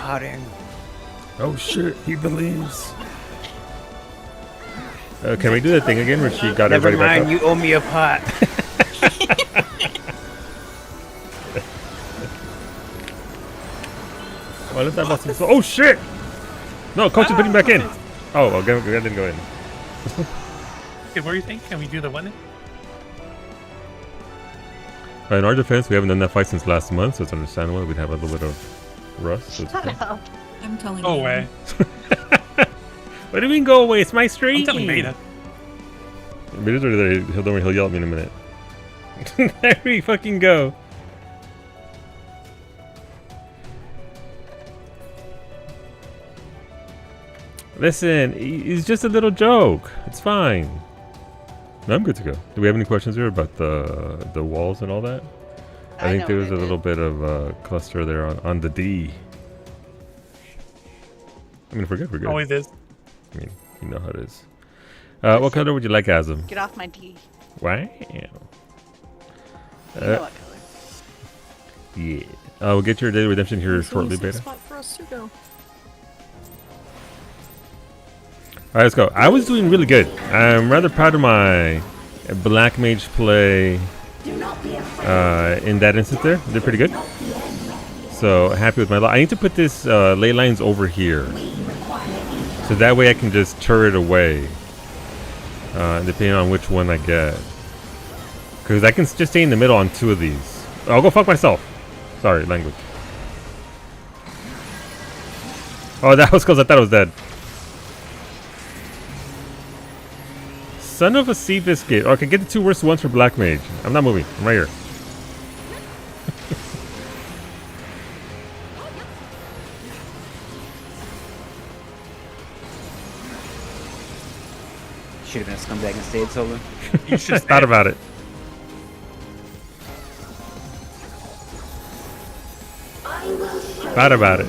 potting. Oh shit, he believes. Can we do that thing again where she got Never everybody back mind, you owe me a pot. Oh, let that bust. Oh shit! No, coach is putting back in. Oh, well, that didn't go in. Okay, what do you think? Can we do the one? In our defense, we haven't done that fight since last month, so it's understandable. We'd have a little bit of rust. So Shut up. I'm telling Go you. away. What do you mean go away? It's my stream. I'm telling Beta. Beta's already there. Don't worry, he'll yell at me in a minute. There we fucking go. Listen, it's just a little joke. It's fine. No, I'm good to go. Do we have any questions here about the walls and all that? I think there was a little bit of cluster there on the D. I mean, if we're good, we're good. Always is. I mean, you know how it is. What color would you like, Asm? Get off my D. Wow. You know what color. Yeah. We'll get your daily redemption here shortly, Beta. Spot for us to go. Alright, let's go. I was doing really good. I'm rather proud of my Black Mage play in that instance there. They're pretty good. So, happy with my... I need to put this ley lines over here. So that way I can just turret away. Depending on which one I get. Because I can just stay in the middle on 2 of these. I'll go fuck myself. Sorry, language. Oh, that was because I thought I was dead. Son of a sea biscuit. Oh, I can get the 2 worst ones for Black Mage. I'm not moving. I'm right here. Should have been a scumbag and stayed solo. You should Thought about it. Thought about it.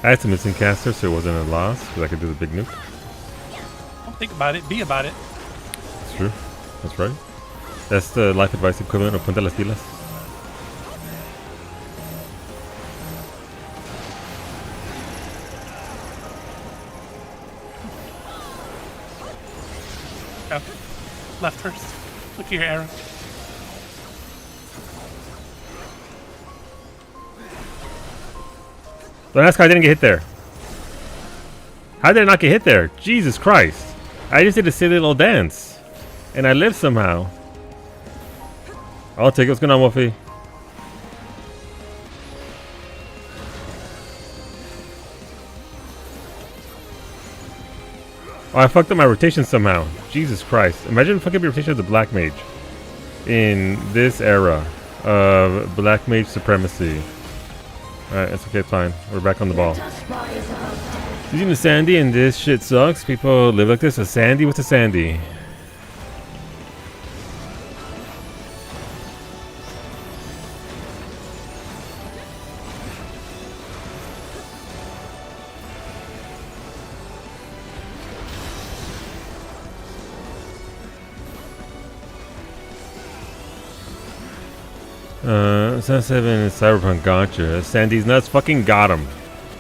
I had some missing casters, so it wasn't a loss, because I could do the big nuke. Don't think about it. Be about it. That's true. That's right. That's the life advice equivalent of Punta las Pilas. Okay. Left first. Look at your arrow. Don't ask how I didn't get hit there. How did I not get hit there? Jesus Christ. I just did a silly little dance. And I lived somehow. I'll take it. What's going on, Wolfie? Oh, I fucked up my rotation somehow. Jesus Christ. Imagine fucking up your rotation of the Black Mage. In this era of Black Mage supremacy. Alright, that's okay, fine. We're back on the ball. Using the Sandy and this shit sucks. People live like this. A Sandy? What's a Sandy? Sun 7 is Cyberpunk, gotcha. Sandy's nuts, fucking got him.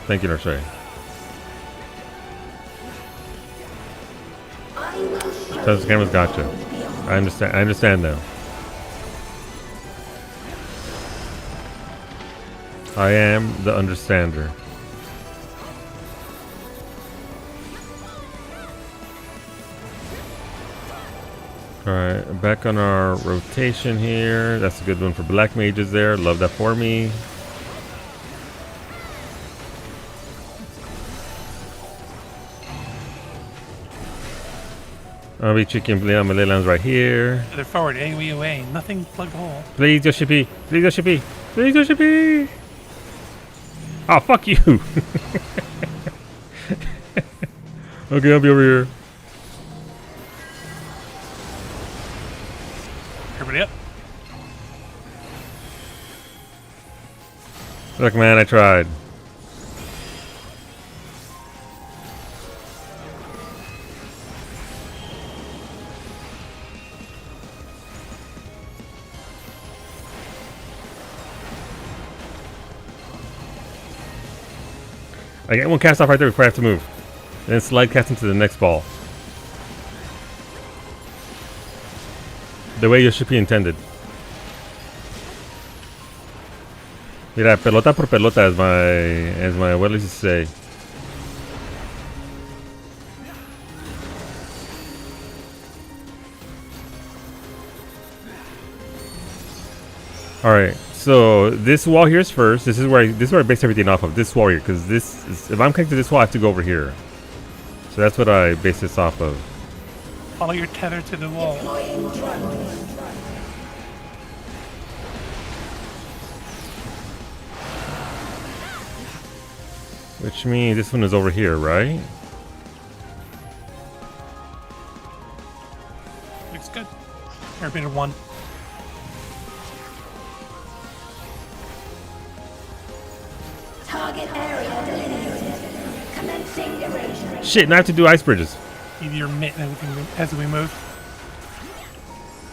Thank you, Narshay. Sun's cameras, gotcha. I understand now. I am the understander. Alright, back on our rotation here. That's a good one for Black Mages there. Love that for me. I'll be checking my ley lines right here. They're forward, AOE. Nothing plug hole. Please, Yoshi. Please, Yoshi. Please, Yoshi. Oh, fuck you. Okay, I'll be over here. Everybody up. Look, man, I tried. I get one cast off right there before I have to move. And then slide cast into the next ball. The way you should be intended. Mira, pelota por pelota, as my abuela used to say. All right, so this wall here is first. This is where I base everything off of. This wall here, because this is, if I'm connected to this wall, I have to go over here. So that's what I base this off of. Follow your tether to the wall. Which means this one is over here, right? Looks good. Everybody to 1. Target area delineated. Commencing erasure. Shit, now I have to do ice bridges. Either your mitt as we move.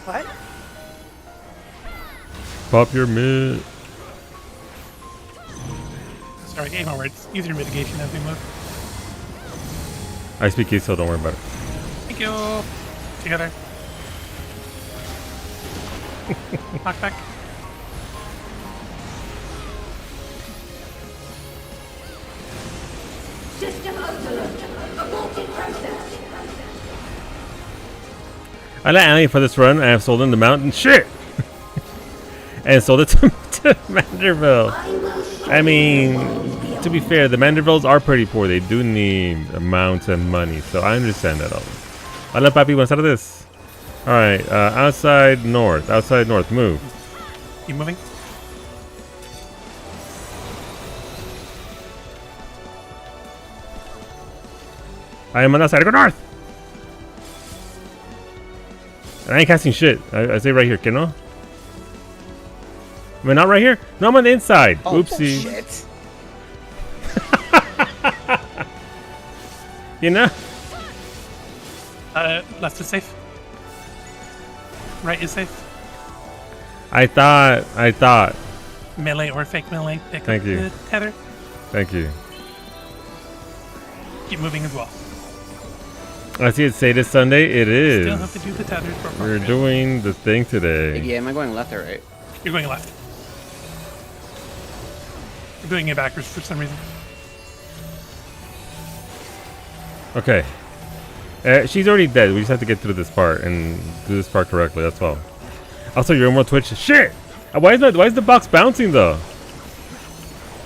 What? Pop your mid. Sorry, game over. It's use your mitigation as we move. I speak east, so don't worry about it. Thank you. Together. Knock back. System overload. Aborted process. I let Annie for this run. I have sold in the mountain. Shit! And sold it to Manderville. I mean, to be fair, the Mandervilles are pretty poor. They do need amounts of money, so I understand that all. Hola, papi. Buenas tardes. Alright, outside north. Outside north. Move. You moving? I am on that side. I go north! And I ain't casting shit. I say right here, que no? Am I not right here? No, I'm on the inside. Oh, Oopsie. shit. You know? Left is safe. Right is safe. I thought. Melee or fake melee. Pick Thank up you. the tether. Thank you. Keep moving as well. I see it say this Sunday. It is. Still have to do the tether for part We're of it. doing the thing today. Yeah, am I going left or right? You're going left. You're doing it backwards for some reason. Okay. She's already dead. We just have to get through this part and do this part correctly. That's all. Also, you're in more Twitch. Shit! Why is the box bouncing though?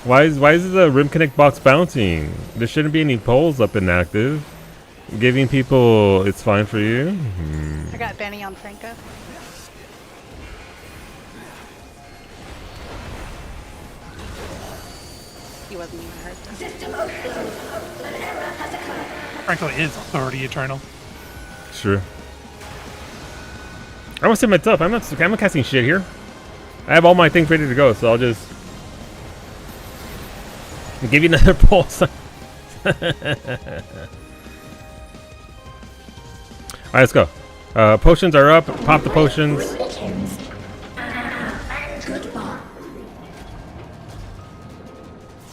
Why is the Rim Connect box bouncing? There shouldn't be any polls up and active. Giving people it's fine for you. I got Benny on Franco. He wasn't even hurt though. System overload. An error has occurred. Franco is already eternal. Sure. I want to say myself. I'm not casting shit here. I have all my things ready to go, so I'll just give you another pulse. Alright, let's go. Potions are up. Pop the potions. Greetings. And goodbye.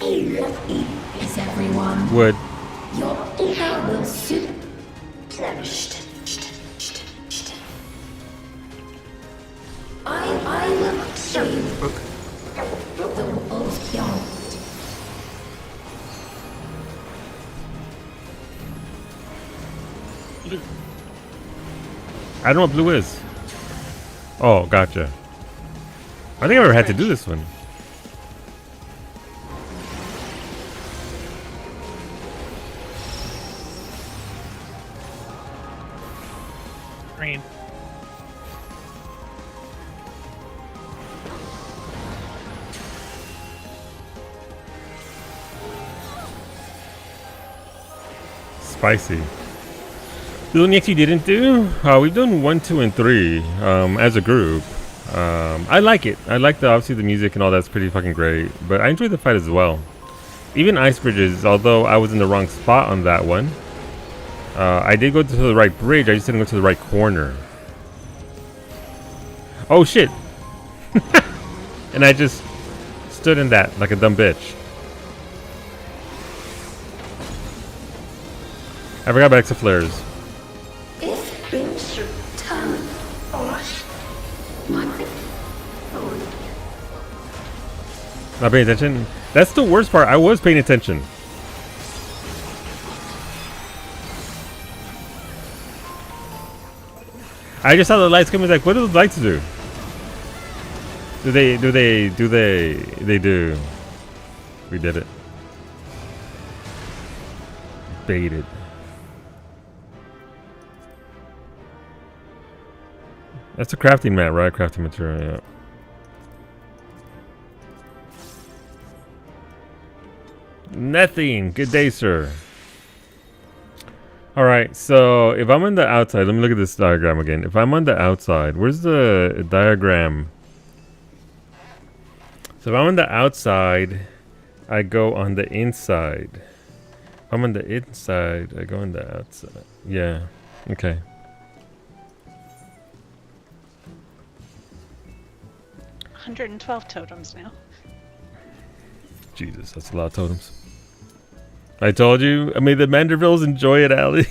Is everyone? Wood. Your ego will soon replenished. I will show you the world's beyond. Blue. I don't know what blue is. Oh, gotcha. I think I ever had to do this one. Green. Spicy. The only Ex3 didn't do, we've done 1, 2, and 3 as a group. I like it. I like obviously the music and all that's pretty fucking great, but I enjoyed the fight as well. Even Ice Bridges, although I was in the wrong spot on that one, I did go to the right bridge. I just didn't go to the right corner. Oh shit! And I just stood in that like a dumb bitch. I forgot about extra flares. Es bin total Arsch. Not paying attention? That's the worst part. I was paying attention. I just saw the lights coming. Like, what do the lights do? They do. We did it. Baited. That's a crafting mat, right? Crafting material, yeah. Nothing. Good day, sir. Alright, so if I'm on the outside, let me look at this diagram again. If I'm on the outside, where's the diagram? So if I'm on the outside, I go on the inside. If I'm on the inside, I go on the outside. Yeah, okay. $112 totems now. Jesus, that's a lot of totems. I told you. I mean, the Mandervilles enjoy it, Allie.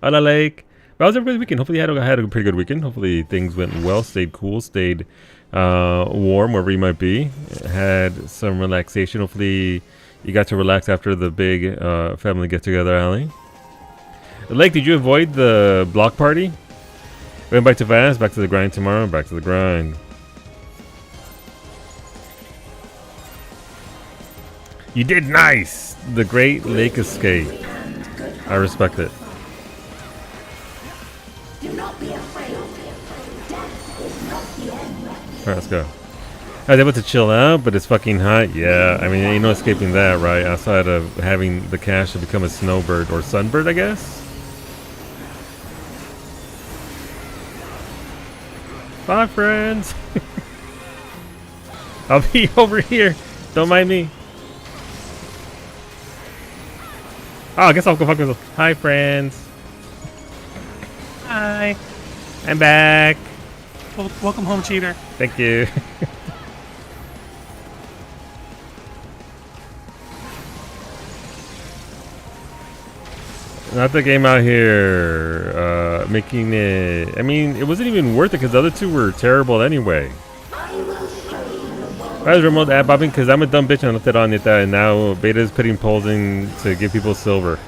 On a lake. But how was everybody's weekend? Hopefully you had a pretty good weekend. Hopefully things went well, stayed cool, stayed warm wherever you might be. Had some relaxation. Hopefully you got to relax after the big family get-together, Allie. Lake, did you avoid the block party? Went back to fast, back to the grind tomorrow, back to the grind. You did nice! The Great Lake Escape. I respect it. Alright, let's go. I was able to chill out, but it's fucking hot. Yeah, I mean, ain't no escaping that, right? Outside of having the cash to become a snowbird or sunbird, I guess? Bye, friends! I'll be over here. Don't mind me. Oh, I guess I'll go fuck myself. Hi, friends. Hi. I'm back. Well, welcome home, cheater. Thank you. Not the game out here making it. I mean, it wasn't even worth it because the other two were terrible anyway. I was remote ad bobbing because I'm a dumb bitch and I left it on it, and now Beta is putting polls in to give people silver.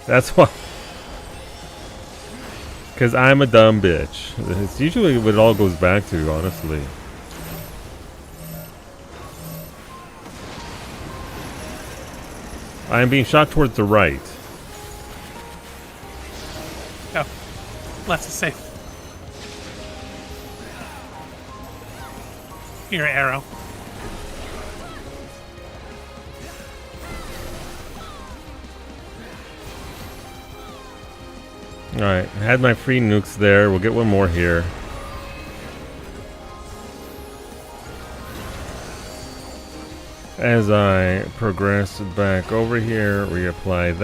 That's why. Because I'm a dumb bitch. It's usually what it all goes back to, honestly. I am being shot towards the right. Go. Left is safe. Your arrow. Alright, I had my free nukes there. We'll get one more here. As I progress back over here, reapply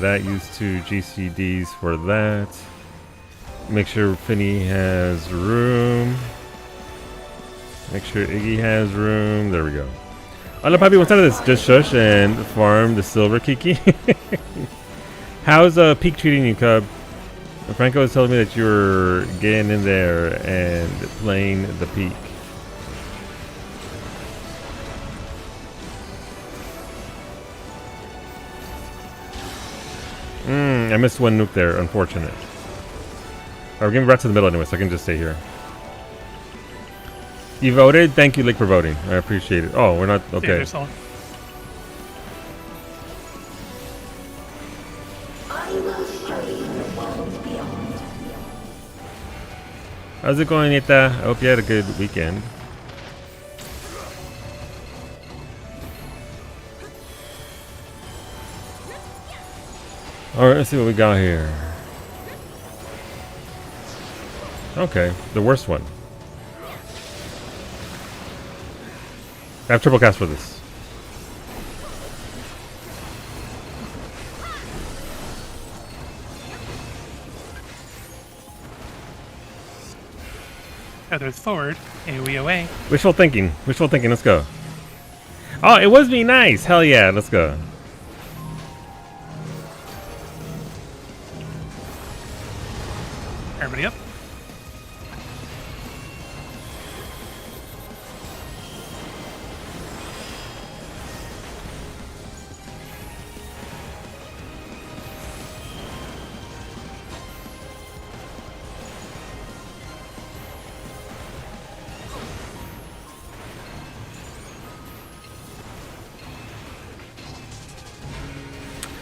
that, use 2 GCDs for that. Make sure Finny has room. Make sure Iggy has room. There we go. Hola, papi. What's out of this? Just shush and farm the silver, Kiki. How's Peak treating you, Cub? Franco was telling me that you were getting in there and playing the Peak. I missed one nuke there. Unfortunate. We're getting right to the middle anyway, so I can just stay here. You voted? Thank you, Lick, for voting. I appreciate it. Oh, we're not... Okay. How's it going, Nita? I hope you had a good weekend. Alright, let's see what we got here. Okay, the worst one. I have triple cast for this. Feathers forward, AoE away. Wishful thinking, let's go. Oh, it was me, nice! Hell yeah, let's go. Everybody up.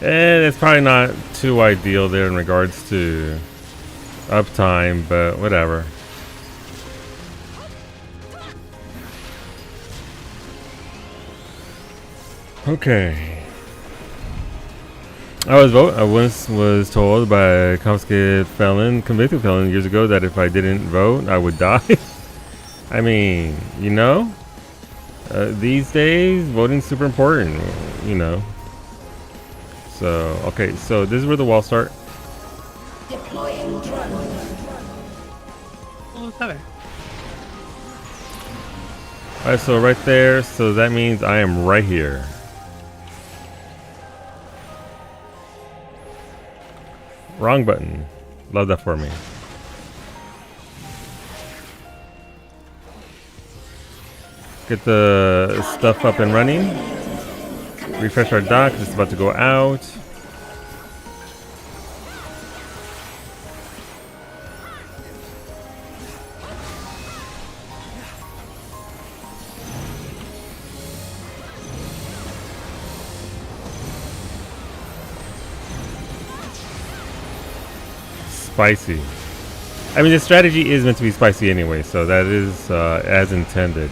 It's probably not too ideal there in regards to uptime, but whatever. Okay. I once was told by a convicted felon years ago that if I didn't vote, I would die. I mean, you know, these days voting's super important, you know. So, okay, so this is where the walls start. Deploying drone. Oh, it's other. Alright, so right there, so that means I am right here. Wrong button. Love that for me. Get the stuff up and running. Refresh our dock, it's about to go out. Spicy. I mean, the strategy is meant to be spicy anyway, so that is as intended.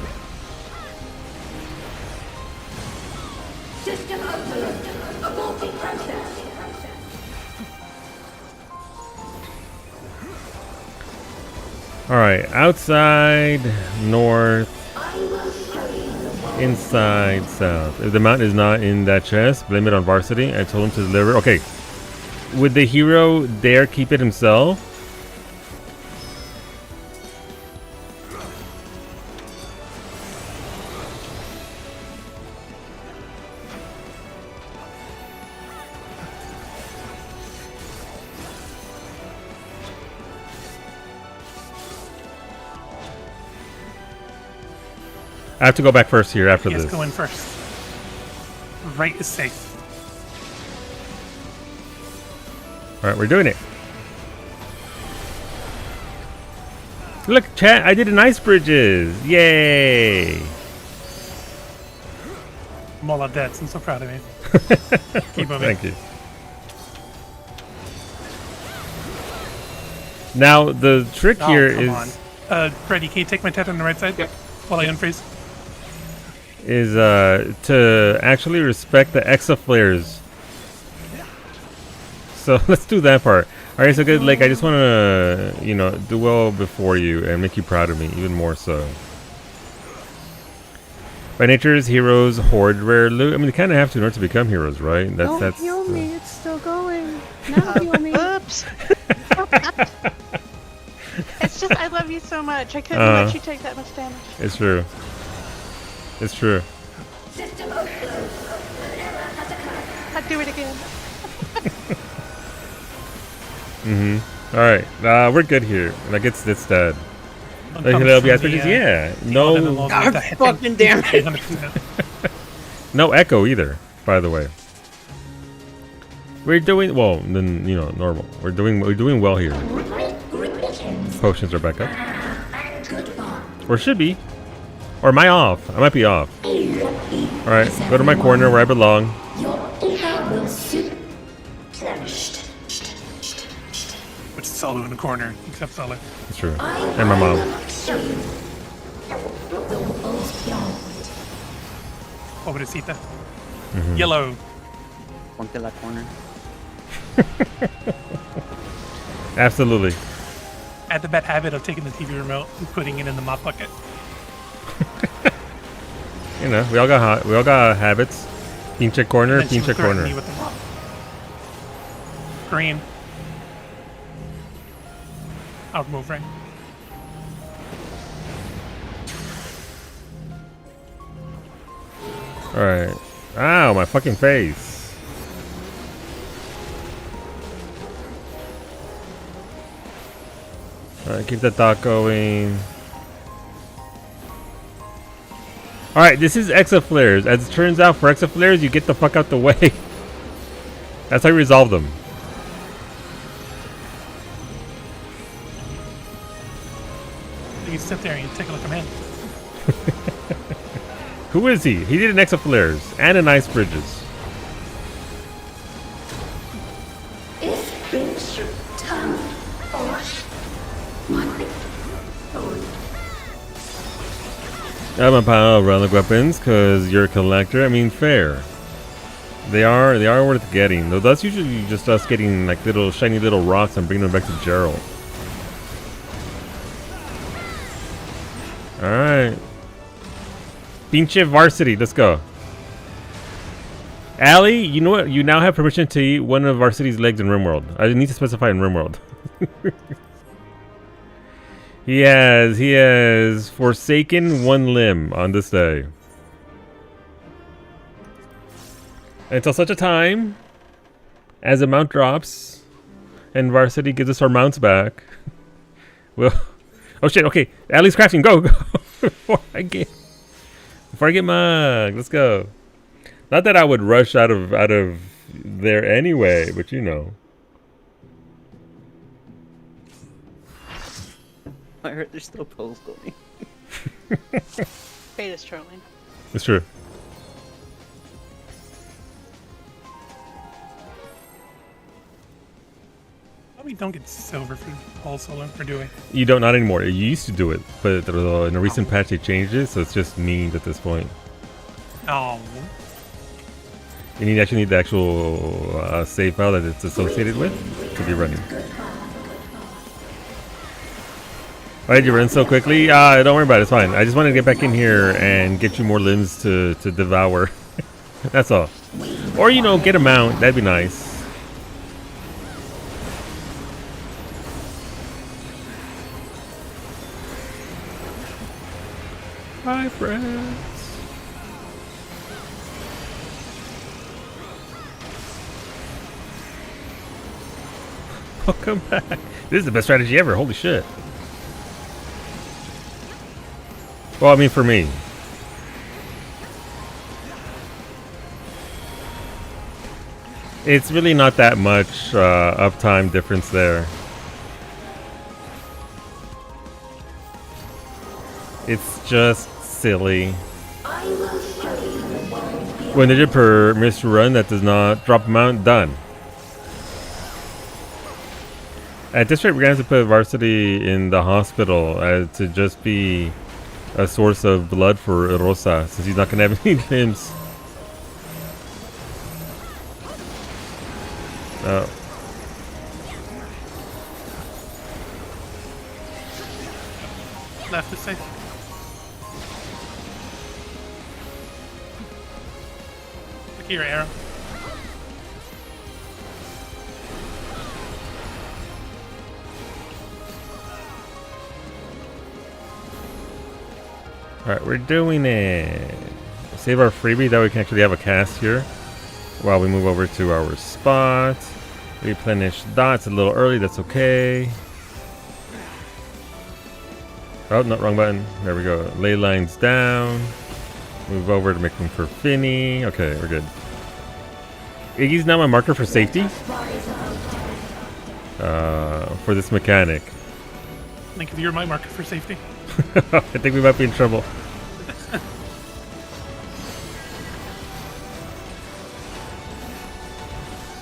System overload. Aborting process. Alright, outside, north, I will show you the way. inside, south. If the mountain is not in that chest, blame it on Varsity. I told him to deliver. Okay. Would the hero dare keep it himself? I have to go back first here after Yes, this. go in first. Right is safe. Alright, we're doing it. Look, chat, I did an ice bridges. Yay! I'm all out dead, so I'm so proud of me. Keep moving. Thank you. Now, the trick here Come is on. Freddy, can you take my tet on the right side? Yep. While I unfreeze. To actually respect the Exa flares. So let's do that part. Alright, so good. Like, I just want to, you know, do well before you and make you proud of me, even more so. By nature's heroes hoard rare loot. I mean, they kind of have to in order to become heroes, right? That's Heal me, it's still going. Now heal me. Oops. It's just I love you so much. I couldn't let you take that much damage. It's true. It's true. System overload. An error has occurred. I'd do it again. Alright, we're good here. Like, it's dead. Don't Like, come hello, from yes, the, bitches, the yeah. golden No, log God with the hit fucking thing. damn it. 100%. no echo either, by the way. We're doing well, then, you know, normal. We're doing well here. Potions are back up. Or should be. Or am I off? I might be off. Alright, go to my corner where I belong. Your ear will soon flourished. Which is Solo in the corner, except Solo. It's true. And my mom. Show you the world's beyond. Pobrecita. Yellow. Ponte la corner. Absolutely. I had the bad habit of taking the TV remote and putting it in the mop bucket. You know, we all got habits. Pinche corner, And then she pinche would threaten corner. me with the mop. Green. I'll move right. Alright. Ow, my fucking face. Alright, keep that dot going. Alright, this is Exa flares. As it turns out, for Exa flares, you get the fuck out the way. That's how you resolve them. You sit there and you take a look at him. Who is he? He did an Exa flares and an ice bridges. Ich bin Tan. I'm a pile of relic weapons because you're a collector. I mean, fair. They are worth getting. Though that's usually just us getting like little shiny little rocks and bringing them back to Gerald. All right. Pinche varsity, let's go. Allie, you know what? You now have permission to eat one of Varsity's legs in RimWorld. I need to specify in RimWorld. He has forsaken one limb on this day. Until such a time as a mount drops and Varsity gives us our mounts back. Well, oh shit, okay. Allie's crafting, go, go. Before I get mugged, let's go. Not that I would rush out of there anyway, but you know. I heard there's still polls going. Beta's trolling. It's true. We don't get silver for Paul Solo, or do we? You don't, not anymore. You used to do it, but in a recent patch they changed it, so it's just memes at this point. Oh. You actually need the actual save file that it's associated with to be running. Why did you run so quickly? Don't worry about it, it's fine. I just wanted to get back in here and get you more limbs to devour. That's all. Or, you know, get a mount. That'd be nice. Hi, friends. Welcome back. This is the best strategy ever. Holy shit. Well, I mean, for me. It's really not that much uptime difference there. It's just silly. When they did per missed run, that does not drop amount, done. At this rate, we're going to have to put Varsity in the hospital to just be a source of blood for Rosa, since he's not going to have any limbs. Oh. Left is safe. Look at your arrow. Alright, we're doing it. Save our freebie, that way we can actually have a cast here while we move over to our spot. Replenish dots a little early, that's okay. Oh, no, wrong button. There we go. Ley lines down. Move over to make room for Finny. Okay, we're good. Iggy's now my marker for safety. For this mechanic. I think if you're my marker for safety. I think we might be in trouble.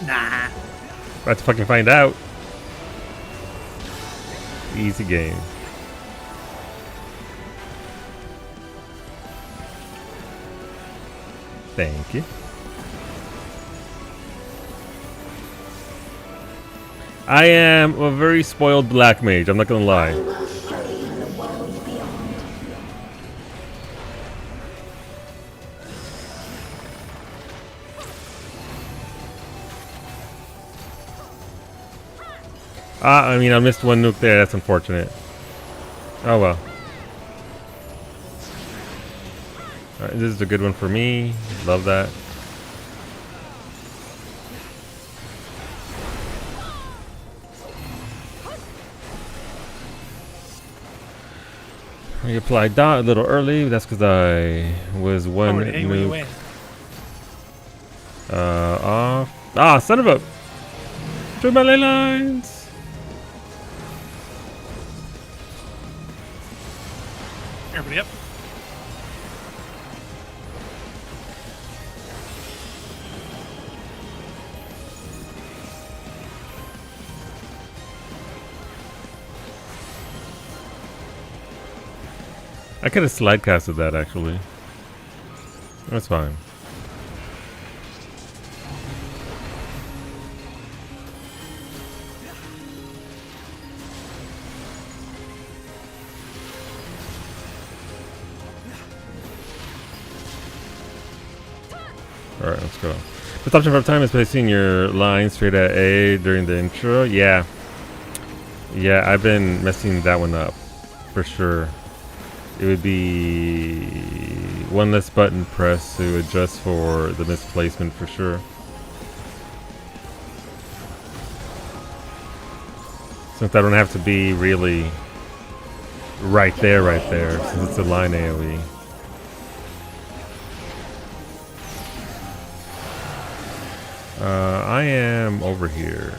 Nah. About to fucking find out. Easy game. Thank you. I am a very spoiled black mage, I'm not gonna lie. I mean, I missed one nuke there, that's unfortunate. Oh well. Alright, this is a good one for me. Love that. I applied dot a little early. That's because I was one Hey, where you nuke at? off. Ah, son of a! Through my ley lines. Everybody up. I could have slide casted that actually. That's fine. Alright, let's go. The option for time is placing your line straight at A during the intro. Yeah. Yeah, I've been messing that one up. For sure. It would be one less button press to adjust for the misplacement for sure. Since I don't have to be really right there, since it's a line AoE. I am over here.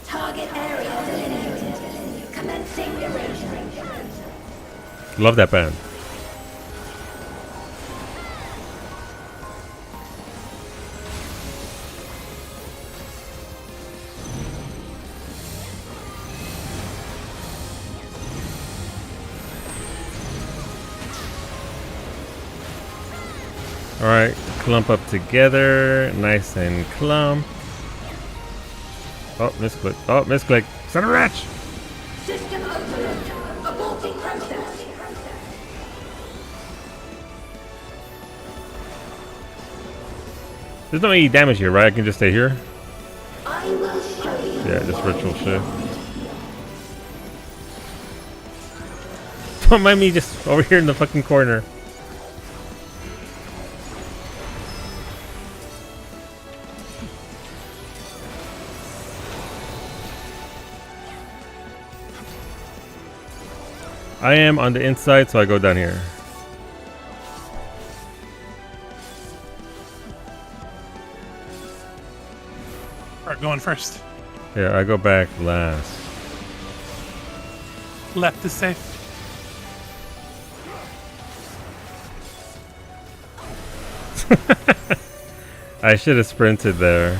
Target area delineated. Commencing erasure. Love that band. Alright, clump up together. Nice and clump. Oh, misclick. Oh, misclick. Son of a wretch! System overload. Aborting process. There's no AE damage here, right? I can just stay here? I will show you. Yeah, just ritual shift. Don't mind me just over here in the fucking corner. I am on the inside, so I go down here. Alright, going first. Yeah, I go back last. Left is safe. I should have sprinted there.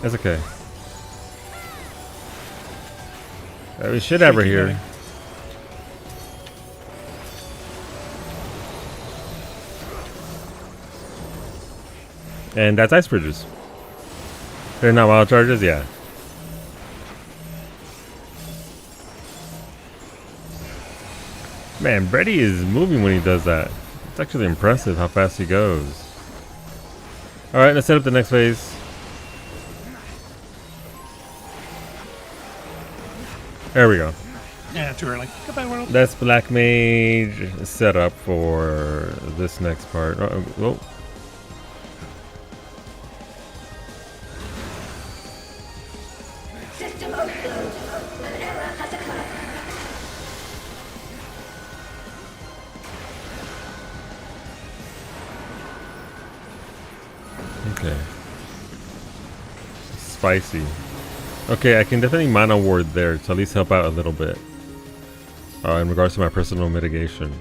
That's okay. We should have her Keep here. going. And that's ice bridges. They're not wild charges, yeah. Man, Brady is moving when he does that. It's actually impressive how fast he goes. Alright, let's set up the next phase. There we go. Yeah, too early. Goodbye, world. That's Black Mage set up for this next part. Whoa. System overload. An error has occurred. Okay. Spicy. Okay, I can definitely mana ward there to at least help out a little bit. In regards to my personal mitigation.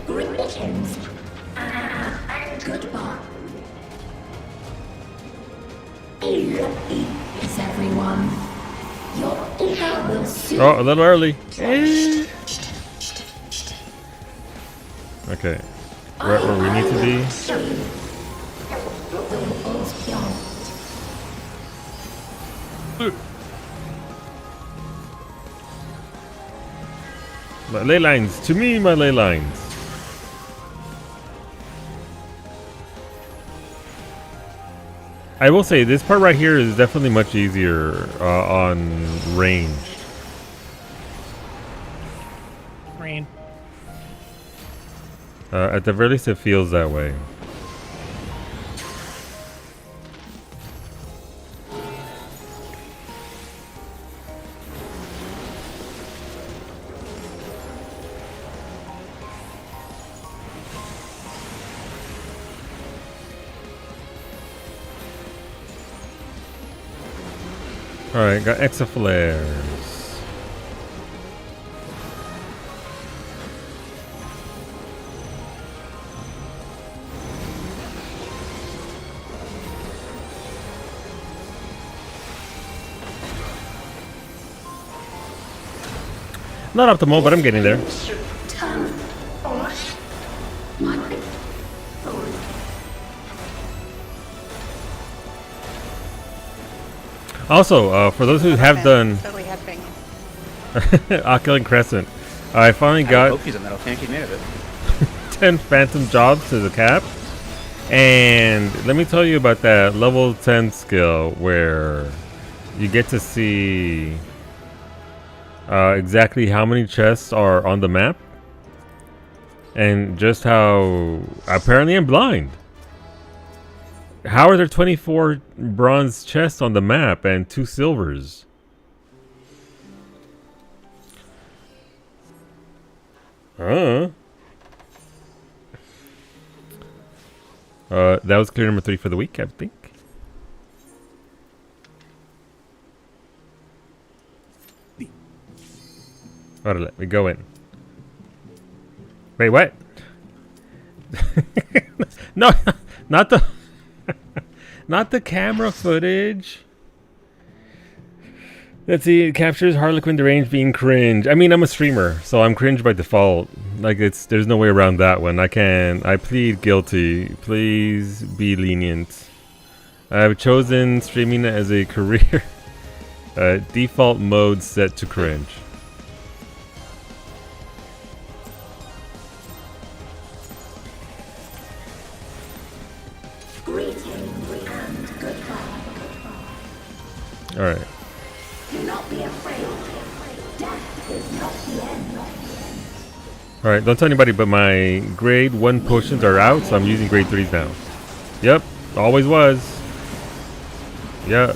Greetings. And goodbye. Is everyone? Your ego will soon. Oh, a little early. Okay. Right where we need to be. Show you. The world's beyond. Ooh. My ley lines. To me, my ley lines. I will say, this part right here is definitely much easier on range. Green. At the very least, it feels that way. Alright, got Ex flares. Not optimal, but I'm getting there. Also, for those who have done Totally headbanging. Oculent Crescent, I finally I got hope he's a metal. Can't keep me out of it. 10 phantom jobs to the cap. And let me tell you about that level 10 skill where you get to see exactly how many chests are on the map. And just how apparently I'm blind. How are there 24 bronze chests on the map and 2 silvers? That was clear number 3 for the week, I think. Alright, let me go in. Wait, what? No, not the... Not the camera footage. Let's see, it captures Harlequin Deranged being cringe. I mean, I'm a streamer, so I'm cringe by default. Like, there's no way around that one. I plead guilty. Please be lenient. I've chosen streaming as a career. Default mode set to cringe. Alright. Do not be afraid. Death is not the end. Alright, don't tell anybody, but my grade 1 potions are out, so I'm using grade 3s now. Yep, always was. Yeah.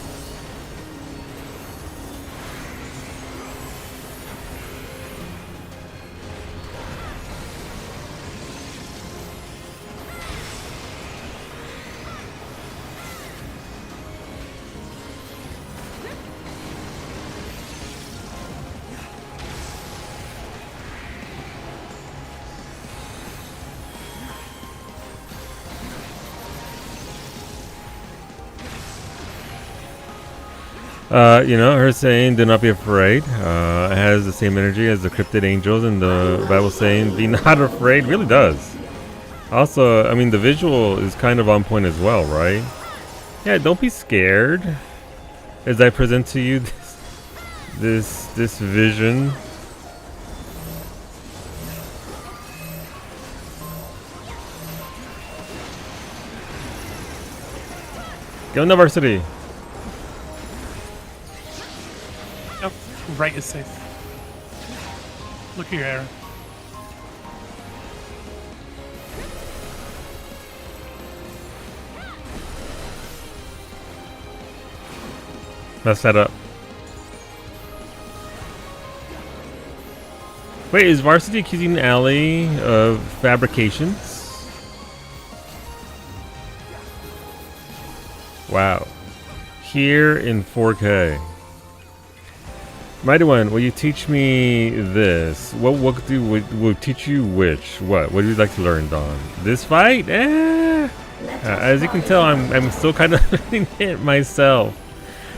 You know, her saying, do not be afraid, has the same energy as the cryptid angels in the Bible saying, be not afraid, really does. Also, I mean, the visual is kind of on point as well, right? Yeah, don't be scared as I present to you this vision. Go in the varsity. Nope. Right is safe. Look at your arrow. Mess that up. Wait, is Varsity accusing Allie of fabrications? Wow. Here in 4K. Mighty One, will you teach me this? What will teach you which? What? What do you like to learn, Dawn? This fight? As you can tell, I'm still kind of learning it myself.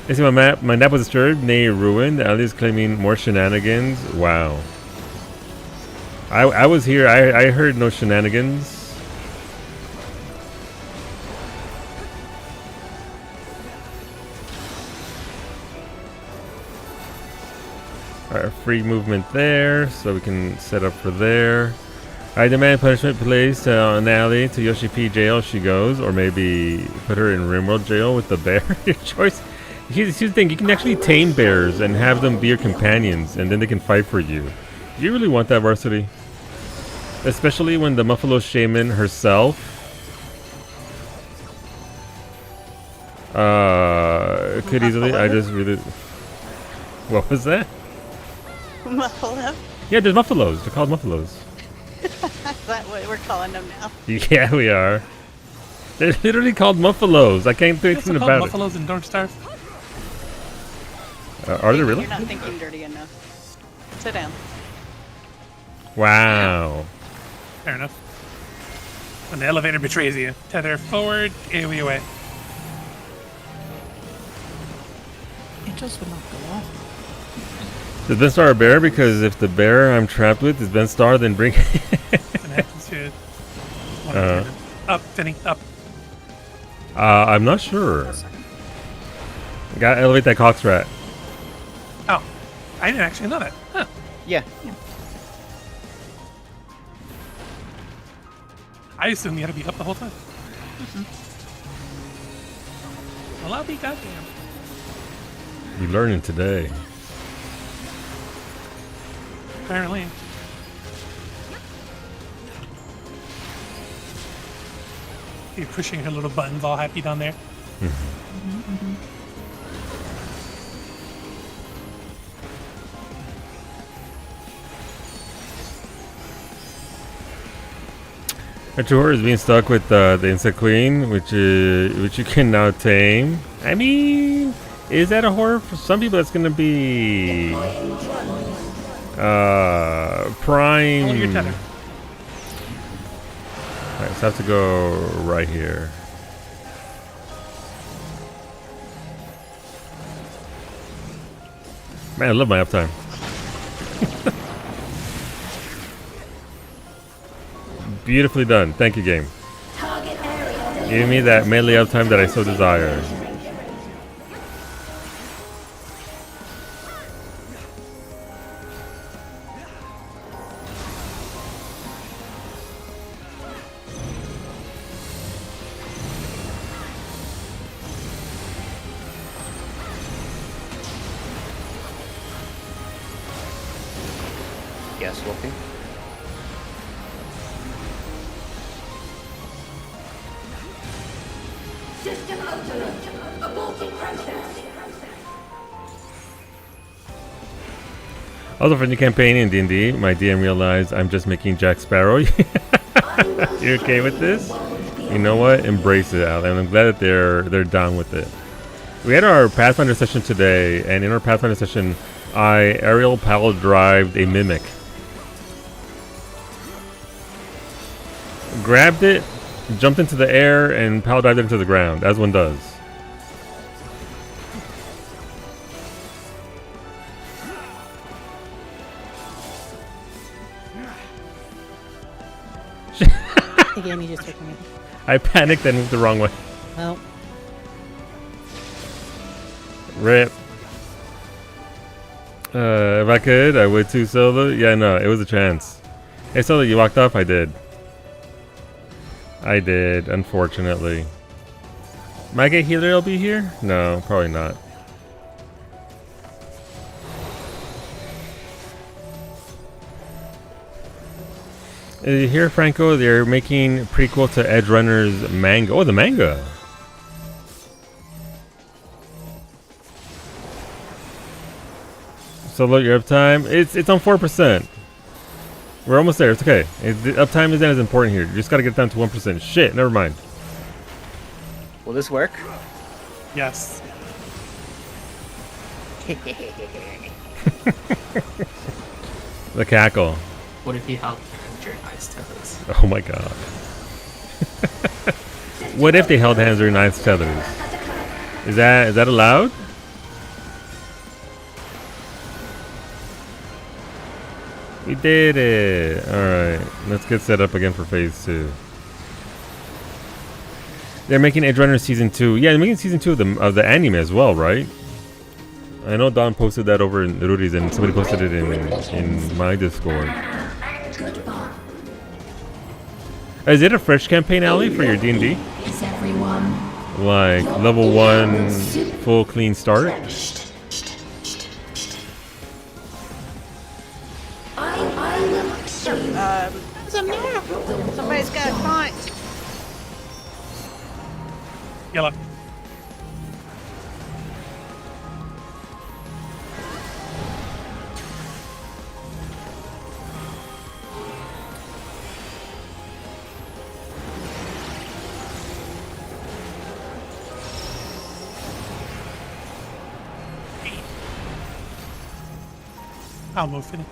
I see my nap was disturbed, nay ruined. Allie's claiming more shenanigans. Wow. I was here. I heard no shenanigans. Alright, free movement there, so we can set up for there. I demand punishment placed on Allie to Yoshi P jail she goes, or maybe put her in Rimworld jail with the bear. Your choice. Here's the thing, you can actually tame bears and have them be your companions, and then they can fight for you. Do you really want that, Varsity? Especially when the Muffalo Shaman herself could easily. I just really. What was that? Muffalo. Yeah, there's Muffalos. They're called Muffalos. Is that what we're calling them now? Yeah, we are. They're literally called Muffalos. I can't do anything about it. Buffaloes and don't starve. Are they really? You're not thinking dirty enough. Sit down. Wow. Fair enough. When the elevator betrays you, tether forward, AoE away. It just would not go off. Is Ben Star a bear? Because if the bear I'm trapped with is Ben Star, then bring. And happens to up, Finny, up. I'm not sure. Gotta elevate that Cox rat. Oh, I didn't actually know that. Huh. Yeah. I assume you had to be up the whole time. Well, I'll be goddamn. You learning today. Apparently. You're pushing her little buttons all happy down there. Artur is being stuck with the Insect Queen, which you can now tame. I mean, is that a horror? For some people, that's gonna be prime. Hold your tether. Alright, so I have to go right here. Man, I love my uptime. Beautifully done. Thank you, game. Give me that melee uptime that I so desire. Yes, Wolfie. System overload. Aborting process. Also, for the campaign in D&D, my DM realized I'm just making Jack Sparrow. You okay with this? You know what? Embrace it, Al, and I'm glad that they're down with it. We had our Pathfinder session today, and in our Pathfinder session, I aerial paddle drived a mimic. Grabbed it, jumped into the air, and paddle dived it into the ground, as one does. The game you just took me. I panicked and moved the wrong way. Well, Rip. If I could, I would too, Solo. Yeah, no, it was a chance. Hey, Solo, you walked off? I did. I did, unfortunately. Might get healer will be here? No, probably not. Here, Franco, they're making prequel to Edge Runner's manga. Oh, the manga. So look, your uptime, it's on 4%. We're almost there. It's okay. The uptime isn't as important here. You just gotta get down to 1%. Shit, never mind. Will this work? Yes. The cackle. What if you held hands during ice tethers? Oh my god. What if they held hands during ice tethers? Is that allowed? We did it. Alright. Let's get set up again for phase 2. They're making Edge Runner season 2. Yeah, they're making season 2 of the anime as well, right? I know Don posted that over in Rudy's and somebody posted it in my Discord. Is it a fresh campaign, Ali, for your D&D? Is everyone? Like level 1 full clean start? I will soon. As some now. Somebody's got a fight. Yellow. I'll move for it.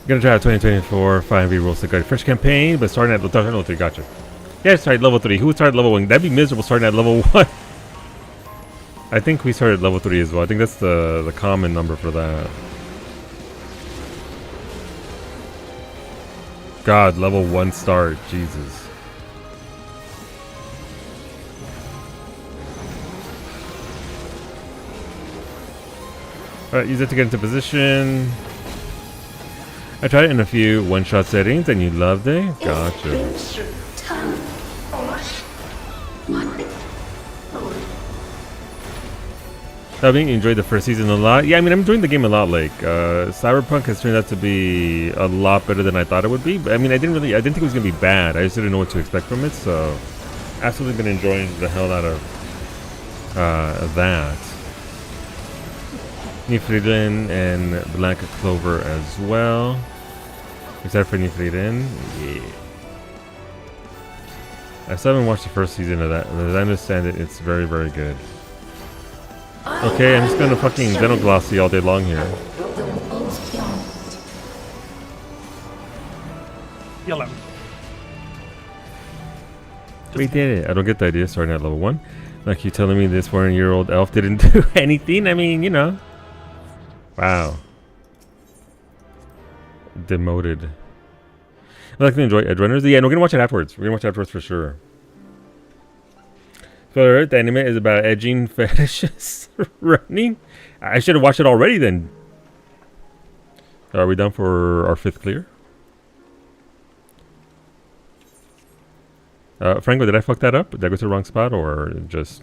Gonna try out 2024 5v rules to guide fresh campaign, but starting at level 3. Gotcha. Yeah, started level 3. Who started level 1? That'd be miserable starting at level 1. I think we started level 3 as well. I think that's the common number for that. God, level 1 start. Jesus. Alright, use it to get into position. I tried it in a few one-shot settings and you loved it? Gotcha. I think you enjoyed the first season a lot. Yeah, I mean, I'm enjoying the game a lot. Like, Cyberpunk has turned out to be a lot better than I thought it would be. But I mean, I didn't think it was gonna be bad. I just didn't know what to expect from it. So, absolutely been enjoying the hell out of that. Nifridin and Black Clover as well. Except for Nifridin. Yeah. I still haven't watched the first season of that. As I understand it, it's very, very good. Okay, I'm just gonna fucking Xenoglossy all day long here. Yellow. We did it. I don't get the idea starting at level 1. Like you telling me this 400-year-old elf didn't do anything? I mean, you know. Wow. Demoted. I like to enjoy Edge Runners. Yeah, no, we're gonna watch it afterwards. We're gonna watch it afterwards for sure. So the anime is about edging fetishes running. I should have watched it already then. Are we done for our 5th clear? Franco, did I fuck that up? Did I go to the wrong spot or just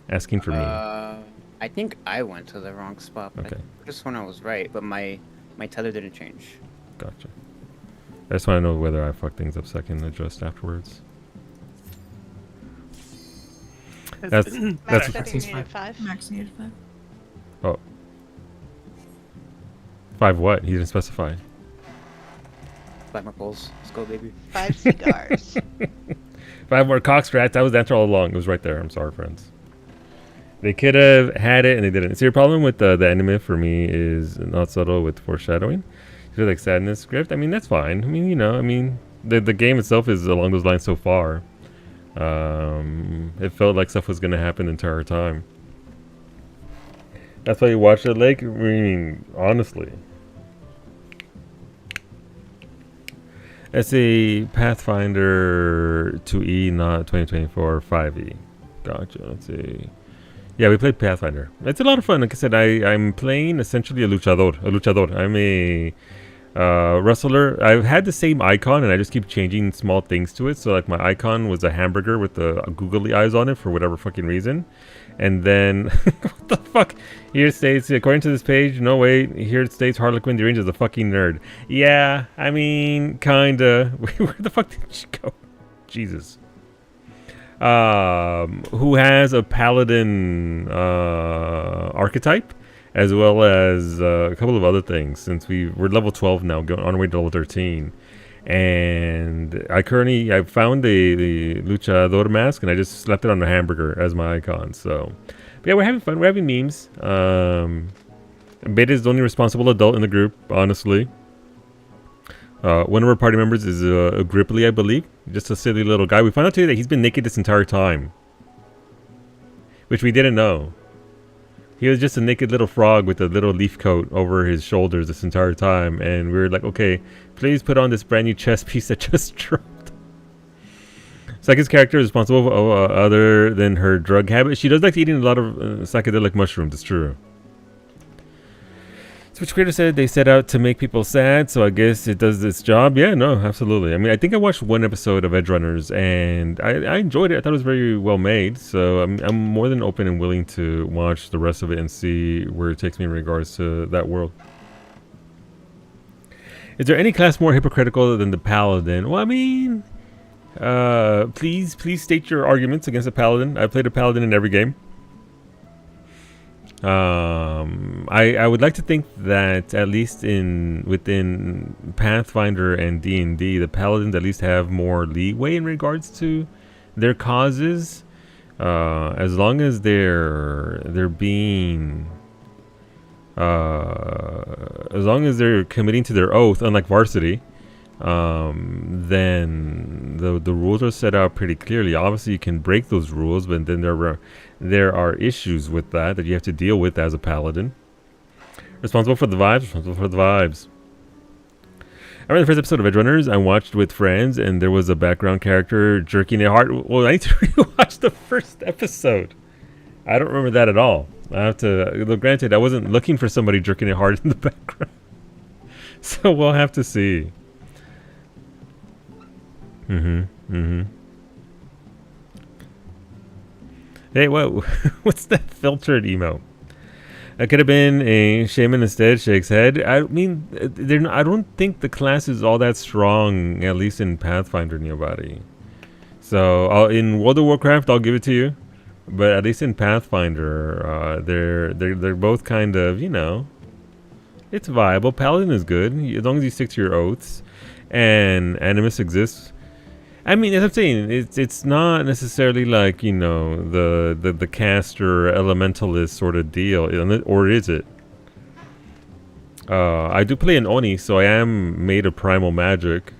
asking for me? I think I went to the wrong spot. But Okay. This one I was right, but my tether didn't change. Gotcha. I just want to know whether I fuck things up so I can adjust afterwards. That's Max said you needed 5. Max needed 5. oh. 5 what? He didn't specify. Black Marbles. Let's go, baby. 5 cigars. 5 more cock strats. That was the answer all along. It was right there. I'm sorry, friends. They could have had it and they didn't. See, your problem with the anime for me is not subtle with foreshadowing. It's like sadness script. I mean, that's fine. I mean, you know, I mean, the game itself is along those lines so far. It felt like stuff was going to happen the entire time. That's why you watched it, like, I mean, honestly. It's a Pathfinder 2E, not 2024 5E. Gotcha. Let's see. Yeah, we played Pathfinder. It's a lot of fun. Like I said, I'm playing essentially a luchador. I'm a wrestler. I've had the same icon, and I just keep changing small things to it. So, like, my icon was a hamburger with the googly eyes on it for whatever fucking reason. And then, what the fuck? Here it states, according to this page, no wait, here it states Harlequin Derange is a fucking nerd. Yeah, I mean, kinda. Where the fuck did she go? Jesus. Who has a paladin archetype, as well as a couple of other things, since we're level 12 now, going on our way to level 13. And I found the luchador mask, and I just slapped it on the hamburger as my icon. So, but yeah, we're having fun. We're having memes. Beta is the only responsible adult in the group, honestly. One of our party members is a Gripply, I believe. Just a silly little guy. We found out today that he's been naked this entire time, which we didn't know. He was just a naked little frog with a little leaf coat over his shoulders this entire time. And we were like, okay, please put on this brand new chest piece that just dropped. Psychi's character is responsible other than her drug habit. She does like eating a lot of psychedelic mushrooms, it's true. Switch Creator said they set out to make people sad, so I guess it does its job. Yeah, no, absolutely. I mean, I think I watched one episode of Edge Runners, and I enjoyed it. I thought it was very well made, so I'm more than open and willing to watch the rest of it and see where it takes me in regards to that world. Is there any class more hypocritical than the Paladin? Well, I mean, please state your arguments against a Paladin. I played a Paladin in every game. I would like to think that at least within Pathfinder and D&D, the Paladins at least have more leeway in regards to their causes, as long as they're being, as long as they're committing to their oath, unlike Varsity. Then the rules are set out pretty clearly. Obviously, you can break those rules, but then there are issues with that you have to deal with as a paladin. Responsible for the vibes. I read the first episode of Edge Runners. I watched with friends, and there was a background character jerking it hard. Well, I need to rewatch the first episode. I don't remember that at all. I have to. Granted, I wasn't looking for somebody jerking it hard in the background, so we'll have to see. Hey, what's that filtered emo? It could have been a shaman instead. Shakes head. I mean, I don't think the class is all that strong, at least in Pathfinder Neobody. So in World of Warcraft, I'll give it to you, but at least in Pathfinder, they're both kind of, you know, it's viable. Paladin is good as long as you stick to your oaths, and Animus exists. I mean, as I'm saying, it's not necessarily like, you know, the caster elementalist sort of deal, or is it? I do play an Oni, so I am made of primal magic.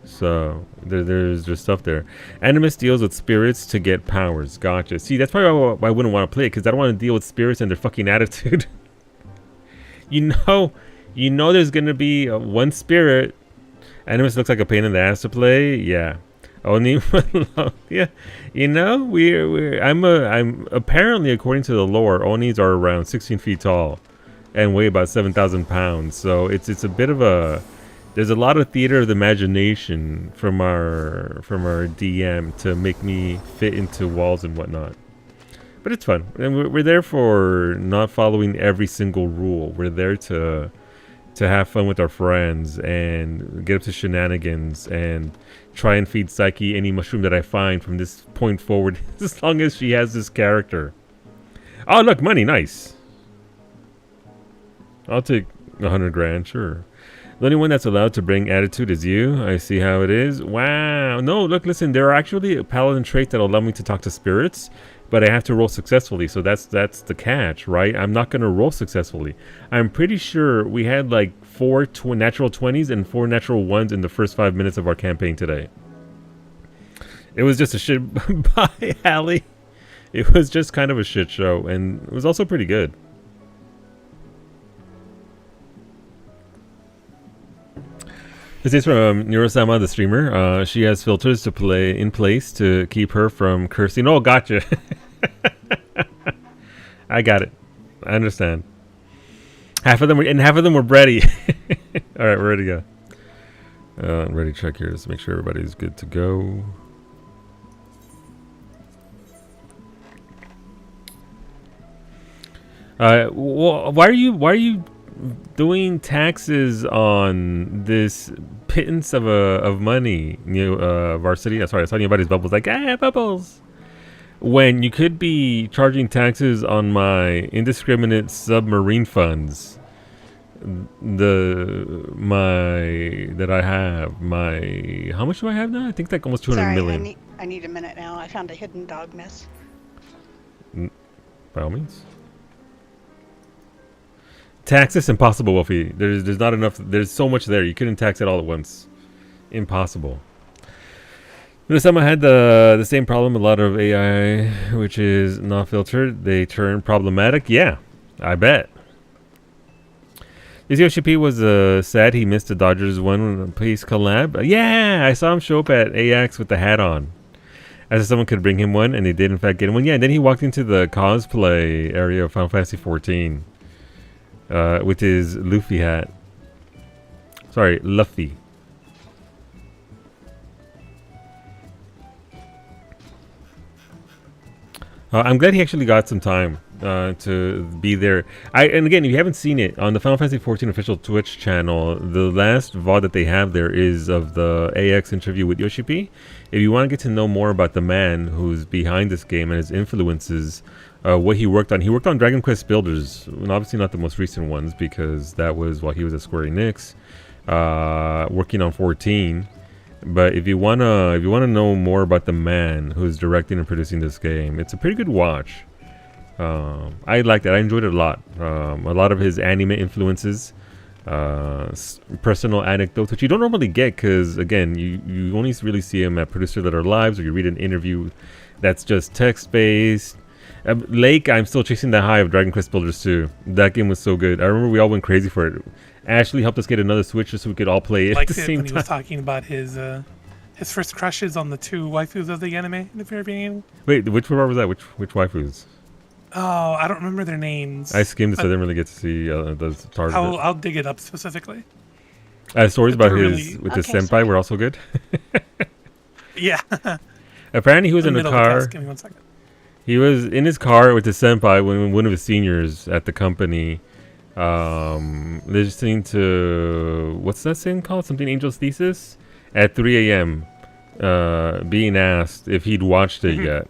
So there's just stuff there. Animus deals with spirits to get powers. Gotcha. See, that's probably why I wouldn't want to play it, because I don't want to deal with spirits and their fucking attitude. You know, there's gonna be one spirit. Animus looks like a pain in the ass to play. Yeah. Oni, yeah. You know, I'm apparently, according to the lore, Onis are around 16 feet tall and weigh about 7,000 pounds. So it's a bit of a. There's a lot of theater of the imagination from our DM to make me fit into walls and whatnot. But it's fun, and we're there for not following every single rule. We're there to have fun with our friends and get up to shenanigans and try and feed Psyche any mushroom that I find from this point forward, as long as she has this character. Oh, look, money, nice. I'll take 100 grand, sure. The only one that's allowed to bring attitude is you. I see how it is. Wow. No, look, listen, there are actually paladin traits that allow me to talk to spirits, but I have to roll successfully, so that's the catch, right? I'm not going to roll successfully. I'm pretty sure we had like 4 natural 20s and 4 natural 1s in the first 5 minutes of our campaign today. It was just a shit... Bye, Allie. It was just kind of a shit show, and it was also pretty good. This is from Neurosama, the streamer. She has filters to play in place to keep her from cursing. Oh, gotcha. I got it. I understand. Half of them were ready. All right, we're ready to go. I'm ready to check here just to make sure everybody's good to go. Why are you doing taxes on this pittance of money? You know, Varsity. Sorry, I was talking about his bubbles. Like, bubbles. When you could be charging taxes on my indiscriminate submarine funds, that I have. How much do I have now? I think like almost 200 million. I need a minute now. I found a hidden dog mess. By all means. Tax is impossible, Wolfie. There's not enough. There's so much there. You couldn't tax it all at once. Impossible. This time I had the same problem. A lot of AI, which is not filtered, they turn problematic. Yeah, I bet. ZOCP was sad he missed the Dodgers One Piece collab. Yeah, I saw him show up at AX with the hat on. As if someone could bring him one, and they did in fact get him one. Yeah, and then he walked into the cosplay area of Final Fantasy XIV. with his Luffy hat. Sorry, Luffy. I'm glad he actually got some time to be there. And again, if you haven't seen it on the Final Fantasy XIV official Twitch channel, the last VOD that they have there is of the AX interview with Yoshi P. If you want to get to know more about the man who's behind this game and his influences, what he worked on Dragon Quest Builders, and obviously not the most recent ones because that was while he was at Square Enix, working on 14. But if you wanna know more about the man who's directing and producing this game, it's a pretty good watch. I liked it. I enjoyed it a lot. A lot of his anime influences, personal anecdotes, which you don't normally get because again, you only really see him at Producer Letter Lives, or you read an interview that's just text based. Lake, I'm still chasing the high of Dragon Quest Builders 2. That game was so good. I remember we all went crazy for it. Ashley helped us get another Switch just so we could all play it at the same when time. He was talking about his first crushes on the 2 waifus of the anime in the very beginning. Wait, which part was that? Which waifus? Oh, I don't remember their names. I skimmed it, so I didn't really get to see the start of it. I'll dig it up specifically. Stories But about they're his really- with his Okay, senpai sorry. were also good. Yeah. Apparently, he was in the Middle of the car. task. Give me 1 second. He was in his car with his senpai when one of his seniors at the company listening to what's that thing called? Something Angel's Thesis at 3 a.m. Being asked if he'd watched it yet.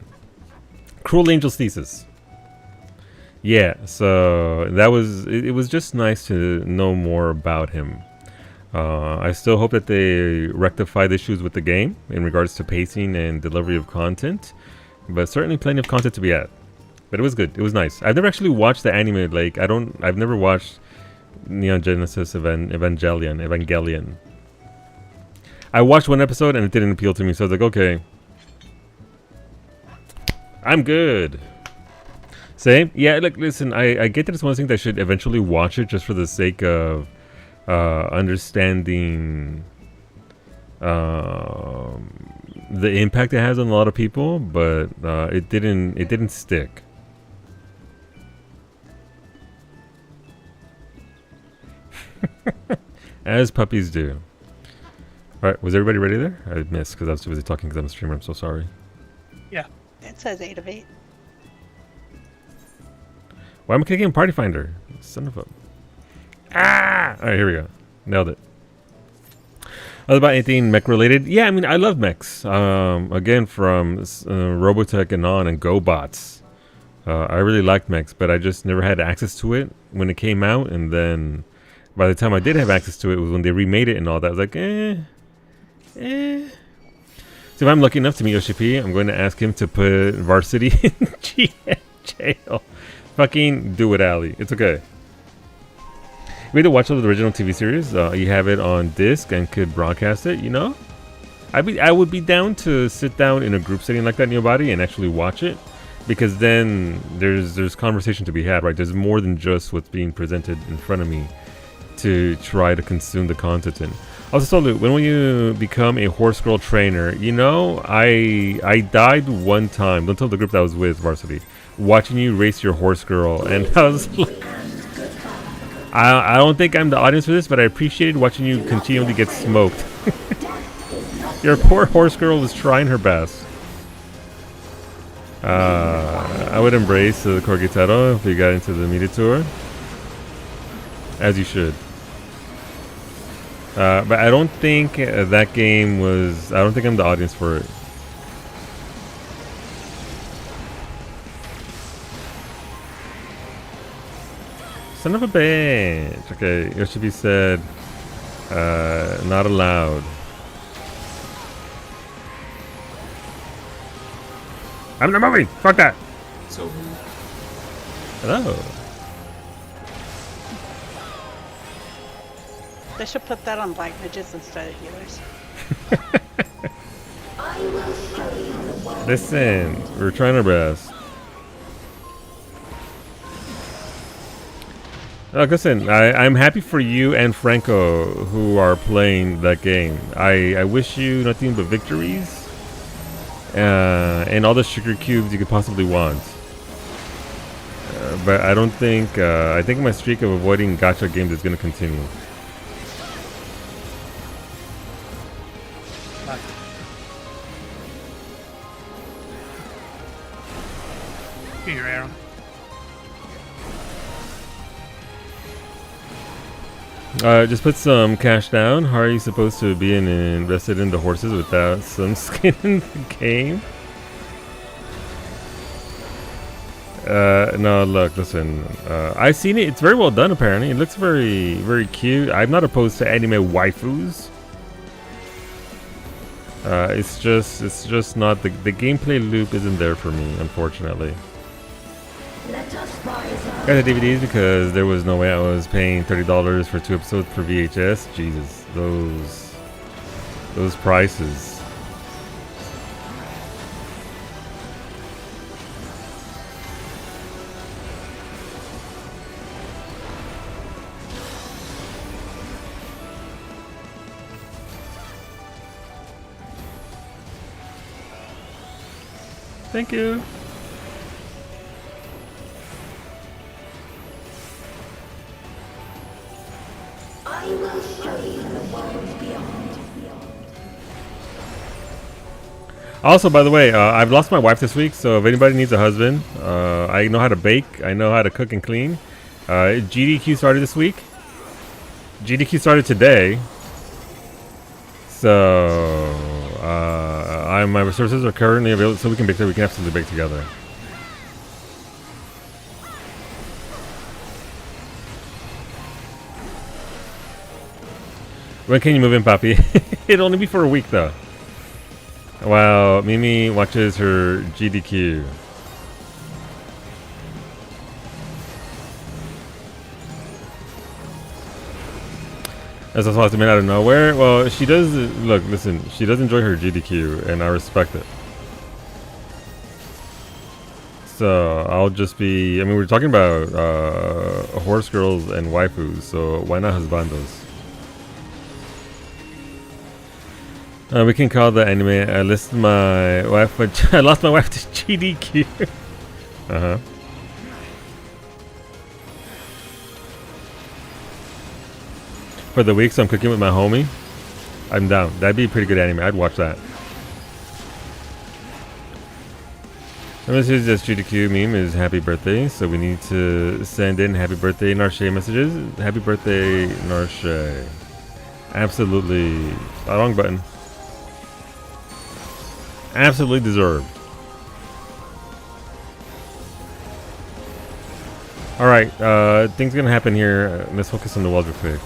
Cruel Angel's Thesis. Yeah, so that was it was just nice to know more about him. I still hope that they rectify the issues with the game in regards to pacing and delivery of content, but certainly plenty of content to be had. But it was good. It was nice. I've never actually watched the anime. Like I've never watched Neon Genesis Evangelion. I watched one episode and it didn't appeal to me, so I was like, okay, I'm good. Same? Yeah, look, listen, I get that it's one of those things I should eventually watch it just for the sake of understanding the impact it has on a lot of people, but it didn't stick. As puppies do. Alright, was everybody ready there? I missed because I was too busy talking because I'm a streamer. I'm so sorry. Yeah. It says 8 of 8. Why am I clicking Party Finder? Son of a... Ah! Alright, here we go. Nailed it. About anything mech related? Yeah, I mean, I love mechs. Again, from Robotech and on and GoBots. I really liked mechs, but I just never had access to it when it came out. And then by the time I did have access to it, was when they remade it and all that. I was like, So if I'm lucky enough to meet Yoshi P, I'm going to ask him to put Varsity in jail. Fucking do it, Ali. It's okay. We had to watch the original TV series. You have it on disc and could broadcast it, you know? I would be down to sit down in a group setting like that in your body and actually watch it, because then there's conversation to be had, right? There's more than just what's being presented in front of me to try to consume the content in. Also, Luke, when will you become a horse girl trainer? You know, I died one time. Don't tell the group that I was with, Varsity, watching you race your horse girl, and I was like, I don't think I'm the audience for this, but I appreciated watching you continually get smoked. Your poor horse girl was trying her best. I would embrace the Corgitero if we got into the media tour, as you should. But I don't think that game was... I don't think I'm the audience for it. Son of a bitch. Okay, Yoshi said, not allowed. I'm not moving! Fuck that! So Hello. They should put that on black midgets instead of healers. Listen, we're trying our best. Look, listen, I'm happy for you and Franco who are playing that game. I wish you nothing but victories and all the sugar cubes you could possibly want. but I don't think. I think my streak of avoiding gacha games is going to continue. Get your arrow. Just put some cash down. How are you supposed to be invested in the horses without some skin in the game? No, look, listen. I've seen it. It's very well done, apparently. It looks very, very cute. I'm not opposed to anime waifus. It's just not the gameplay loop isn't there for me, unfortunately. Got the DVDs because there was no way I was paying $30 for 2 episodes for VHS. Jesus, those prices. Thank you. I will show you the world beyond. Also, by the way, I've lost my wife this week, so if anybody needs a husband, I know how to bake, I know how to cook and clean. GDQ started this week. GDQ started today. So, my resources are currently available, so we can bake together. We can absolutely bake together. When can you move in, Papi? It'll only be for a week, though. While Mimi watches her GDQ. That's also supposed to out of nowhere. Well, she does. Look, listen. She does enjoy her GDQ, and I respect it. So I'll just be. I mean, we're talking about horse girls and waifus, so why not husbandos? We can call the anime. I lost my wife, but I lost my wife to GDQ. For the week, so I'm cooking with my homie. I'm down. That'd be a pretty good anime. I'd watch that. This is just GDQ meme is happy birthday, so we need to send in happy birthday Narshe messages. Happy birthday, Narshe. Absolutely. Wrong button. Absolutely deserved. Alright, things gonna happen here. Let's focus on the Waldrick quick.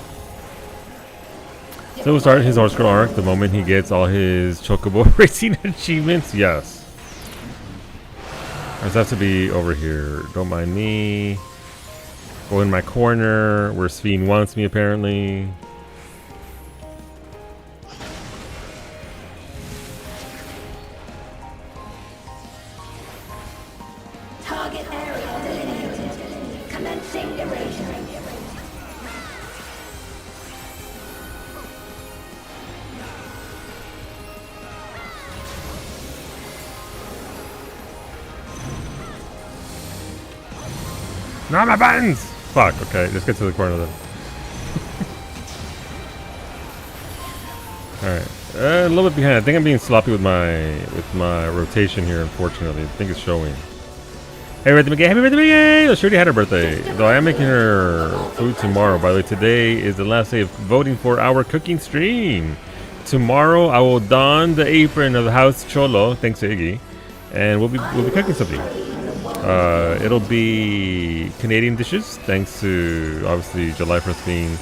So we'll start his horse girl arc the moment he gets all his chocobo racing achievements. Yes. This has to be over here. Don't mind me. Go in my corner where Sven wants me, apparently. Target area delineated. Commencing erasure. Not my buttons! Fuck, okay, let's get to the corner then. Alright. A little bit behind. I think I'm being sloppy with my rotation here, unfortunately. I think it's showing. Hey, birthday McGay! Happy birthday, McGay! Oh, she already had her birthday. Though I am making her food tomorrow. By the way, today is the last day of voting for our cooking stream. Tomorrow, I will don the apron of the house Cholo, thanks to Iggy, and we'll be cooking something. It'll be Canadian dishes, thanks to obviously July 1st being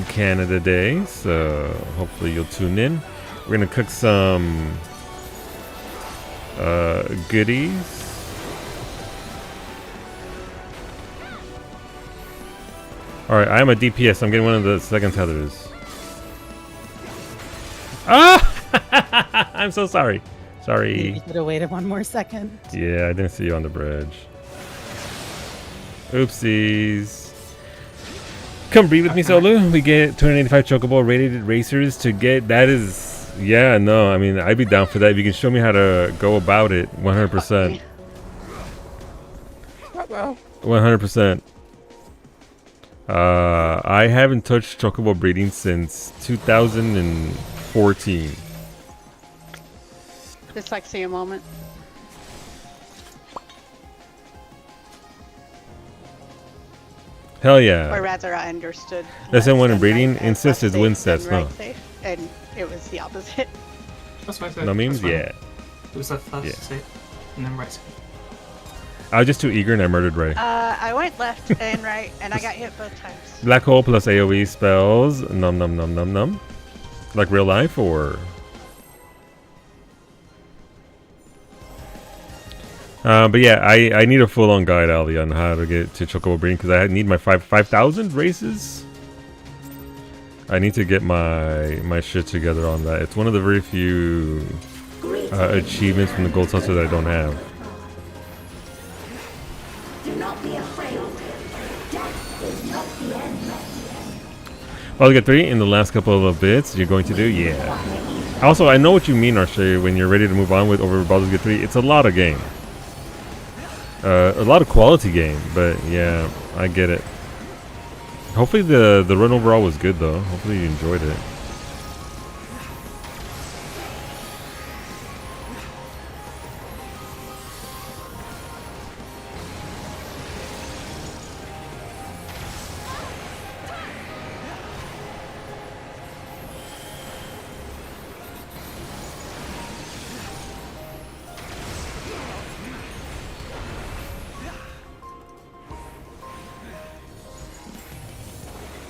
Canada Day. So hopefully you'll tune in. We're gonna cook some goodies. Alright, I am a DPS. I'm getting one of the second tethers. Ah! I'm so sorry. Sorry. You could have waited one more second. Yeah, I didn't see you on the bridge. Oopsies. Come breathe with me, Solo. We get 285 chocobo rated racers to get. That is. Yeah, no. I mean, I'd be down for that if you can show me how to go about it 100%. 100%. I haven't touched chocobo breeding since 2014. Dyslexia moment. Hell yeah. Or rather, I understood. Lesson one in left breeding, and right as insisted left win safe sets, and right no. safe, and it was the opposite. That's right. No memes? Yeah. It was left first, Yeah. safe, and then right. Safe. I was just too eager and I murdered Ray. I went left and right, and I got hit both times. Black hole plus AoE spells. Num num num num num. Like real life or? But yeah, I need a full-on guide, Ali, on how to get to chocobo breeding because I need my 5,000 races. I need to get my shit together on that. It's one of the very few achievements from the gold saucer that I don't have. Do not be afraid. Death is not the end. I'll get 3 in the last couple of bits. You're going to do? Yeah. Also, I know what you mean, Arshay, when you're ready to move on with over Baldur's Gate 3. It's a lot of game. A lot of quality game, but yeah, I get it. Hopefully the run overall was good, though. Hopefully you enjoyed it.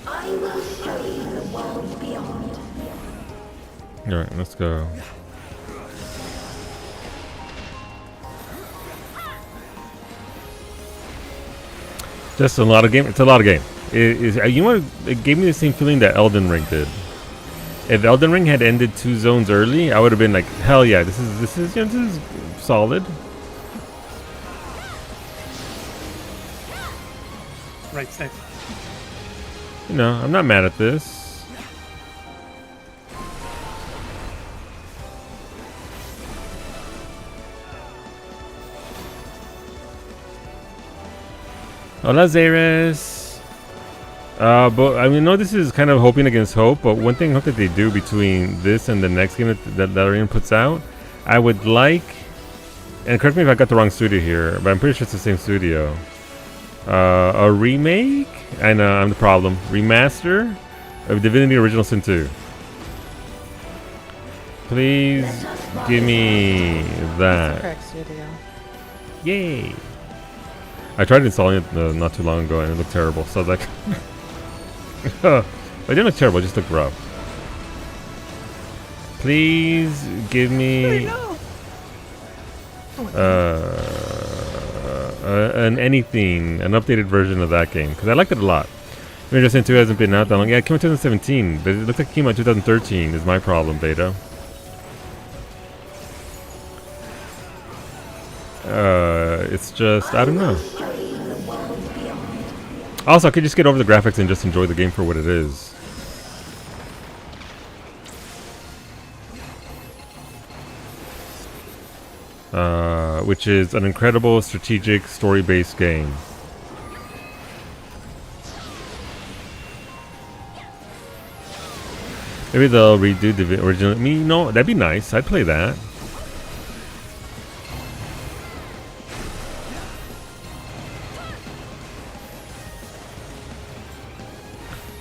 I will show you the world beyond. Alright, let's go. Just a lot of game. It's a lot of game. You know what? It gave me the same feeling that Elden Ring did. If Elden Ring had ended 2 zones early, I would have been like, hell yeah, this is solid. Right safe. You know, I'm not mad at this. Hola, Zaris. But I mean, no, this is kind of hoping against hope. But one thing I hope that they do between this and the next game that Arena puts out, I would like, and correct me if I got the wrong studio here, but I'm pretty sure it's the same studio. A remake? I know, I'm the problem. Remaster of Divinity Original Sin 2. Please give me that. Correct studio. Yay! I tried installing it not too long ago and it looked terrible. So I was like, it didn't look terrible, it just looked rough. Please give me an updated version of that game because I liked it a lot. Major Sin 2 hasn't been out that long. Yeah, it came out in 2017, but it looks like it came out in 2013 is my problem, beta. It's just, I don't know. Also, I could just get over the graphics and just enjoy the game for what it is. Which is an incredible strategic story-based game. Maybe they'll redo the original. No, that'd be nice. I'd play that.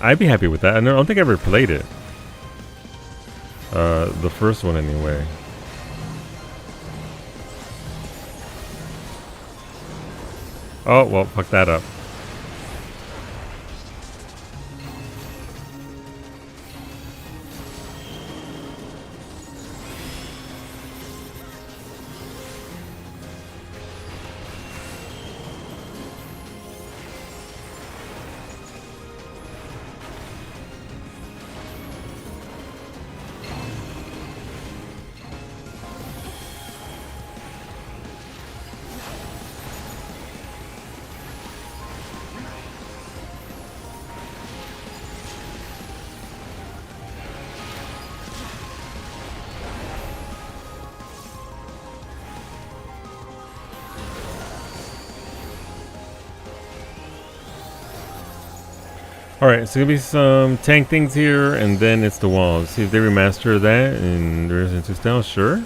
I'd be happy with that. I don't think I ever played it. The first one anyway. Oh, well, fuck that up. Alright, so gonna be some tank things here, and then it's the walls. See if they remaster that in the Resident 2 style, sure.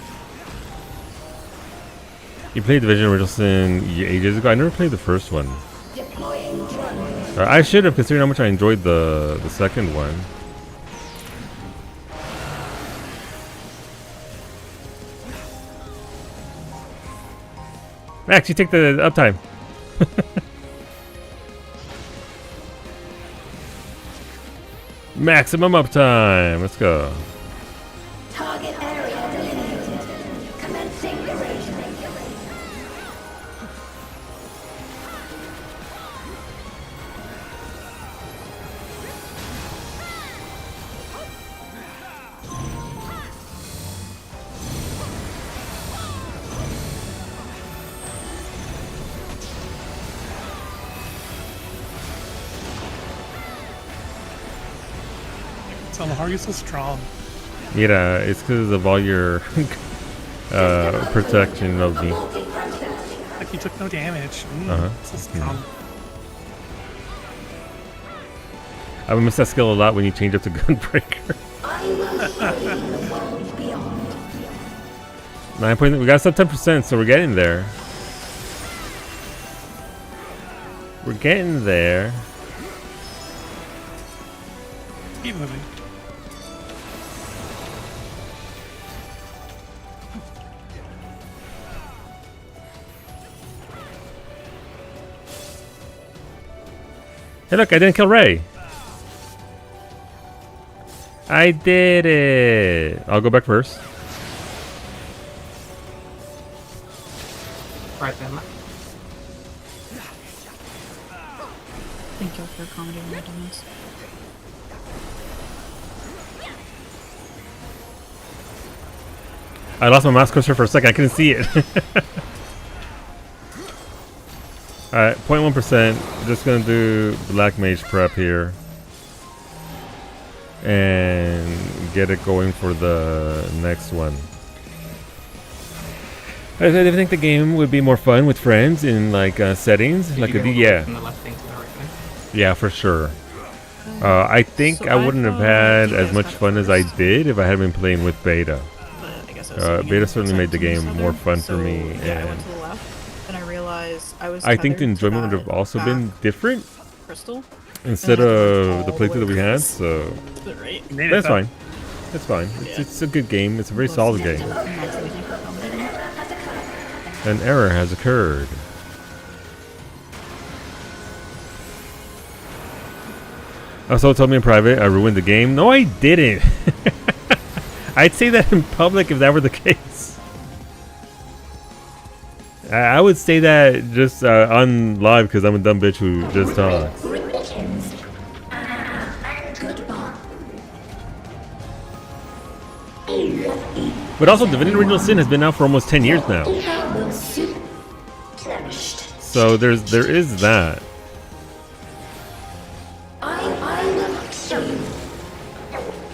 You played Division Original Sin ages ago. I never played the first one. I should have, considering how much I enjoyed the second one. Max, you take the uptime. Maximum uptime. Let's go. Target area delineated. Commencing erasure. So how are you so strong? Yeah, it's because of all your protection of me. Like you took no damage. So strong. I would miss that skill a lot when you change up to Gunbreaker. 9 point. We got sub 10%, so we're getting there. We're getting there. Keep moving. Hey, look! I didn't kill Ray. I did it. I'll go back first. Right then. Thank you for accommodating my dumbass. I lost my mouse cursor for a second. I couldn't see it. Alright, 0.1%. Just gonna do Black Mage prep here. And get it going for the next one. I think the game would be more fun with friends in like settings. Like yeah. From the left thing to the right thing. Yeah, for sure. I think So I wouldn't have thought had you as guys much got fun as I first. did if I had been playing with beta. But I guess I was sitting Beta in certainly made the text game and more stuff. fun for me, So, yeah, I and went to the left, and I realized I was I think the tethered to enjoyment would have that also back been different crystal. instead And I had to of run the all playthrough the that we way had. across. So But right. You made it, that's though. fine. That's fine. Yeah. It's a good game. It's a very solid game. Max, thank you for accommodating. An error has occurred. Also told me in private I ruined the game. No, I didn't. I'd say that in public if that were the case. I would say that just on live because I'm a dumb bitch who just talks. Remittance. And goodbye. But also, Divinity Original Sin has been out for almost 10 years now. Eva will soon perished. So there is that. I will show you.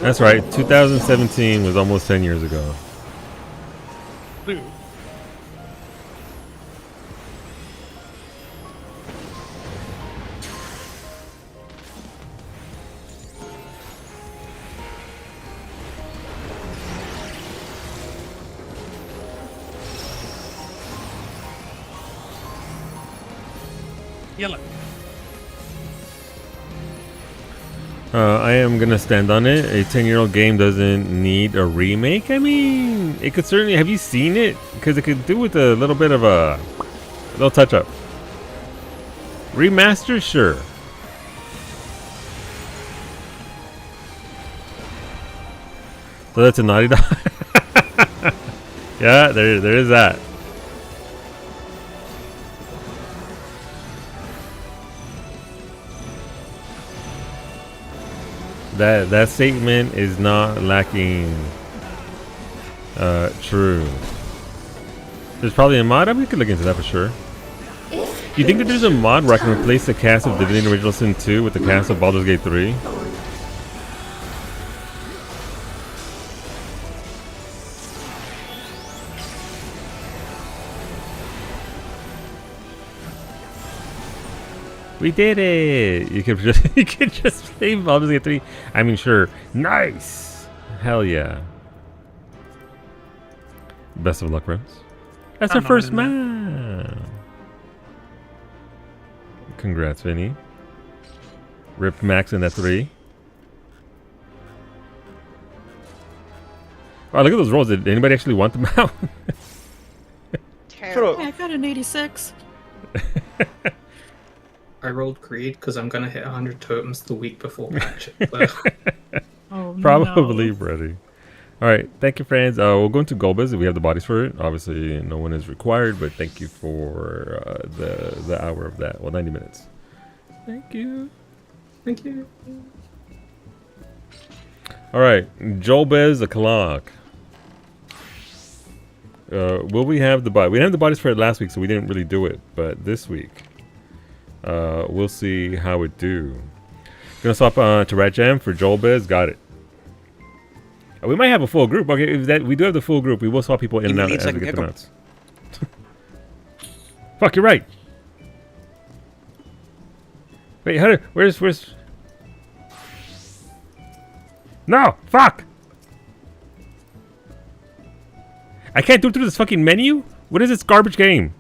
That's right. 2017 was almost 10 years ago. Blue. Yellow. I am gonna stand on it. A 10-year-old game doesn't need a remake. I mean, it could certainly. Have you seen it? Because it could do with a little bit of a little touch up. Remaster, sure. So that's a Naughty Dog. Yeah, there is that. That statement is not lacking true. There's probably a mod. I mean, we could look into that for sure. Do you think that there's a mod where I can replace the cast of Divinity Original Sin 2 with the cast of Baldur's Gate 3? We did it! You could just play Golbez Ex3. I mean, sure. Nice! Hell yeah. Best of luck, friends. That's our first map. Congrats, Vinny. Rip Max in F3. Oh, look at those rolls. Did anybody actually want them out? Terrible. Yeah, I got an 86. I rolled greed because I'm gonna hit 100 totems the week before patch. So. Oh, Probably no. ready. All right, thank you, friends. We'll go into Golbez if we have the bodies for it. Obviously, no one is required, but thank you for the hour of that. Well, 90 minutes. Thank you. Thank you. All right, Golbez o'clock. Will we have the body? We didn't have the bodies for it last week, so we didn't really do it. But this week, we'll see how it do. Gonna swap to Rat Jam for Golbez. Got it. We might have a full group. Okay, if that we do have the full group, we will swap people in and out as we get them out. Fuck, you're right. Wait, how do, where's... No! Fuck! I can't do it through this fucking menu? What is this garbage game?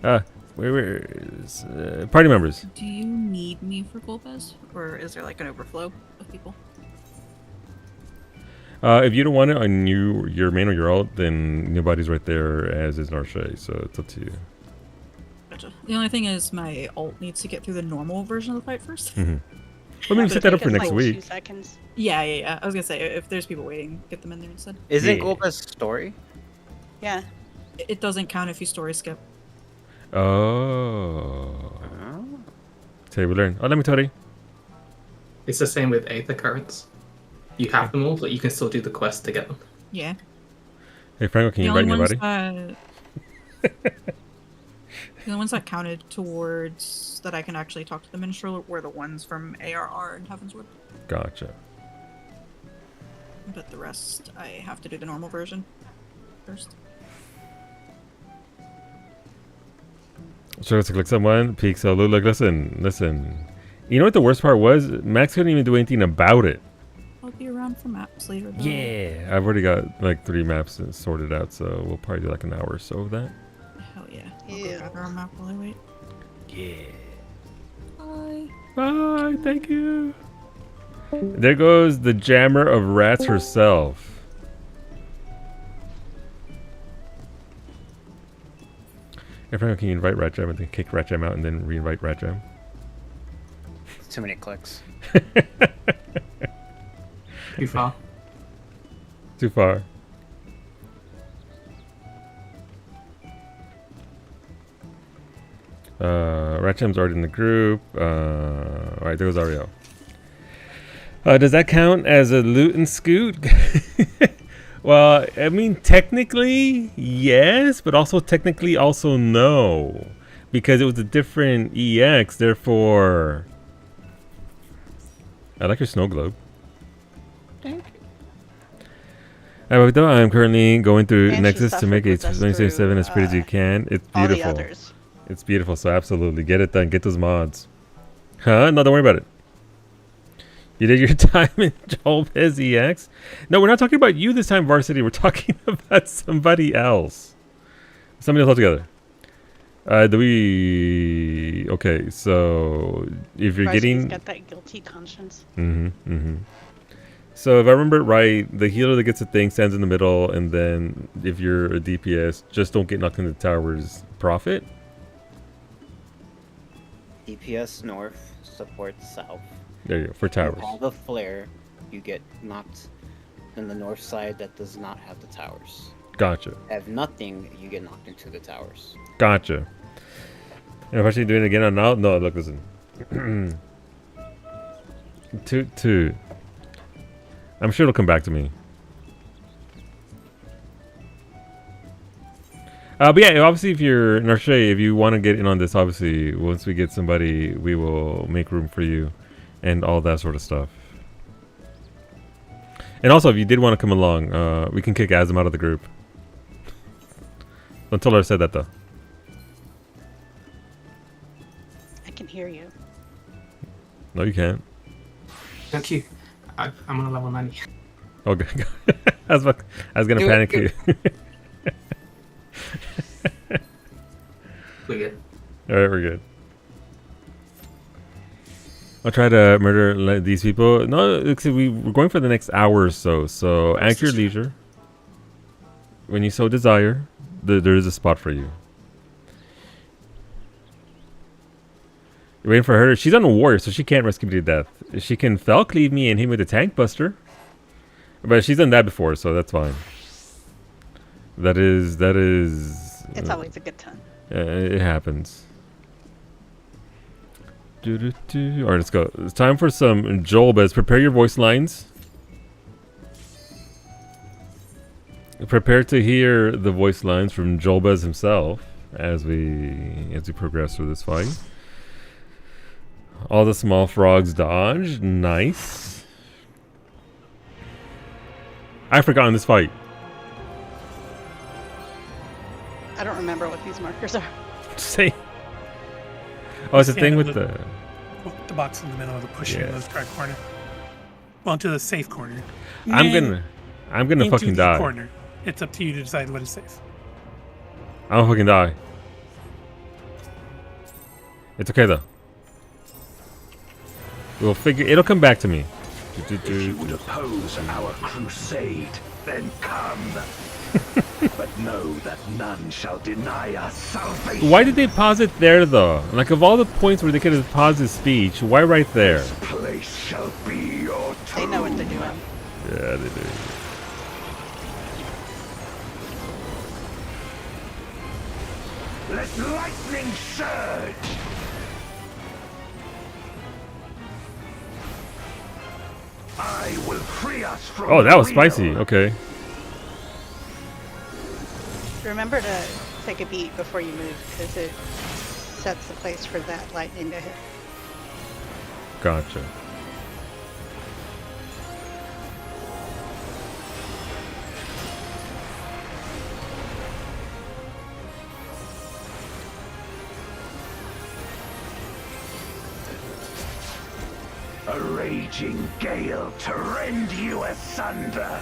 Where is... party members. Do you need me for Golbez? Or is there like an overflow of people? If you don't want it on your main or your alt, then nobody's right there, as is Narshay, so it's up to you. Gotcha. The only thing is my alt needs to get through the normal version of the fight first. Mm-hmm. Well, maybe set that up for next week. 2 seconds. Yeah. I was gonna say, if there's people waiting, get them in there instead. Isn't Golbez story? Yeah. It doesn't count if you story skip. Oh. Today we learn. Oh, let me tell you. It's the same with Aether Currents. You have them all, but you can still do the quest to get them. Yeah. Hey, Franco, can you invite me, buddy? The only ones that counted towards that I can actually talk to the minstrel were the ones from ARR and Heavensward. Gotcha. But the rest, I have to do the normal version first. Sure, let's click someone. Peek, so look, listen. You know what the worst part was? Max couldn't even do anything about it. I'll be around for maps later. Though. Yeah, I've already got like 3 maps sorted out, so we'll probably do like an hour or so of that. Hell yeah. I'll go grab our map while I wait. Yeah. Bye. Bye, thank you. There goes the jammer of rats herself. Everyone, can you invite Rat Jam and then kick Rat Jam out and then re-invite Rat Jam? Too many clicks. Too far. Too far. Rat Jam's already in the group. Alright, there goes Ariel. Does that count as a loot and scoot? Well, I mean, technically, yes, but also technically also no. Because it was a different EX, therefore... I like your snow globe. Thank you. I'm currently going through And she Nexus to suffered make it with us 2077 as through, pretty as you can. It's all the beautiful. others. It's beautiful, so absolutely. Get it done. Get those mods. Huh? No, don't worry about it. You did your time in Golbez EX? No, we're not talking about you this time, Varsity. We're talking about somebody else. Somebody else altogether. Do we... Okay, so... If you're Varsity's getting... got that guilty conscience. So if I remember it right, the healer that gets a thing stands in the middle, and then if you're a DPS, just don't get knocked into the towers. Profit? DPS north, support south. There you go, for towers. You have a flare, you get knocked in the north side that does not have the towers. Gotcha. Have nothing, you get knocked into the towers. Gotcha. And if I should do it again on now, no, look, listen. Two. I'm sure it'll come back to me. But yeah, obviously, if you're Narshay, if you want to get in on this, obviously, once we get somebody, we will make room for you, and all that sort of stuff. And also, if you did want to come along, we can kick Azim out of the group. Don't tell her I said that though. I can hear you. No, you can't. Thank you. I'm on a level 90. Okay. I was gonna Do it, panic do you. We good. All right, we're good. I'll try to murder these people. No, we're going for the next hour or so. So at your leisure, when you so desire, there is a spot for you. You're waiting for her. She's on a warrior, so she can't rescue me to death. She can fell cleave me and hit me with a tank buster. But she's done that before, so that's fine. That is. It's always a good time. It happens. Alright, let's go. It's time for some Golbez. Prepare your voice lines. Prepare to hear the voice lines from Golbez himself as we progress through this fight. All the small frogs dodge. Nice. I've forgotten this fight. I don't remember what these markers are. Say. Oh, it's a thing with the box in the middle of the push in the dark corner. Well, into the safe corner. I'm gonna Into fucking the die. corner. It's up to you to decide what is safe. I'm gonna fucking die. It's okay though. We'll figure. It'll come back to me. If you would oppose our crusade, then come. But know that none shall deny us salvation. Why did they pause it there though? Like of all the points where they could have paused his speech, why right there? This place shall be your tomb. They know what they're doing. Yeah, they do. Let lightning surge. I will free us from. Oh, that was the wheel. spicy. Okay. Remember to take a beat before you move, because it sets the place for that lightning to hit. Gotcha. A raging gale to rend you asunder.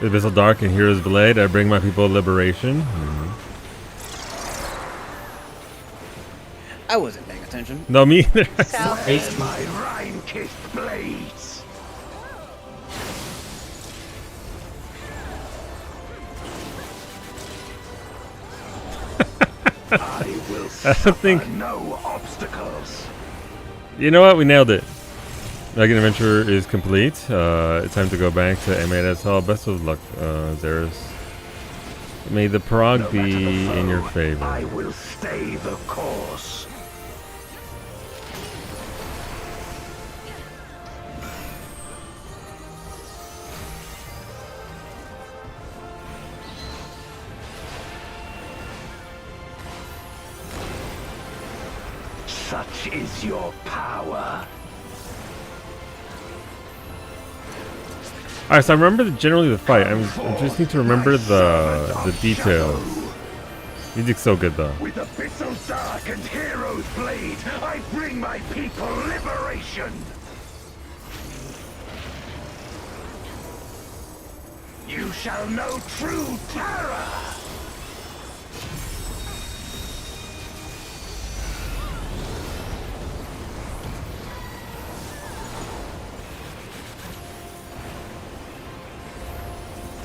The Abyssal Dark and Hero's Blade. I bring my people liberation. I wasn't paying attention. No, me either. South. Ace. My rime-kissed blades. I will don't think- suffer no obstacles. You know what? We nailed it. Dragon Adventure is complete. It's time to go back to M8S Hall. Best of luck, Zeros. May the prog No be matter the foe, in your favor. I will stay the course. Such is your power. Alright, so I remember generally the fight. I just need to remember the details. Music's so good though. With Abyssal Dark and Hero's Blade, I bring my people liberation. You shall know true terror.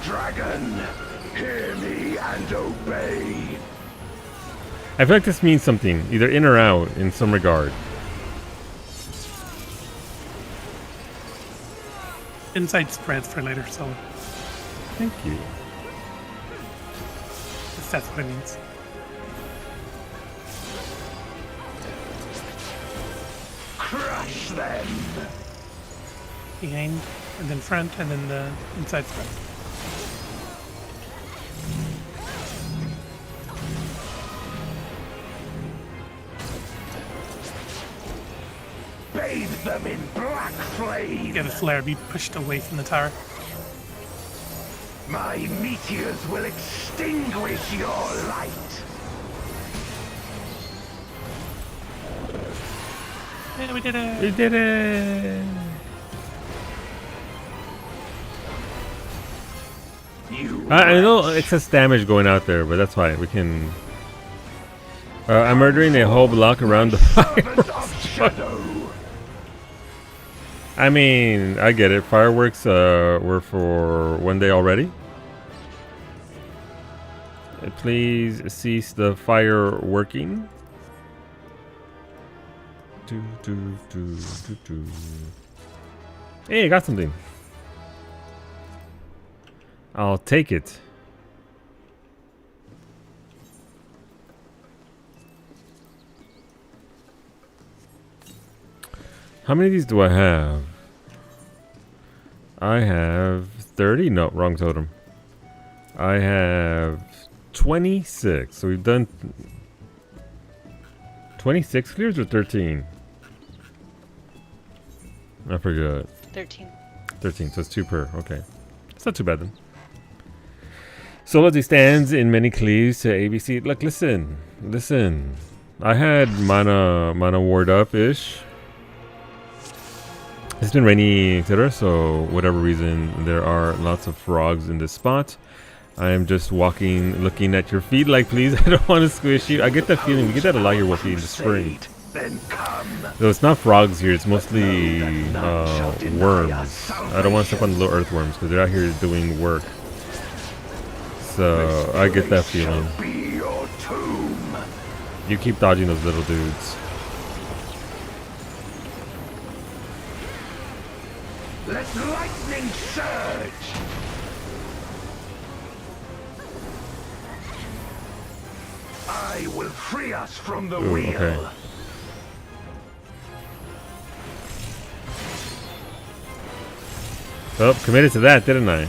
Dragon, hear me and obey. I feel like this means something, either in or out, in some regard. Inside spreads for later, so Thank you. that's what it means. Crush them. Behind, and then front, and then the inside spread. Bathe them in black flame. Get a flare, be pushed away from the tower. My meteors will extinguish your light. Yeah, we did it. We did it. I know excess damage going out there, but that's fine. We can. I'm murdering a whole block around the fire. I mean, I get it. Fireworks were for one day already. Please cease the fire working. Hey, I got something. I'll take it. How many of these do I have? I have 30. No, wrong totem. I have 26. So we've done 26 clears or 13? I forgot. 13. 13, so it's 2 per. Okay. It's not too bad then. Solidity stands in many cleaves to ABC. Look, listen. Listen. I had mana ward up-ish. It's been rainy, etc. So, whatever reason, there are lots of frogs in this spot. I am just walking, looking at your feet like, please, I don't want to squish you. I get that feeling. We get that a lot here, Wolfie, in the spring. So it's not frogs here. It's mostly worms. I don't want to step on the little earthworms because they're out here doing work. So I get that feeling. You keep dodging those little dudes. Let lightning surge. I will free us from the wheel. Okay. Oh, committed to that, didn't I?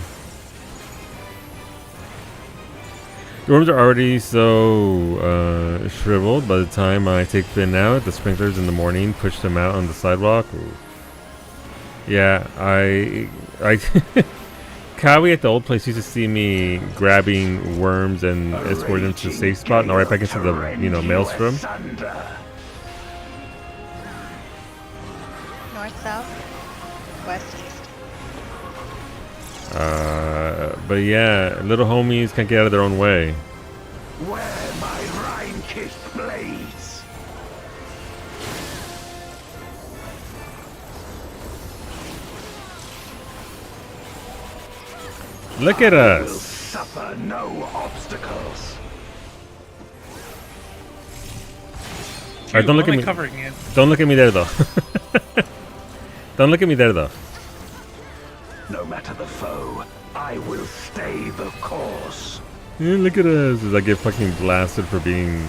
The worms are already so shriveled by the time I take Finn out. The sprinklers in the morning push them out on the sidewalk. Ooh. Yeah, I Kawi at the old place used to see me grabbing worms and escorting them to the safe spot and right back into the maelstrom. North, south, west, east. But yeah, little homies can't get out of their own way. Where my Rhine-kissed blades. Look at I will us. suffer no obstacles. Alright, don't look at me. Covering it. Don't look at me there though. Don't look at me there though. No matter the foe, I will stay the course. Yeah, look at us as I get fucking blasted for being...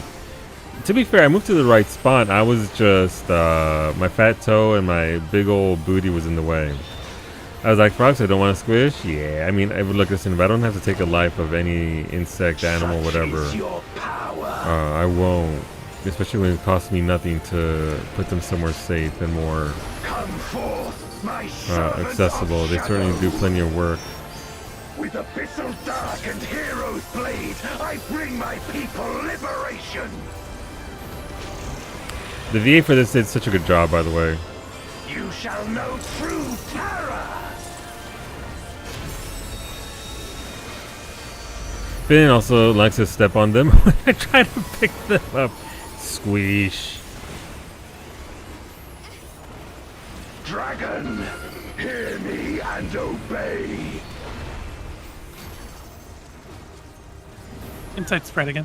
To be fair, I moved to the right spot. I was just... my fat toe and my big old booty was in the way. I was like, frogs, I don't want to squish? Yeah, I mean, I would look, listen, if I don't have to take a life of any insect, animal, whatever, I won't. Especially when it costs me nothing to put them somewhere safe and more accessible. They certainly do plenty of work. With abyssal dark and hero's blade, I bring my people liberation. The VA for this did such a good job, by the way. You shall know true terror. Finn also likes to step on them when I try to pick them up. Squeesh. Dragon, hear me and obey. Insight spread again.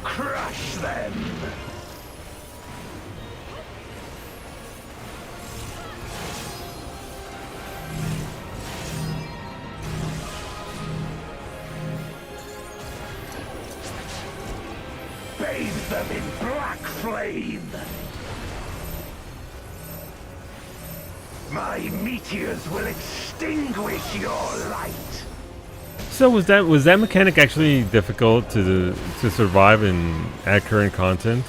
Crush them. Bathe them in black flame. My meteors will extinguish your light. So was that mechanic actually difficult to survive in at current content?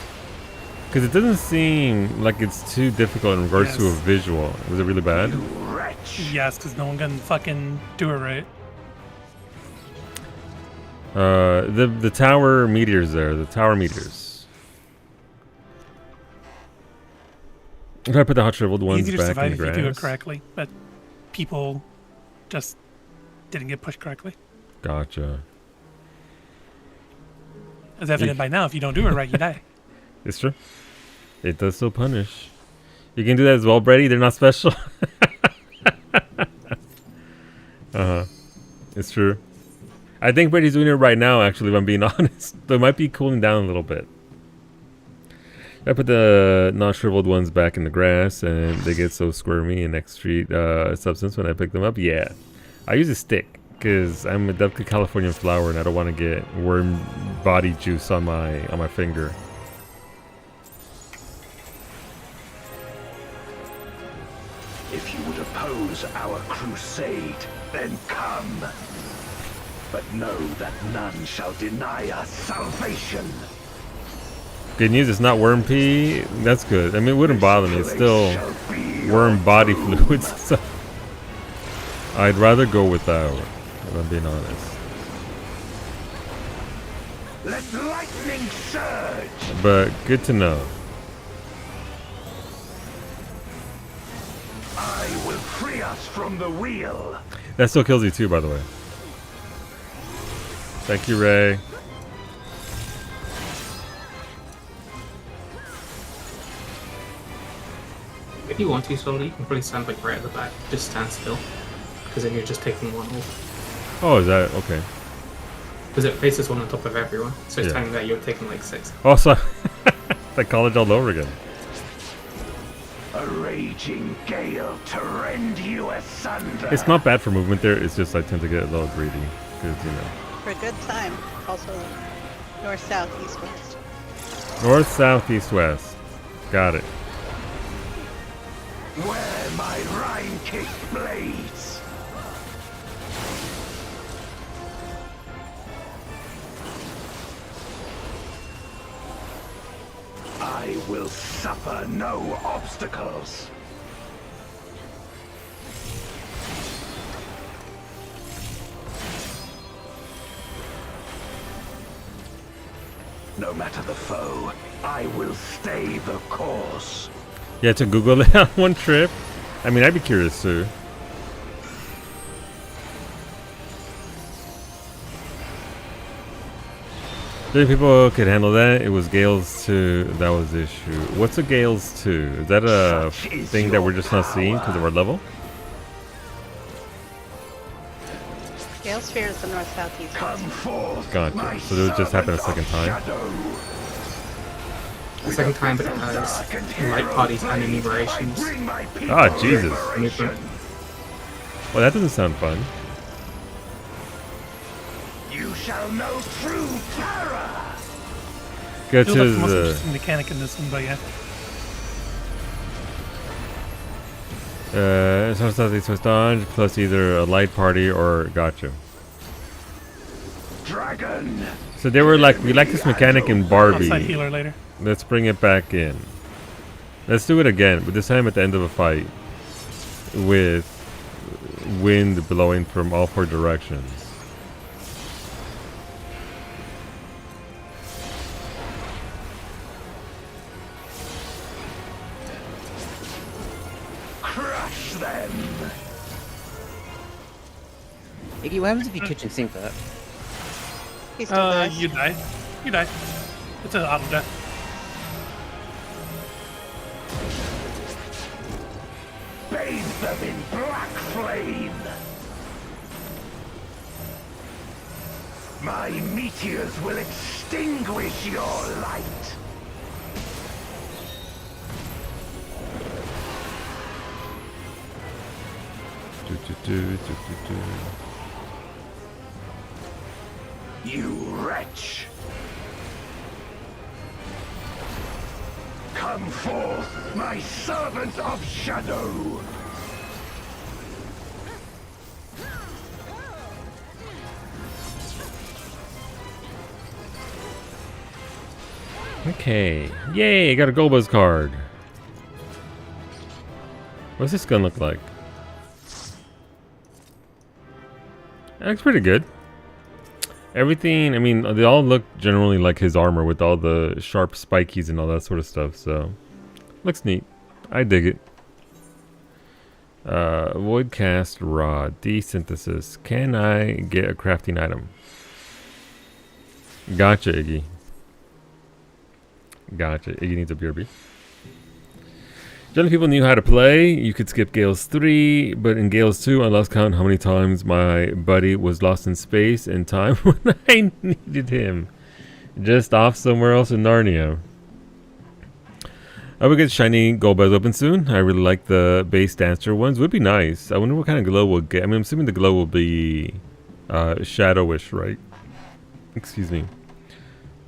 Because it doesn't seem like it's too difficult in regards to a Yes. visual. Was it really bad? You wretch. Yes, because no one can fucking do it right. The tower meteors there. The tower meteors. If I put the hot shriveled ones Easy to back in survive the if grass. you do it correctly, but people just didn't get pushed correctly. Gotcha. As evident by now, if you don't do it right, you die. It's true. It does still punish. You can do that as well, Brady. They're not special. It's true. I think Brady's doing it right now, actually, if I'm being honest. They might be cooling down a little bit. I put the non-shriveled ones back in the grass, and they get so squirmy in Ex3 substance when I pick them up. Yeah. I use a stick, because I'm a delicate Californian flower, and I don't want to get worm body juice on my finger. If you would oppose our crusade, then come. But know that none shall deny us salvation. Good news, it's not worm pee. That's good. I mean, it wouldn't bother me. It's still worm body fluids. So I'd rather go without, if I'm being honest. Let lightning surge. But good to know. I will free us from the wheel. That still kills you too, by the way. Thank you, Ray. If you want to, slowly, you can probably stand like right at the back. Just stand still, because then you're just taking one off. Oh, is that okay? Because it faces one on top of everyone, so it's Yeah. telling that you're taking like 6. Oh, so it's like college all over again. A raging gale to rend you asunder. It's not bad for movement there. It's just I tend to get a little greedy because For a good time. Also, north, south, east, west. north, south, east, west. Got it. Where my rhyme-kicked blades. I will suffer no obstacles. No matter the foe, I will stay the course. You had to Google it on one trip. I mean, I'd be curious too. Three people could handle that. It was Gales 2. That was the issue. What's a Gales 2? Is that a Such is thing that your we're just not seeing because of our level? Gale sphere is the north, south, east, Come west. forth, Gotcha. my So it would just happen a servant second of time? shadow. The second time, but it has light bodies and enumerations. Bring my people Ah, Jesus. liberation. Well, that doesn't sound fun. You shall know true terror. Go Feels like the most to interesting mechanic in this one, but yeah. South, south, east, west, dodge plus either a light party or gotcha. Dragon. So they were like, we like this mechanic in Outside Barbie. healer later. Let's bring it back in. Let's do it again, but this time at the end of a fight with wind blowing from all 4 directions. Crush them. Iggy, what happens if you kitchen sink that? He still dies. You die. You die. It's an auto death. Bathe them in black flame. My meteors will extinguish your light. You wretch! Come forth, my servant of shadow! Okay. Yay, I got a Golbez card. What's this gun look like? That looks pretty good. Everything, I mean, they all look generally like his armor with all the sharp spikies and all that sort of stuff, so looks neat. I dig it. Void cast rod, desynthesis. Can I get a crafting item? Gotcha, Iggy. Gotcha. Iggy needs a BRB. Generally, people knew how to play. You could skip Gales 3, but in Gales 2, I lost count how many times my buddy was lost in space and time when I needed him. Just off somewhere else in Narnia. I will get shiny Golbez open soon. I really like the base dancer ones. Would be nice. I wonder what kind of glow we'll get. I mean, I'm assuming the glow will be shadowish, right? Excuse me.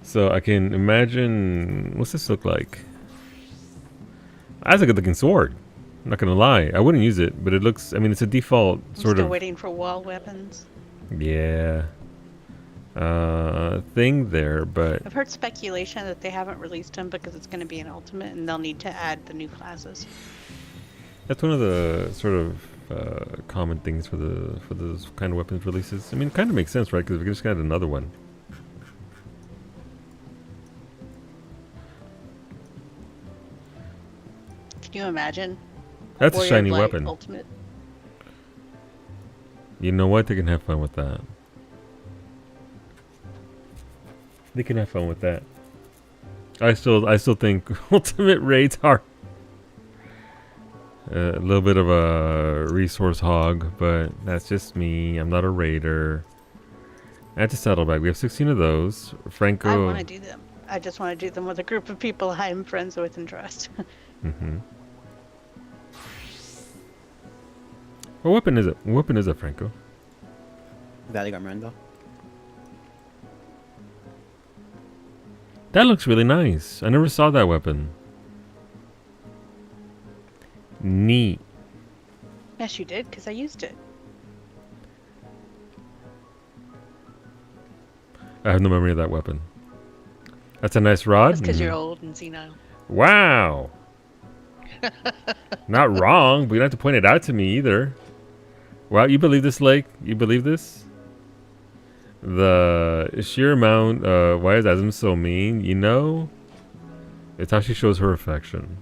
So I can imagine... What's this look like? That's a good looking sword. I'm not gonna lie. I wouldn't use it, but it looks... I mean, it's a default sort Still of... waiting for wall weapons. Yeah. Thing there, but... I've heard speculation that they haven't released them because it's going to be an ultimate and they'll need to add the new classes. That's one of the sort of common things for those kind of weapons releases. I mean, it kind of makes sense, right? Because we just got another one. Can you imagine? That's a Warrior shiny Blight weapon. Ultimate. You know what? They can have fun with that. They can have fun with that. I still think ultimate raids are a little bit of a resource hog, but that's just me. I'm not a raider. I have to settle back. We have 16 of those. Franco. I want to do them. I just want to do them with a group of people I'm friends with and trust. Mm-hmm. What weapon is it? What weapon is it, Franco? Valley Garmendo. That looks really nice. I never saw that weapon. Neat. Yes, you did, because I used it. I have no memory of that weapon. That's a nice rod. That's because you're old and senile. Wow. Not wrong, but you don't have to point it out to me either. Wow, you believe this, Lake? You believe this? The sheer amount, why is Azim so mean? You know, it's how she shows her affection.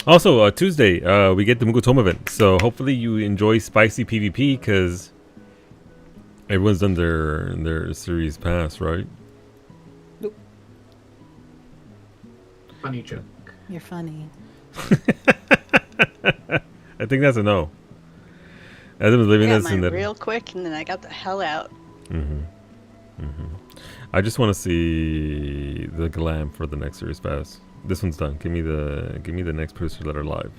Also, Tuesday, we get the Mugutom event, so hopefully you enjoy spicy PvP, because everyone's done their series pass, right? Funny joke. You're funny. I think that's a no. Azim is leaving I us got in mine that. real quick, and then I got the hell out. I just want to see the glam for the next series pass. This one's done. Give me the next producer letter live.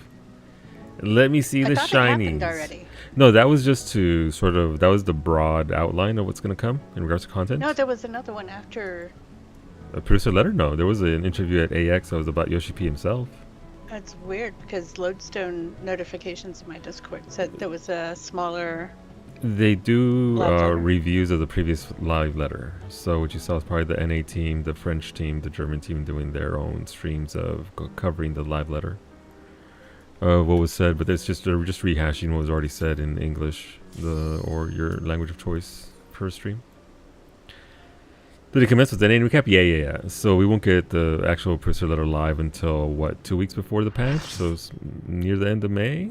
Let me see I the thought it happened shinies. already. No, that was just to sort of, that was the broad outline of what's going to come in regards to content. No, there was another one after. A producer letter? No, there was an interview at AX that was about Yoshi P himself. That's weird because Lodestone notifications in my Discord said there was a smaller. They do Live letter. reviews of the previous live letter. So what you saw is probably the NA team, the French team, the German team doing their own streams of covering the live letter. What was said, but it's just they're just rehashing what was already said in English, or your language of choice per stream. Did it commence with the NA recap? Yeah. So we won't get the actual producer letter live until what, 2 weeks before the patch? So it's near the end of May.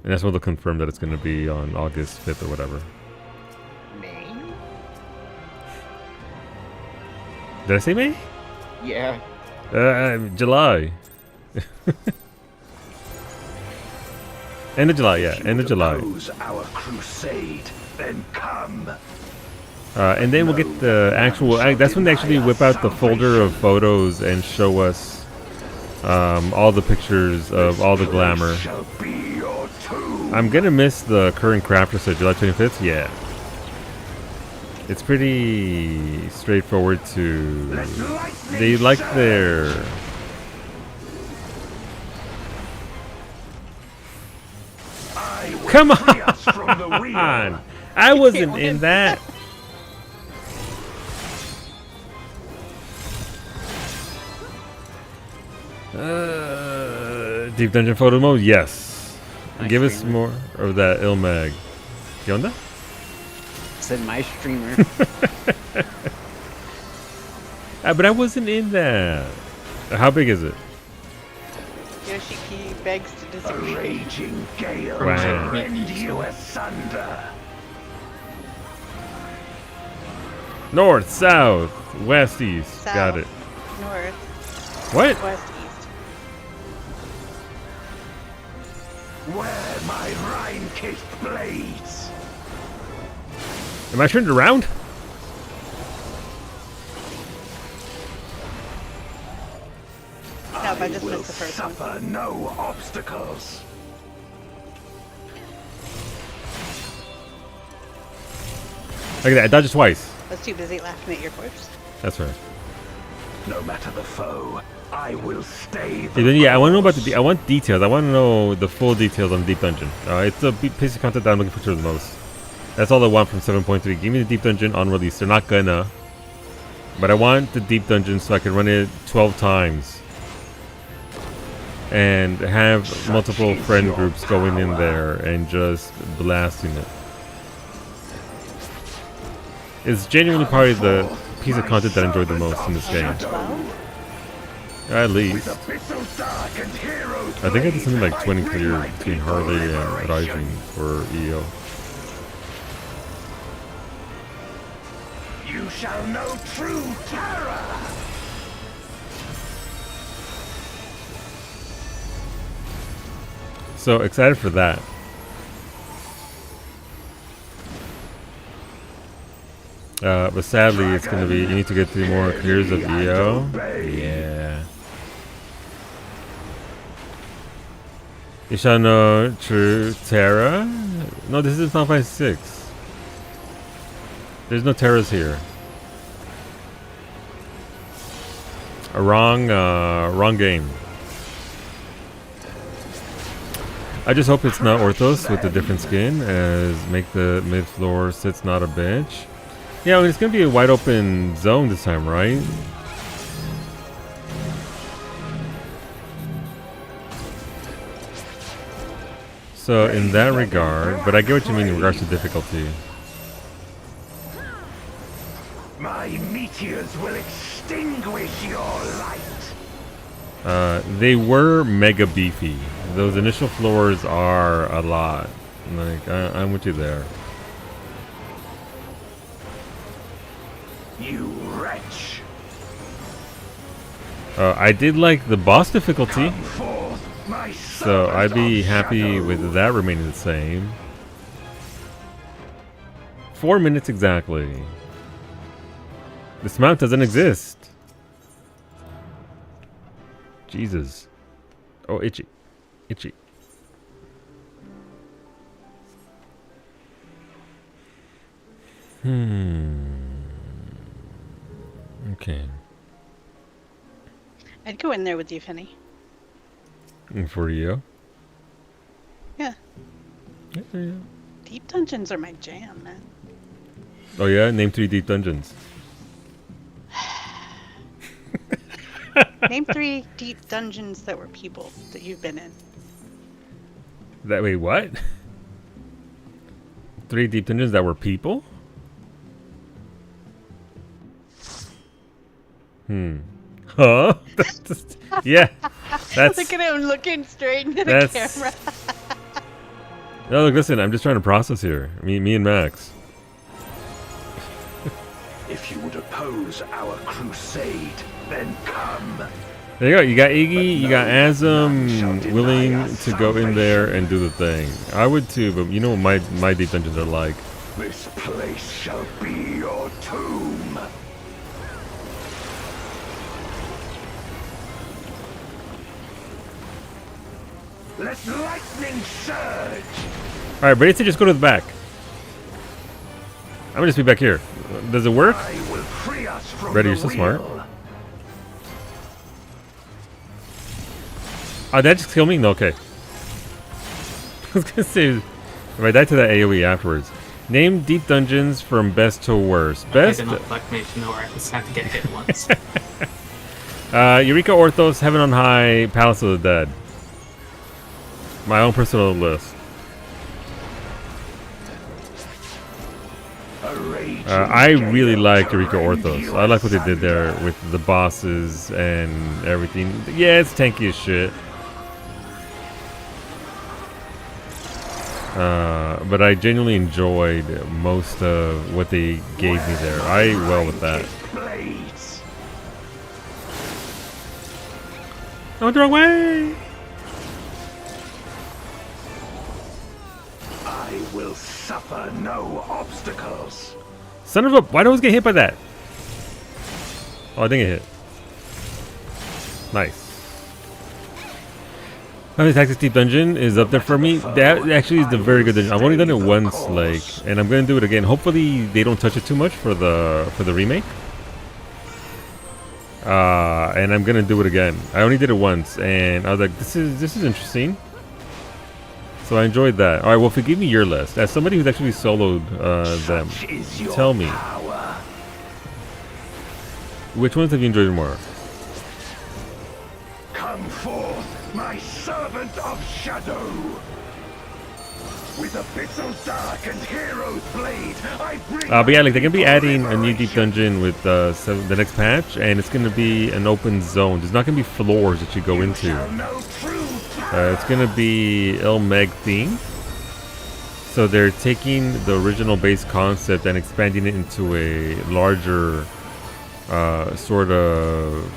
And that's when they'll confirm that it's going to be on August 5th or whatever. May? Did I say May? Yeah. July. End of July, yeah. If you End of would July. oppose our crusade, then come. And then we'll get the actual... that's when they actually whip out the folder of photos and show us all the pictures of all the glamour. Shall be your tomb. I'm gonna miss the current crafter set, July 25th. Yeah, it's pretty straightforward to. They like their. Come Free us from the real. on! I wasn't in that. Deep dungeon photo mode, yes. My Give us streamer. more of that Ilmag. ¿Qué onda? Said my streamer. But I wasn't in that. How big is it? Yoshi P begs to A disagree. raging gale Wow. to rend you asunder. North, south, west, east. South, Got it. North, What? west, east. Where my Rhine-kissed blades. Am I turned around? No, but I just will missed the first one. suffer no obstacles. Look at that. I dodged twice. I was too busy laughing at your corpse. That's right. No matter the foe, I will stay the Hey, then, yeah, I want to know about course. I want details. I want to know the full details on Deep Dungeon. It's the piece of content that I'm looking for the most. That's all I want from 7.3. Give me the Deep Dungeon on release. They're not gonna. But I want the Deep Dungeon so I can run it 12 times. And have multiple is friend your groups going in power. there and just blasting it. It's genuinely probably the piece of content that I enjoyed the most in this game. At least. With abyssal dark and heroes I think I did something like blade, 20 I clear bring between my Harley people and liberation. Rising for EO. You shall know true terror. So excited for that. But sadly, it's gonna be you need to get 3 more clears of EO. Yeah. You shall know true Terra. No, this is not by 6. There's no Terras here. A wrong game. I just hope it's not Orthos with a different skin, as make the mid floor sits not a bench. Yeah, I mean, it's gonna be a wide open zone this time, right? So in that regard, but I get what you mean in regards to difficulty. My meteors will extinguish your light. They were mega beefy. Those initial floors are a lot. Like, I'm with you there. You wretch. I did like the boss difficulty, Come forth, my so I'd be servant of happy shadow. with that remaining the same. 4 minutes exactly. This mount doesn't exist. Jesus. Oh, itchy. Itchy. Okay. I'd go in there with you, Finny. And for you? Yeah. Yeah. Deep dungeons are my jam, man. Oh yeah? Name 3 deep dungeons. Name 3 deep dungeons that were people that you've been in. That way, what? 3 deep dungeons that were people? Huh? Yeah. That's. Look at him looking straight into the That's- camera. No, look, listen. I'm just trying to process here. Me and Max. If you would oppose our crusade, then come. There you go. You got Iggy. You got Azam willing to go in there and do the thing. I would too, but you know what my deep dungeons are like. This place shall be your tomb. Let lightning surge. All right, ready to just go to the back. I'm gonna just be back here. Does it work? I will free us from Ready, the you're so smart. wheel. Oh, did that just kill me? No, okay. I was gonna say, if I die to that AoE afterwards. Name deep dungeons from best to worst. I Best. did not Black Mage nowhere. I just had to get hit once. Eureka Orthos, Heaven on High, Palace of the Dead. My own personal list. I really like Eureka Orthos. I like what they did there with the bosses and everything. Yeah, it's tanky as shit. But I genuinely enjoyed most of what they gave me there. I well with that. No, the wrong way! I will suffer no obstacles. Son of a... Why do I always get hit by that? Oh, I didn't get hit. Nice. Tactics Deep Dungeon is up there for me. That actually is a very good dungeon. I've only done it once, like, and I'm gonna do it again. Hopefully they don't touch it too much for the remake. And I'm gonna do it again. I only did it once, and I was like, this is interesting. So I enjoyed that. All right, well, forgive me your list. As somebody who's actually soloed them, tell me, which ones have you enjoyed more? Come forth, my servant of shadow. With abyssal dark and hero's blade, I bring. But yeah, like they're gonna be adding a new deep dungeon with the next patch, and it's gonna be an open zone. There's not gonna be floors that you go into. It's gonna be Meg themed. So they're taking the original base concept and expanding it into a larger sort of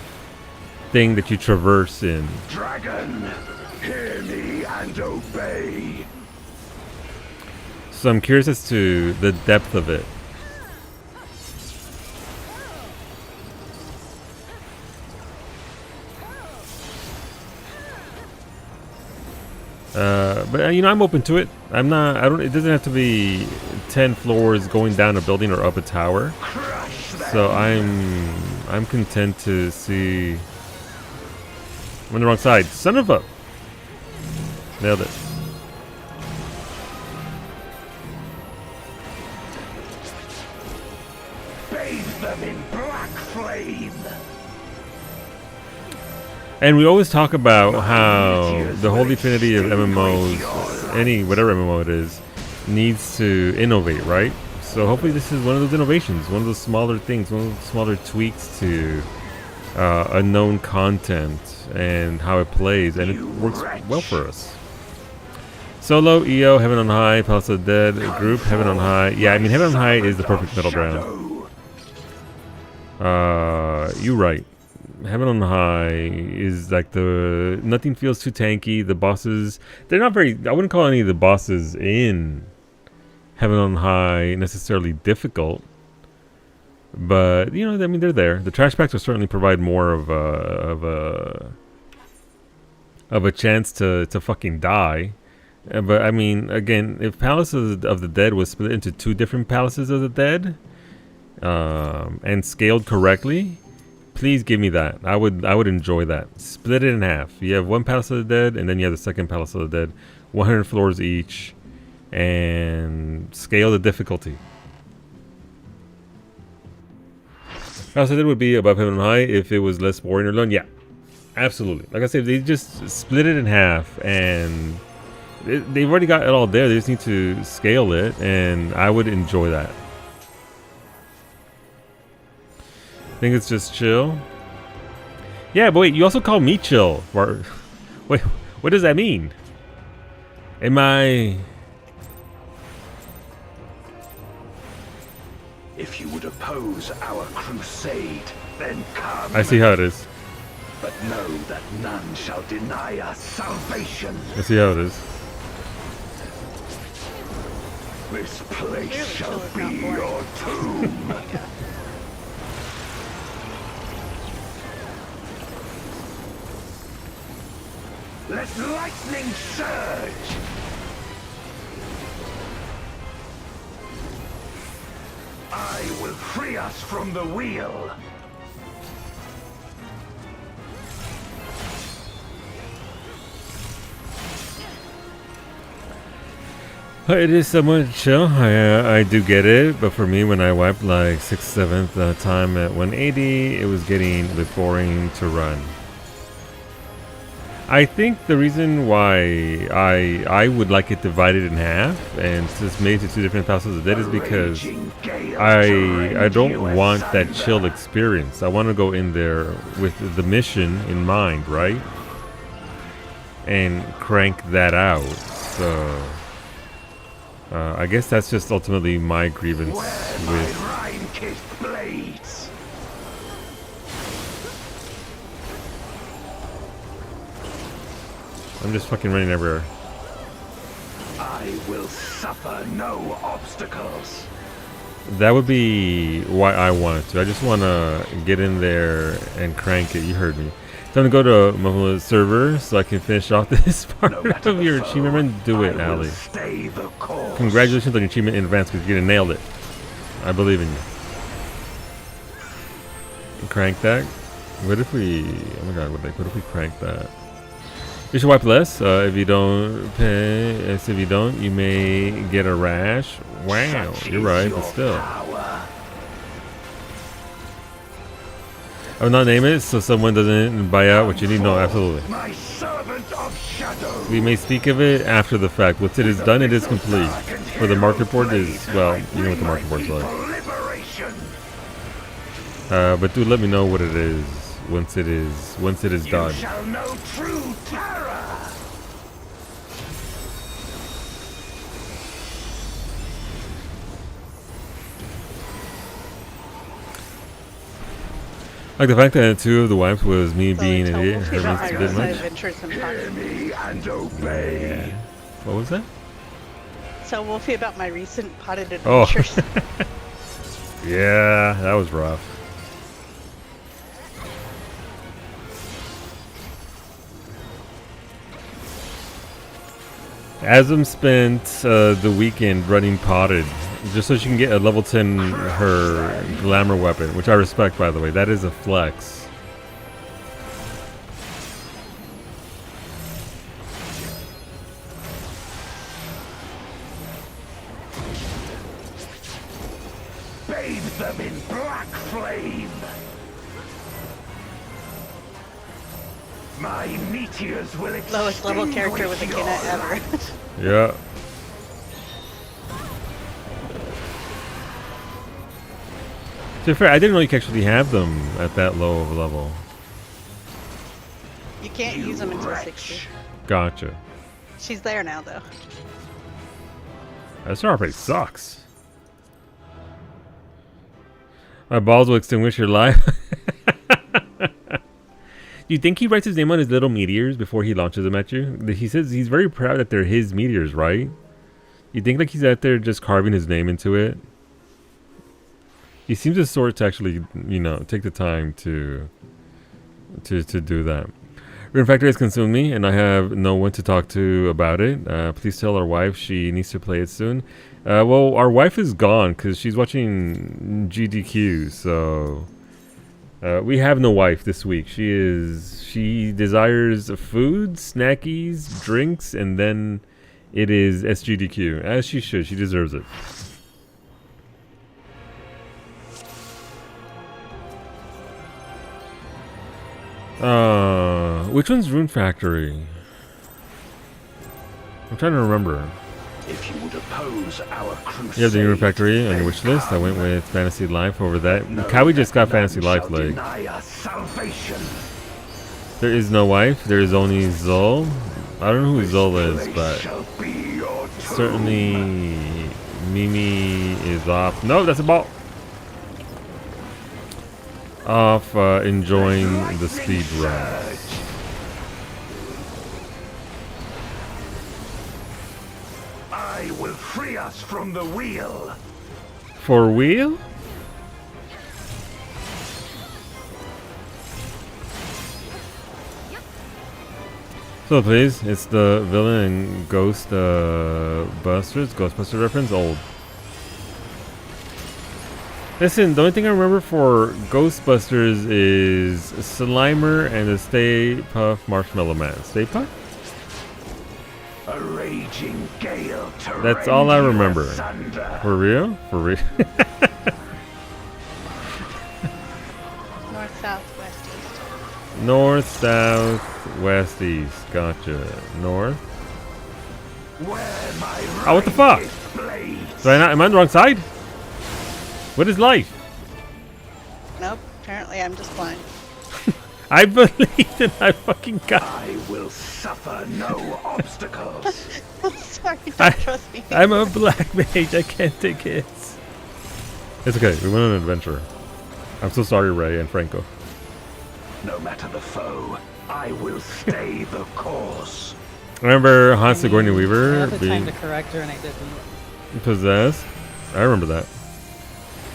thing that you traverse in. Dragon, hear me and obey. So I'm curious as to the depth of it. But you know, I'm open to it. I'm not. I don't. It doesn't have to be 10 floors going down a building or up a tower. So I'm content to see. I'm on the wrong side. Son of a. Nailed it. Bathe them in black flame. And we always talk about how the holy trinity of MMOs, whatever MMO it is, needs to innovate, right? So hopefully this is one of those innovations, one of those smaller things, one of those smaller tweaks to unknown content and how it plays, and it works well for us. Solo, EO, Heaven on High, Palace of the Dead, group, Heaven on High. Yeah, I mean, Heaven on High is the perfect middle ground. You're right. Heaven on High is like nothing feels too tanky. The bosses, they're not very, I wouldn't call any of the bosses in Heaven on High necessarily difficult. But, you know, I mean, they're there. The trash packs will certainly provide more of a chance to fucking die. But, I mean, again, if Palace of the Dead was split into 2 different Palaces of the Dead and scaled correctly, please give me that. I would enjoy that. Split it in half. You have 1 Palace of the Dead, and then you have the second Palace of the Dead. 100 floors each, and scale the difficulty. Palace of the Dead would be above Heaven on High if it was less boring or long. Yeah, absolutely. Like I said, they just split it in half, and they've already got it all there. They just need to scale it, and I would enjoy that. I think it's just chill. Yeah, but wait, you also call me chill. Wait, what does that mean? Am I... If you would oppose our crusade, then come. I see how it is. But know that none shall deny us salvation. I see how it is. This place Clearly shall chill is be not boring. your tomb. Let lightning surge! I will free us from the wheel! It is somewhat chill. I do get it, but for me, when I wiped like 6th, 7th time at 180, it was getting a bit boring to run. I think the reason why I would like it divided in half and just made to 2 different houses of dead is because I don't want that chill experience. I want to go in there with the mission in mind, right? And crank that out. So I guess that's just ultimately my grievance with. I'm just fucking running everywhere. I will suffer no obstacles. That would be why I wanted to. I just want to get in there and crank it. You heard me. Time to go to my server so I can finish off this part of your achievement run. Do it, Ali. Congratulations on your achievement in advance because you nailed it. I believe in you. Crank that. What if we? Oh my god! What if we crank that? You should wipe less. If you don't pay, if you don't, you may get a rash. Wow, you're right, but still. I will not name it so someone doesn't buy out what you need. No, absolutely. We may speak of it after the fact. Once it is done, it is complete. For the market board is, well, you know what the market board's like. But do let me know what it is once it is done. You shall know true terror. Like the fact that 2 of the wipes was me being an idiot. We'll Hurt me a bit much. adventures and Hear me and obey. Yeah. What was that? So we'll see about my recent potted Oh. adventures. Yeah, that was rough. Asm spent the weekend running potted just so she can get a level 10 her glamour weapon, which I respect, by the way. That is a flex. Bathe them in black flame. My meteors will Lowest level character with a extinguish Kina your ever. Yeah. To be fair, I didn't know you could actually have them at that low of a level. You can't use them until 60. Gotcha. She's there now, though. That Starface sucks. My balls will extinguish your life. Do you think he writes his name on his little meteors before he launches them at you? He says he's very proud that they're his meteors, right? You think like he's out there just carving his name into it? He seems the sort to actually, you know, take the time to do that. Rune Factory has consumed me, and I have no one to talk to about it. Please tell our wife she needs to play it soon. Well, our wife is gone because she's watching GDQ, so we have no wife this week. She desires food, snackies, drinks, and then it is SGDQ, as she should. She deserves it. Which one's Rune Factory? I'm trying to remember. If you would oppose our crusade, You have the Rune Factory on your wish list. I went with Fantasy Life over that. Kawi just got Fantasy Life, like. There is no wife. There is only Zol. I don't know who Zol is, but certainly Mimi is off. No, that's a ball. Off enjoying the speed run. I will free us from the wheel. For wheel? So please, it's the villain in Ghostbusters reference, old. Listen, the only thing I remember for Ghostbusters is Slimer and the Stay Puft Marshmallow Man. Stay Puft? A raging gale to That's all I rend you remember. asunder. For real? For real? North, south, west, east. North, south, west, east. Gotcha. North. Where my Oh, what the fuck? blades. So am I on the wrong side? What is life? Nope. Apparently, I'm just blind. I believe that I fucking got. I will suffer no obstacles. I'm sorry. Don't trust me. I'm a black mage. I can't take hits. It's okay. We went on an adventure. I'm so sorry, Ray and Franco. No matter the foe, I will stay the course. Remember Hans Sigourney I Weaver had the time being to correct her and I didn't. possessed? I remember that.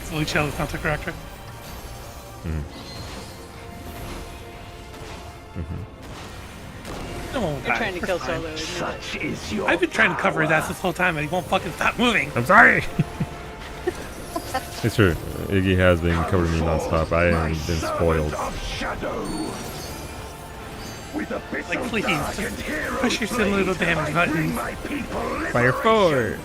So Luciano is not the corrector. No one will You're die. trying to kill Solo, isn't it? Such is your I've been trying to cover his power. ass this whole time and he won't fucking stop moving. I'm sorry. It's true. Iggy has been covering me nonstop. I My have been servant spoiled. of shadow. With abyssal Like, please, dark just and hero push your silly little blade, damage I bring buttons. my people Fire liberation. forward.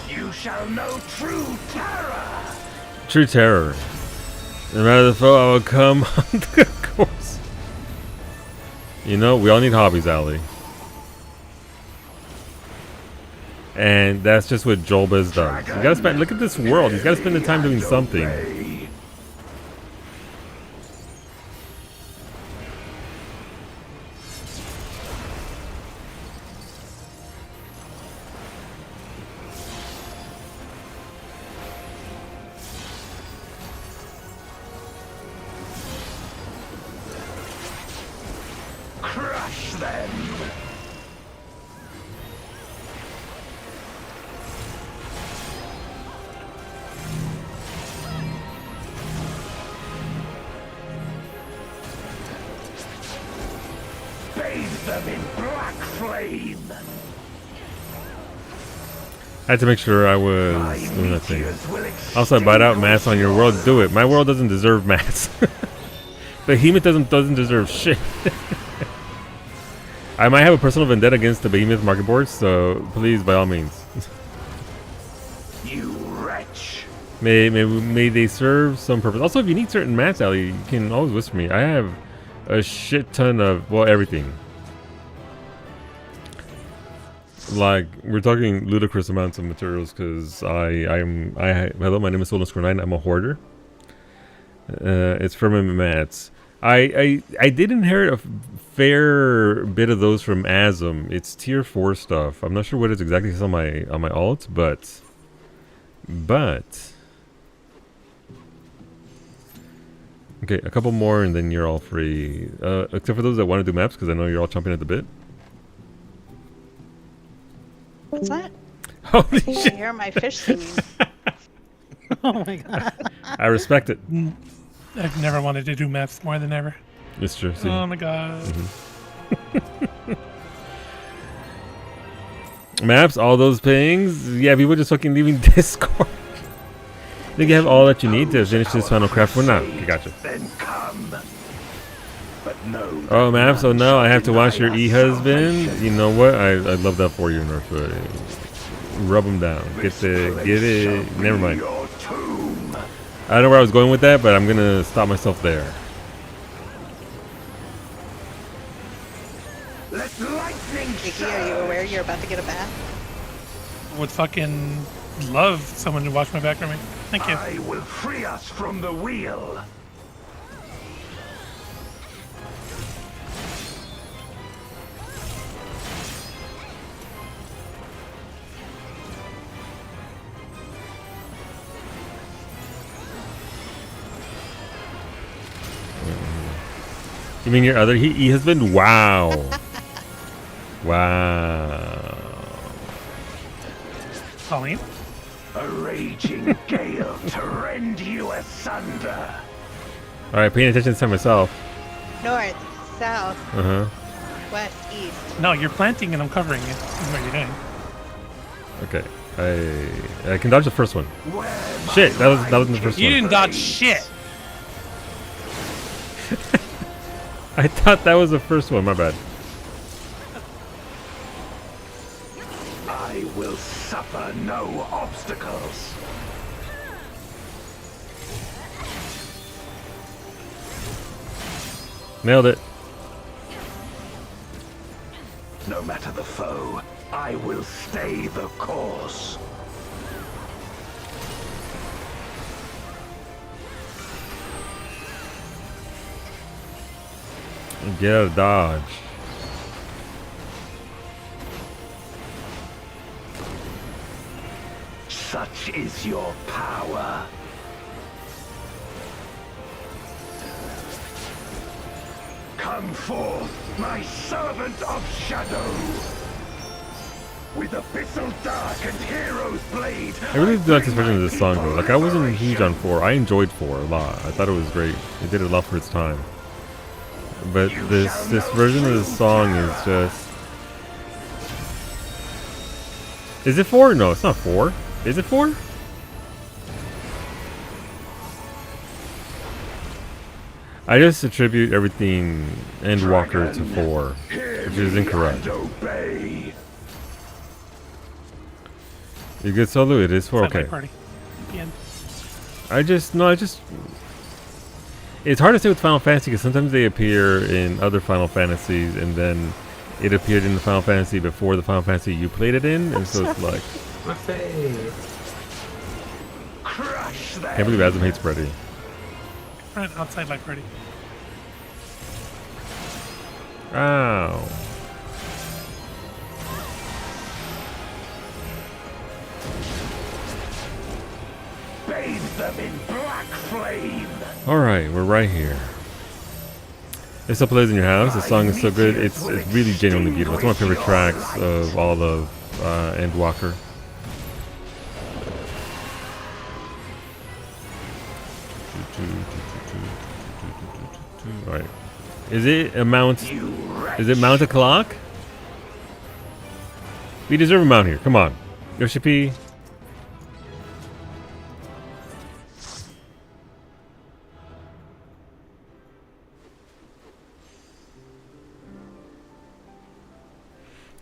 You shall know true terror. True terror. No matter the foe, I will come on the course. You know, we all need hobbies, Allie. And that's just what Golbez does. You gotta spend. Look at this world. He's gotta spend the time doing something. Obey. Crush them. Bathe them in black flame. I had to make sure I was My doing that thing. meteors will Also, bite out mats on your world. extinguish Do it. My world doesn't deserve mats. Behemoth doesn't deserve shit. I might have a personal vendetta against the Behemoth market boards, so please, by all means, you wretch. may they serve some purpose. Also, if you need certain mats, Ali, you can always whisper me. I have a shit ton of, well, everything. Like, we're talking ludicrous amounts of materials because hello, my name is Solon9. I'm a hoarder. It's firmament mats. I did inherit a fair bit of those from Asm. It's tier 4 stuff. I'm not sure what it exactly is on my alt, but okay, a couple more and then you're all free. Except for those that want to do maps, because I know you're all chomping at the bit. What's that? Holy I shit! hear my fish singing. Oh my god. I respect it. I've never wanted to do maps more than ever. It's true. See? Oh my god. Maps, all those things. Yeah, people just fucking leaving Discord. I think you have all that you need to finish this final craft for now. Okay, gotcha. Then come. But no. Oh, maps. Oh no, I have to watch your deny us e-husband. salvation. You know what? I love that for you, Northwood. Rub them down. Get This it. place shall be Never mind. your tomb. I don't know where I was going with that, but I'm gonna stop myself there. Let lightning Vicky, are you aware you're about to get a bath? Would fucking love someone to watch my back for me. Thank you. I will free us from the wheel. You mean your other e-husband? Wow. Wow. Colleen? A raging gale to rend you asunder. Alright, paying attention to myself. North, south, Uh-huh. west, east. No, you're planting and I'm covering it. Is what you're doing. Okay. I can dodge the first one. Where Shit, that my wasn't the first You one. didn't dodge shit. I thought that was the first one. My bad. I will suffer no obstacles. Nailed it. No matter the foe, I will stay the course. Get out of dodge. Such is your power. Come forth, my servant of shadow. With abyssal dark and hero's blade. I really do like this version of this song though. Like I wasn't huge on 4. I enjoyed 4 a lot. I thought it was great. It did a lot for its time. But this version of the song is just... Is it 4? No, it's not 4. Is it 4? I just attribute everything Endwalker to 4, which is incorrect. You get solo? It is 4? Okay. Party. The end. It's hard to say with Final Fantasy because sometimes they appear in other Final Fantasies and then it appeared in the Final Fantasy before the Final Fantasy you played it in, and so it's like... My fave. I can't believe Adam hates Freddy. Right outside like Freddy. Ow. Bathe them in black flame. Alright, we're right here. It's a place in your house. The song is so good. It's really genuinely beautiful. It's one of my favorite tracks of all of Endwalker. Alright. Is it a mount? Is it mount a clock? We deserve a mount here. Come on. Yoshi P.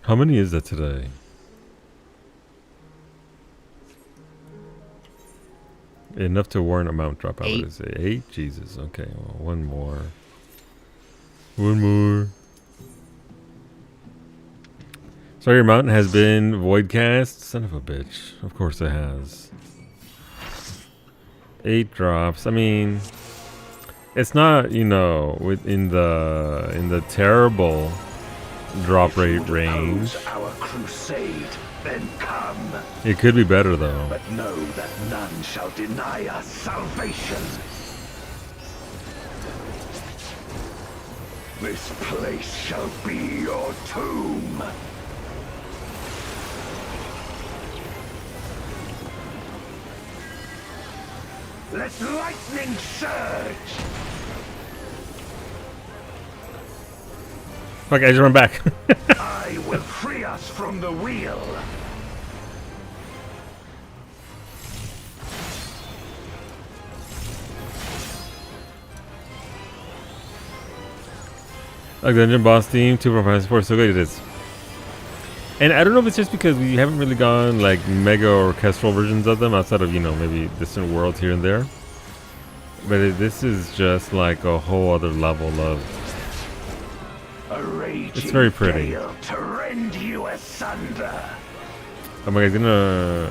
How many is that today? Enough to warrant a mount drop, I would say. 8? Jesus. Okay, well, one more. One more. So your mountain has been voidcast? Son of a bitch. Of course it has. 8 drops. I mean, it's not, you know, in the terrible drop rate range. Our crusade, then come. It could be better though. But know that none shall deny us salvation. This place shall be your tomb. Let lightning surge. Okay, I just run back. I will free us from the wheel. Like Dungeon Boss theme, 2.5 so good it is. And I don't know if it's just because we haven't really gone like mega orchestral versions of them outside of, you know, maybe distant worlds here and there. But this is just like a whole other level of... It's very pretty. To rend you asunder. Oh my god, gonna...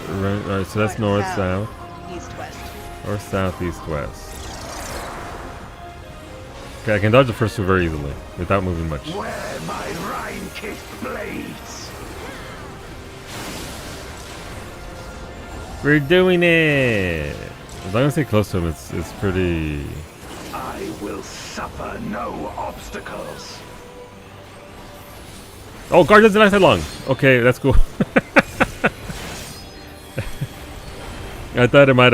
Alright, so that's north, south. East, west. Or south, east, west. Okay, I can dodge the first two very easily without moving much. Where my Rhine-kissed blades. We're doing it! As long as I stay close to him, it's pretty... I will suffer no obstacles. Oh, guard doesn't last that long. Okay, that's cool. I thought it might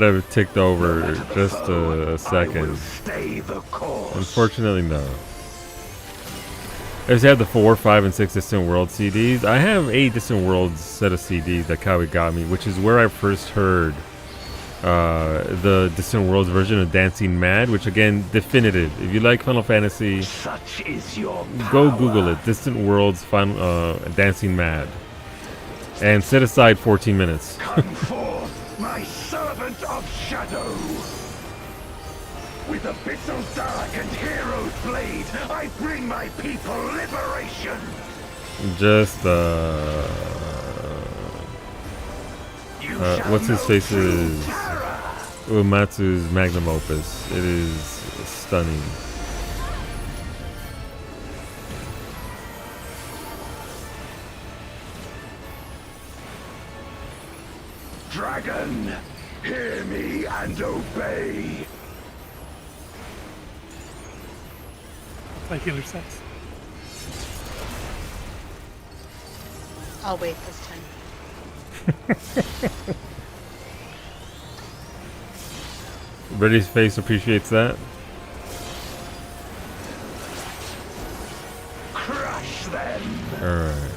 have ticked over just a second. Unfortunately, no. I just have the 4, 5, and 6 Distant World CDs. I have 8 Distant Worlds set of CDs that Kawi got me, which is where I first heard the Distant Worlds version of Dancing Mad, which again, definitive. If you like Final Fantasy, Such is your go power. Google it. Distant Worlds Dancing Mad. And set aside 14 minutes. Come forth, my servant of shadow. With abyssal dark and hero's blade, I bring my people liberation. Just, what's his face's Uematsu's magnum opus. It is stunning. Dragon, hear me and obey. Like healer sex. I'll wait this time. Reddy's face appreciates that. Crush them. Alright.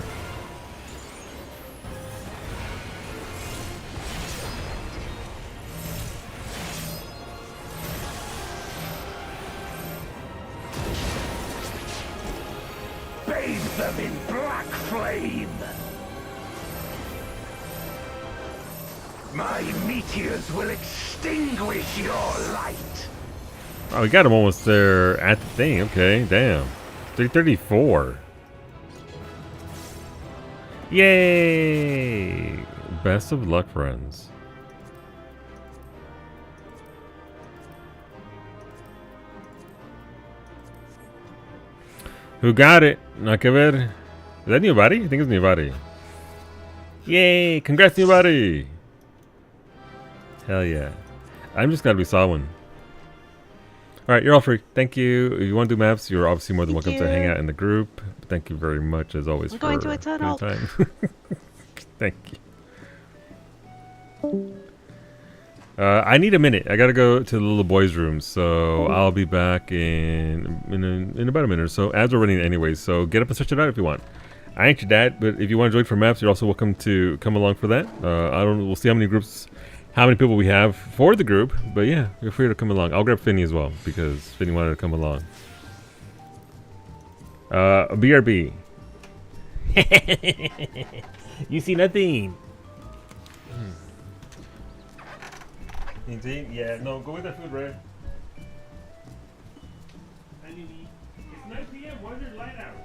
Bathe them in black flame. My meteors will extinguish your light. Oh, we got him almost there at the thing. Okay, damn. 334. Yay! Best of luck, friends. Who got it? Hay que ver. Is that new body? I think it's new body. Yay! Congrats, new body! Hell yeah. I'm just glad we saw one. Alright, you're all free. Thank you. If you want to do maps, you're obviously more than welcome to hang out in the group. Thank you very much, as always, I'm for going to a tunnel. your time. Thank you. I need a minute. I gotta go to the little boys' room, so I'll be back in about a minute or so. Ads are running anyways, so get up and search it out if you want. I ain't your dad, but if you want to join for maps, you're also welcome to come along for that. We'll see how many people we have for the group, but yeah, you're free to come along. I'll grab Finny as well because Finny wanted to come along. BRB. You see nothing. Indeed, yeah. No, go with that food, Ray. It's 9 p.m. Why is your light out?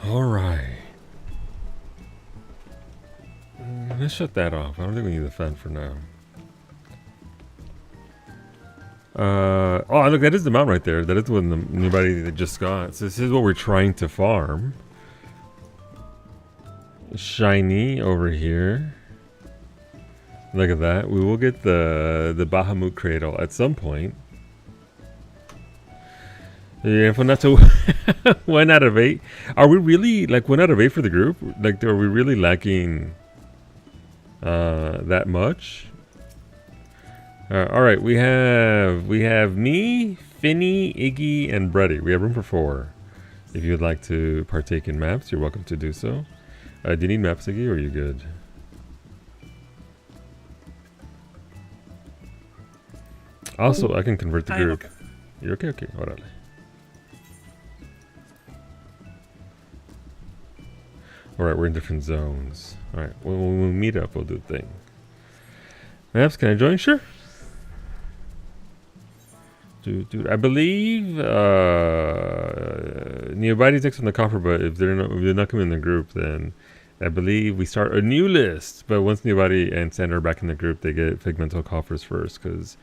Alright. Let's shut that off. I don't think we need the fan for now. Oh, look, that is the mount right there. That is one the new body that just got. So this is what we're trying to farm. Shiny over here. Look at that. We will get the Bahamut cradle at some point. Yeah, if we're not to 1 out of 8. Are we really like 1 out of 8 for the group? Like, are we really lacking that much? All right, we have me, Finny, Iggy, and Brady. We have room for 4. If you would like to partake in maps, you're welcome to do so. Do you need maps, Iggy, or are you good? Also, I can convert the I am group. okay. You're okay? Okay, hold on. Alright, we're in different zones. Alright, when we meet up, we'll do the thing. Maps, can I join? Sure. Dude, I believe Neobites next on the coffer, but if they're not coming in the group, then I believe we start a new list. But once Neobody and Sander are back in the group, they get Figmental coffers first because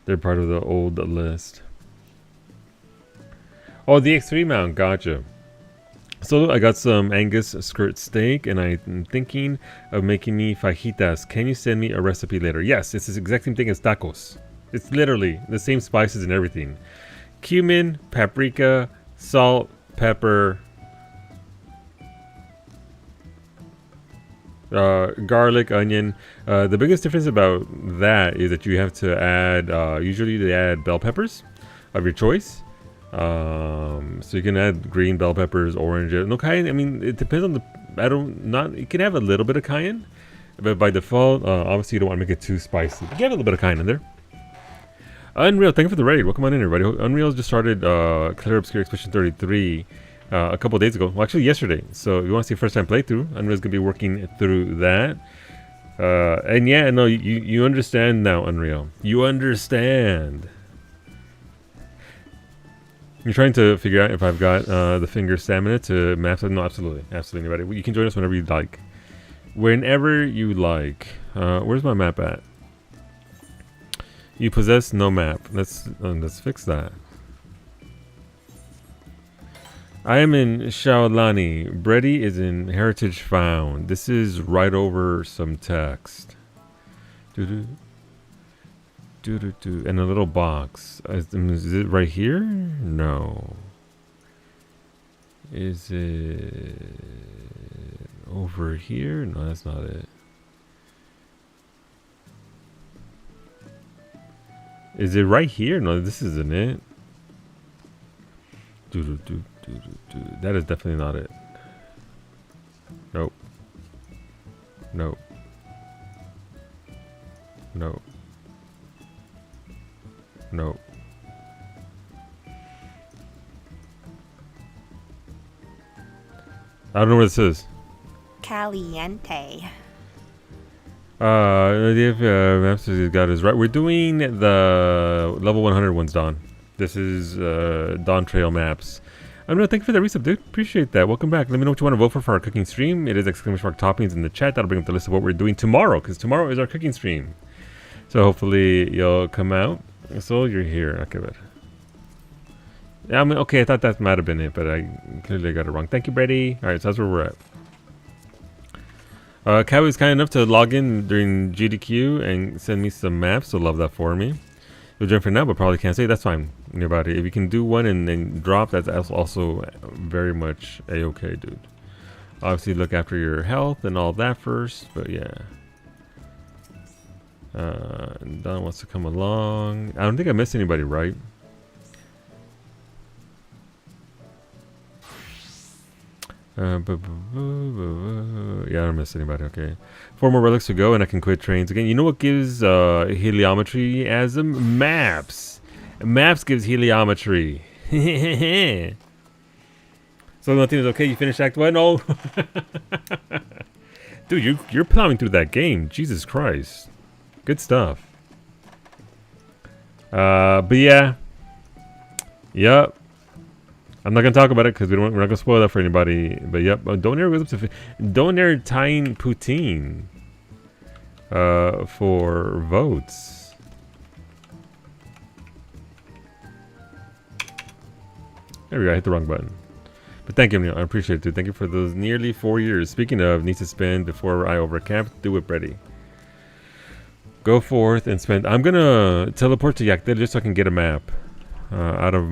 they're part of the old list. Oh, the X3 mount, gotcha. So I got some Angus skirt steak, and I'm thinking of making me fajitas. Can you send me a recipe later? Yes, it's the exact same thing as tacos. It's literally the same spices and everything. Cumin, paprika, salt, pepper, garlic, onion. The biggest difference about that is that you have to add, usually they add bell peppers of your choice. So you can add green bell peppers, orange, no cayenne. I mean, it depends on the, you can have a little bit of cayenne, but by default, obviously you don't want to make it too spicy. You can have a little bit of cayenne in there. Unreal, thank you for the raid. Welcome on in, everybody. Unreal just started Clear Obscure Expedition 33 a couple days ago. Well, actually yesterday. So if you want to see a first time playthrough, Unreal's going to be working through that. And yeah, no, you understand now, Unreal. You understand. You're trying to figure out if I've got the finger stamina to maps. No, absolutely. Absolutely, anybody. You can join us whenever you like. Whenever you like. Where's my map at? You possess no map. Let's fix that. I am in Shaolani. Brady is in Heritage Found. This is right over some text. And a little box. Is it right here? No. Is it over here? No, that's not it. Is it right here? No, this isn't it. That is definitely not it. Nope. Nope. Nope. Nope. I don't know what this is. Caliente. If Master got his right. We're doing the level 100 ones, Don. This is Dawn Trail maps. I'm gonna thank you for the resub, dude. Appreciate that. Welcome back. Let me know what you want to vote for our cooking stream. It is exclamation mark toppings in the chat. That'll bring up the list of what we're doing tomorrow, because tomorrow is our cooking stream. So hopefully you'll come out. So you're here. Okay, but yeah, I mean, okay. I thought that might have been it, but I clearly got it wrong. Thank you, Brady. All right, so that's where we're at. Cowie is kind enough to log in during GDQ and send me some maps, so love that for me. You'll join for now, but probably can't say. That's fine. About it. If you can do one and then drop, that's also very much a-okay, dude. Obviously, look after your health and all that first, but yeah. Don wants to come along. I don't think I missed anybody, right? Yeah, I don't miss anybody. Okay, 4 more relics to go, and I can quit trains again. You know what gives heliometry as them? Maps. Maps gives heliometry. So nothing is okay. You finished Act 1? Oh, dude, you're plowing through that game. Jesus Christ, good stuff. But yeah, yep. I'm not gonna talk about it because we're not gonna spoil that for anybody. But yep, Donair goes up to Donair tying poutine for votes. There we go. I hit the wrong button. But thank you, Neil. I appreciate it, dude. Thank you for those nearly 4 years. Speaking of, need to spend before I overcamp. Do it, Brady. Go forth and spend. I'm gonna teleport to Yakdil just so I can get a map. Out of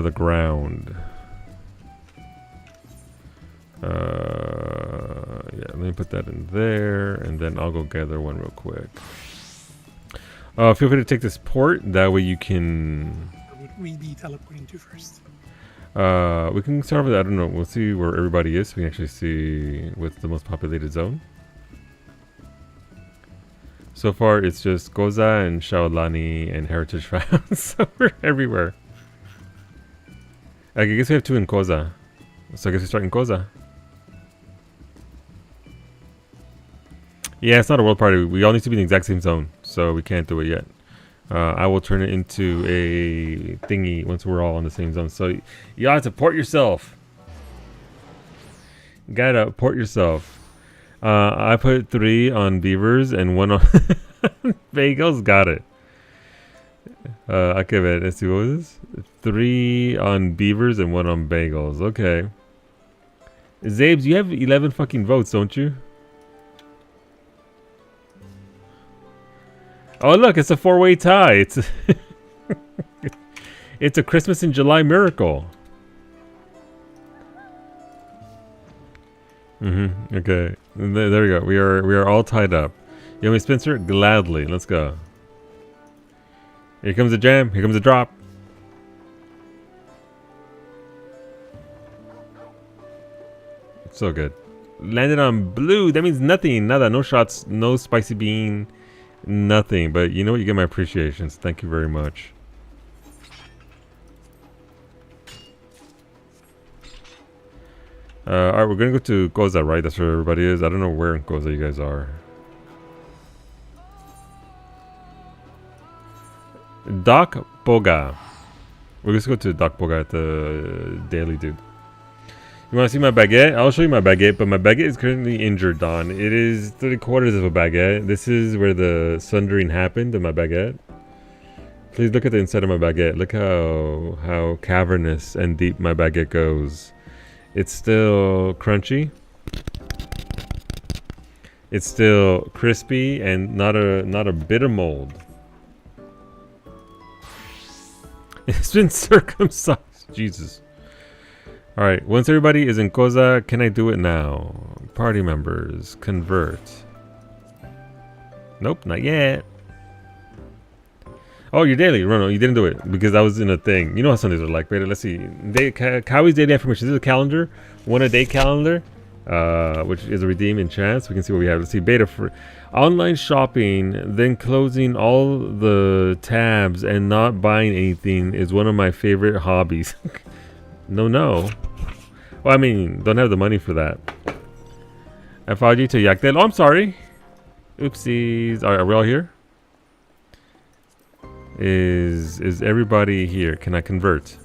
the ground. Yeah, let me put that in there, and then I'll go gather one real quick. Feel free to take this port. That way you can. Where would we be teleporting to first? We can start with. I don't know. We'll see where everybody is. So we can actually see what's the most populated zone. So far, it's just Goza and Shaolani and Heritage Rounds. So we're everywhere. I guess we have 2 in Koza. So I guess we start in Koza. Yeah, it's not a world party. We all need to be in the exact same zone. So we can't do it yet. I will turn it into a thingy once we're all on the same zone. So you have to port yourself. Gotta port yourself. I put 3 on beavers and 1 on bagels. Got it. Okay, man. Let's see, what was this? 3 on beavers and 1 on bagels. Okay. Zabes, you have 11 fucking votes, don't you? Oh, look, it's a 4-way tie. It's it's a Christmas in July miracle. Okay. There we go. We are all tied up. You want me, Spencer? Gladly. Let's go. Here comes a jam. Here comes a drop. So good. Landed on blue. That means nothing. Nada. No shots. No spicy bean. Nothing. But you know what? You get my appreciations. Thank you very much. Alright, we're gonna go to Koza, right? That's where everybody is. I don't know where in Koza you guys are. Doc Boga. We're just go to Doc Boga at the daily, dude. You want to see my baguette? I'll show you my baguette, but my baguette is currently injured, Don. It is 3/4 of a baguette. This is where the sundering happened in my baguette. Please look at the inside of my baguette. Look how cavernous and deep my baguette goes. It's still crunchy. It's still crispy and not a bit of mold. It's been circumcised. Jesus. Alright, once everybody is in Koza, can I do it now? Party members, convert. Nope, not yet. Oh, your daily. No, you didn't do it because I was in a thing. You know how Sundays are like. Wait, let's see. Kawie's daily affirmation. This is a calendar. 1 a day calendar, which is a redeem in chance. We can see what we have. Let's see. Beta for online shopping, then closing all the tabs and not buying anything is one of my favorite hobbies. No. Well, I mean, don't have the money for that. I followed you to Yakdel. Oh, I'm sorry. Oopsies. Are we all here? Is everybody here? Can I convert?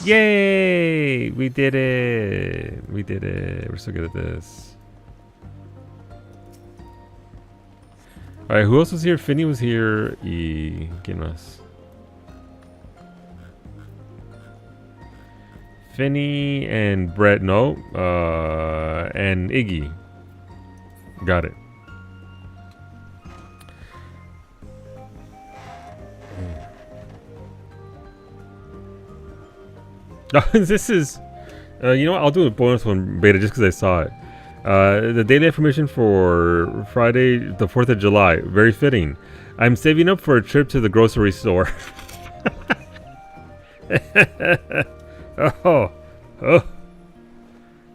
Yay! We did it. We did it. We're so good at this. Alright, who else was here? Finny was here. Y ¿quién más? Finny and Brett. No. And Iggy. Got it. This is, you know what? I'll do a bonus one beta just because I saw it. The daily information for Friday, the 4th of July. Very fitting. I'm saving up for a trip to the grocery store. Oh. That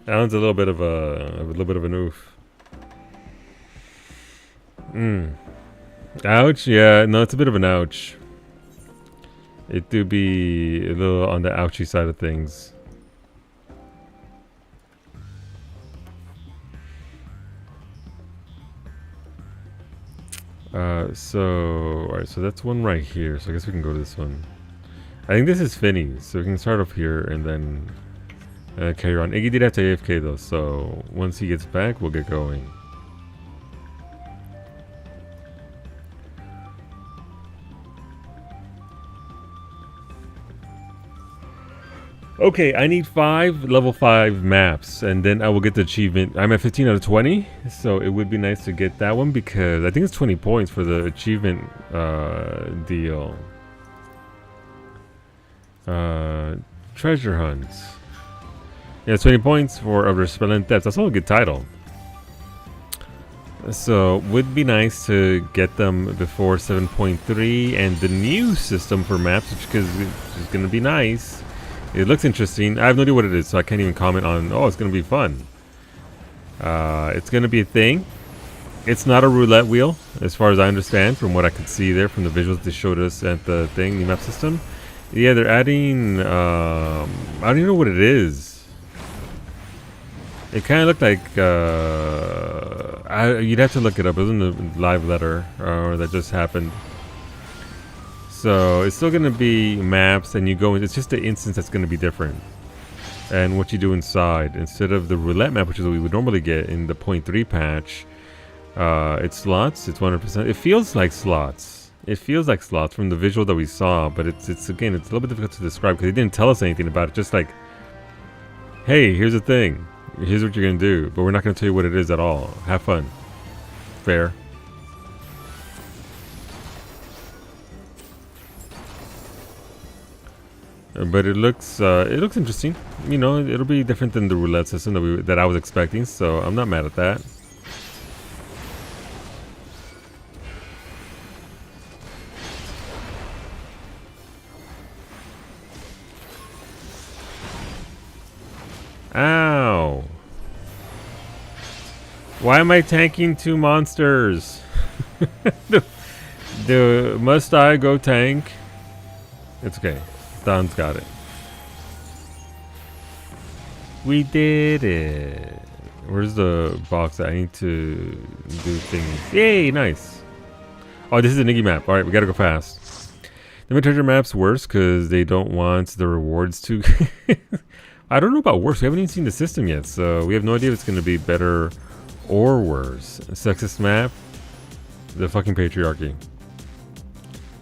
one's a little bit of an oof. Ouch. Yeah. No, it's a bit of an ouch. It do be a little on the ouchy side of things. Alright, so that's one right here. So I guess we can go to this one. I think this is Finny's, so we can start off here and then carry on. Iggy did have to AFK though, so once he gets back, we'll get going. Okay, I need 5 level 5 maps, and then I will get the achievement. I'm at 15 out of 20, so it would be nice to get that one because I think it's 20 points for the achievement deal. Treasure hunts. Yeah, 20 points for a Resplendent Depths. That's also a good title. So, would be nice to get them before 7.3 and the new system for maps, which is going to be nice. It looks interesting. I have no idea what it is, so I can't even comment on, oh, it's going to be fun. It's going to be a thing. It's not a roulette wheel, as far as I understand, from what I could see there from the visuals they showed us at the thing, the map system. Yeah, they're adding. I don't even know what it is. It kind of looked like. You'd have to look it up. It was in the live letter that just happened. So it's still going to be maps, and you go. It's just the instance that's going to be different, and what you do inside instead of the roulette map, which is what we would normally get in the 0.3 patch. It's slots. It's 100%. It feels like slots. It feels like slots from the visual that we saw, but it's again, it's a little bit difficult to describe because they didn't tell us anything about it. Just like, hey, here's the thing. Here's what you're gonna do, but we're not gonna tell you what it is at all. Have fun. Fair. But it looks interesting. You know, it'll be different than the roulette system that I was expecting, so I'm not mad at that. Ow. Why am I tanking 2 monsters? Must I go tank? It's okay. Don's got it. We did it. Where's the box? I need to do things. Yay, nice. Oh, this is an Iggy map. Alright, we gotta go fast. The treasure map's worse because they don't want the rewards to... I don't know about worse. We haven't even seen the system yet, so we have no idea if it's going to be better or worse. Sexist map. The fucking patriarchy.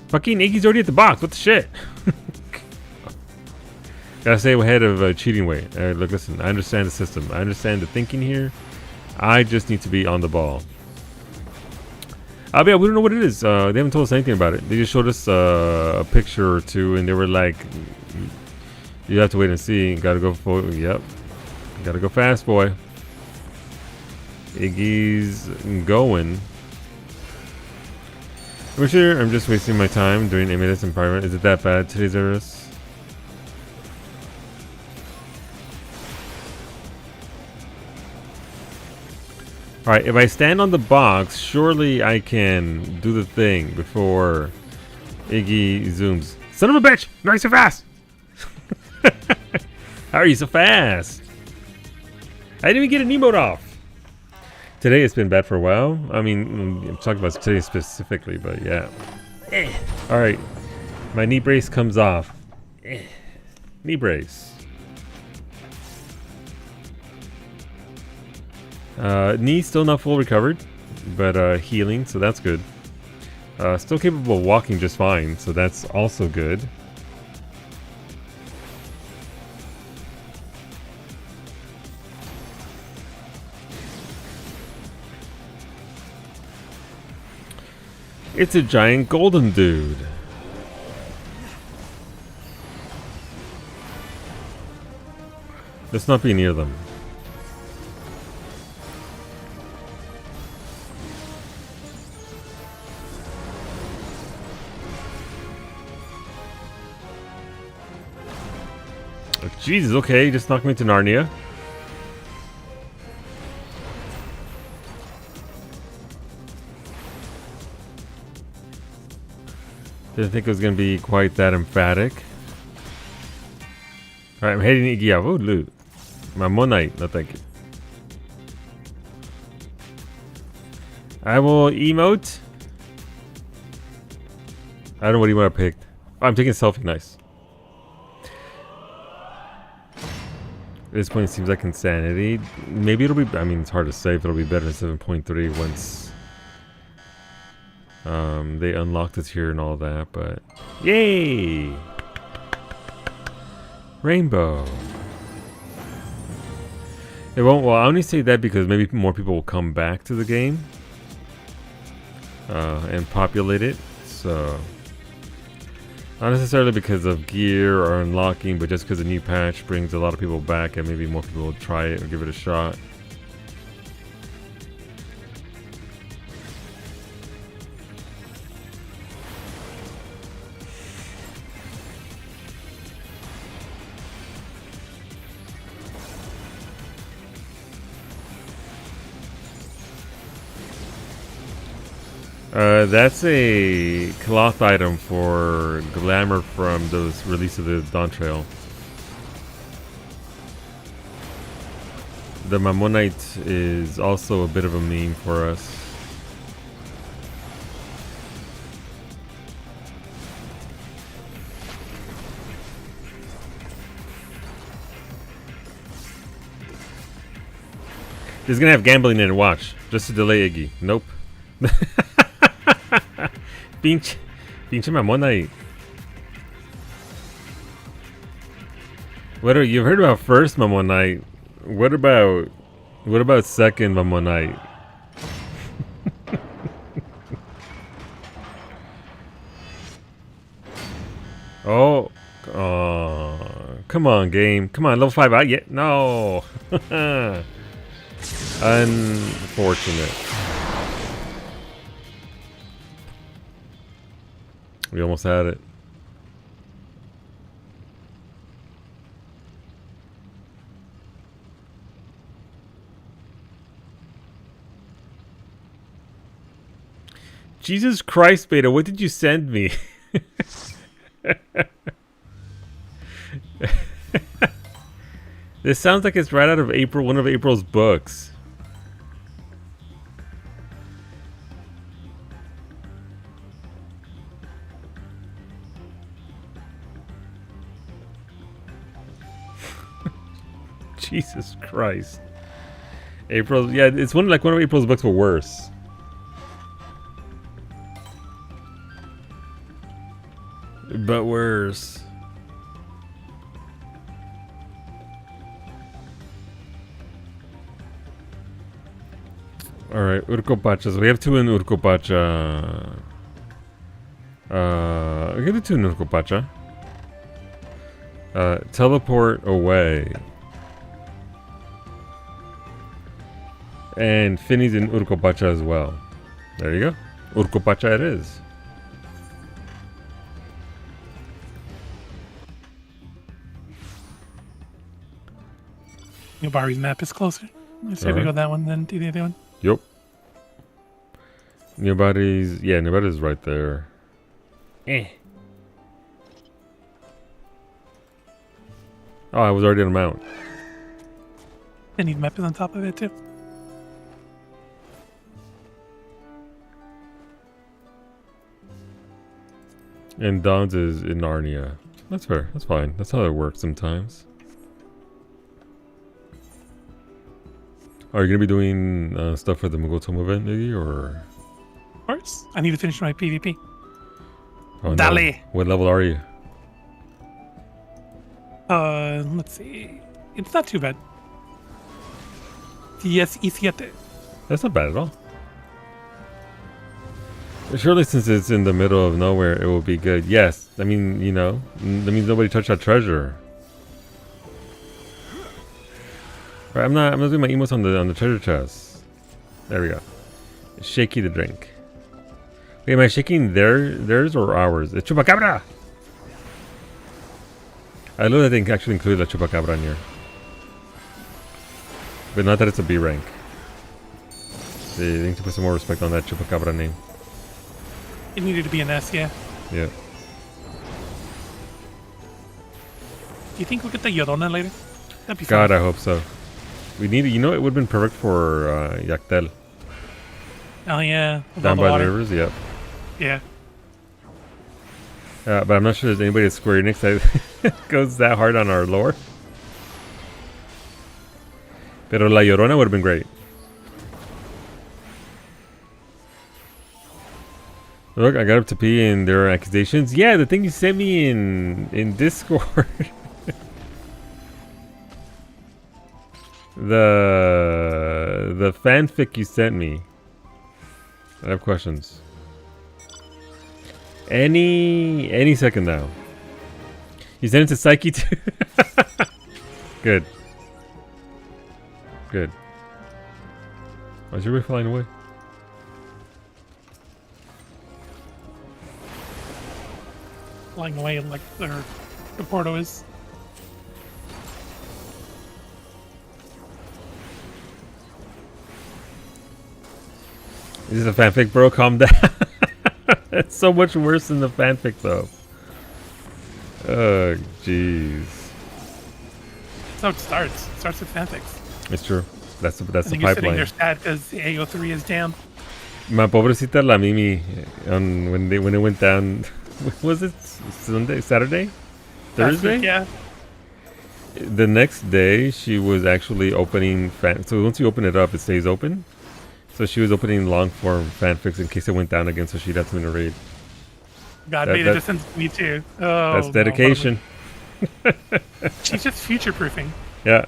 Fucking Iggy's already at the box. What the shit? Gotta stay ahead of cheating way. Alright, look, listen. I understand the system. I understand the thinking here. I just need to be on the ball. Yeah, we don't know what it is. They haven't told us anything about it. They just showed us a picture or two, and they were like... You have to wait and see. Gotta go for yep. Gotta go fast, boy. Iggy's going. I'm sure I'm just wasting my time doing 8 minutes in private. Is it that bad, today's Eris? Alright, if I stand on the box, surely I can do the thing before Iggy zooms. Son of a bitch! Not so fast! How are you so fast? I didn't even get an emote off. Today it's been bad for a while. I mean, I'm talking about today specifically, but yeah. Alright. My knee brace comes off. Knee brace. Knee still not full recovered, but healing, so that's good. Still capable of walking just fine, so that's also good. It's a giant golden dude. Let's not be near them. Oh, Jesus, okay, just knock me to Narnia. Didn't think it was going to be quite that emphatic. Alright, I'm heading to Iggy. Oh, loot. My Monite. No, thank you. I will emote. I don't know what emote I picked. Oh, I'm taking a selfie. Nice. At this point, it seems like insanity. Maybe it'll be... I mean, it's hard to say if it'll be better than 7.3 once... they unlocked us here and all that, but yay! Rainbow. It won't. Well, I only say that because maybe more people will come back to the game and populate it. So not necessarily because of gear or unlocking, but just because the new patch brings a lot of people back, and maybe more people will try it or give it a shot. That's a cloth item for glamour from the release of the Dawn Trail. The Mammonite is also a bit of a meme for us. This is gonna have gambling in it, watch. Just to delay Iggy. Nope. Pinche Mammonite. You've heard about first Mammonite. What about second Mammonite? Oh, come on, game. Come on, level 5 out yet? No. Unfortunate. We almost had it. Jesus Christ, Beta, what did you send me? This sounds like it's right out of one of April's books. Jesus Christ. April, yeah, it's one of April's books, but worse. But worse. Alright, Urkopacha. So we have 2 in Urkopacha. We're gonna do 2 in Urkopacha. Teleport away. And Finny's in Urkopacha as well. There you go. Urkopacha it is. Nobari's map is closer. Let's say we go that one, then do the other one. Yup. Nobody's right there. Oh, I was already on a mount. And his map is on top of it too. And Don's is in Narnia. That's fair. That's fine. That's how it works sometimes. Are you gonna be doing stuff for the Mugotomo event, maybe, or? Of course. I need to finish my PvP. Oh, no. Dale. What level are you? Let's see. It's not too bad. 17. That's not bad at all. Surely, since it's in the middle of nowhere, it will be good. Yes, I mean, you know, that means nobody touched that treasure. Right, I'm not doing my emotes on the treasure chest. There we go. Shaky the drink. Wait, am I shaking theirs or ours? It's Chupacabra. I love that they can actually include the Chupacabra in here, but not that it's a B rank. They need to put some more respect on that Chupacabra name. It needed to be an S, yeah. Yeah. Do you think we'll get the Llorona later? That'd be God, fun. I hope so. We need it. You know, it would have been perfect for Yactel. Oh, yeah. With Down all by the water. rivers, yep. Yeah. But I'm not sure there's anybody at Square Enix that goes that hard on our lore. Pero La Llorona would have been great. Look, I got up to pee and there are accusations. Yeah, the thing you sent me in Discord. the fanfic you sent me. I have questions. Any second now. You sent it to Psyche too? Good. Good. Why's your way flying away? Flying away like the Porto is. This is a fanfic, bro. Calm down. It's so much worse than the fanfic, though. Oh, jeez. That's how it starts. It starts with fanfics. It's true. That's the You're sitting pipeline. there sad because AO3 is down. My pobrecita la Mimi, when it went down, was it Sunday, Saturday, Thursday? Week, yeah. The next day, she was actually opening so once you open it up, it stays open. So she was opening long form fanfics in case it went down again, so she'd have something to read. God made a distance to me too. Oh, that's dedication. No, she's just future proofing. Yeah.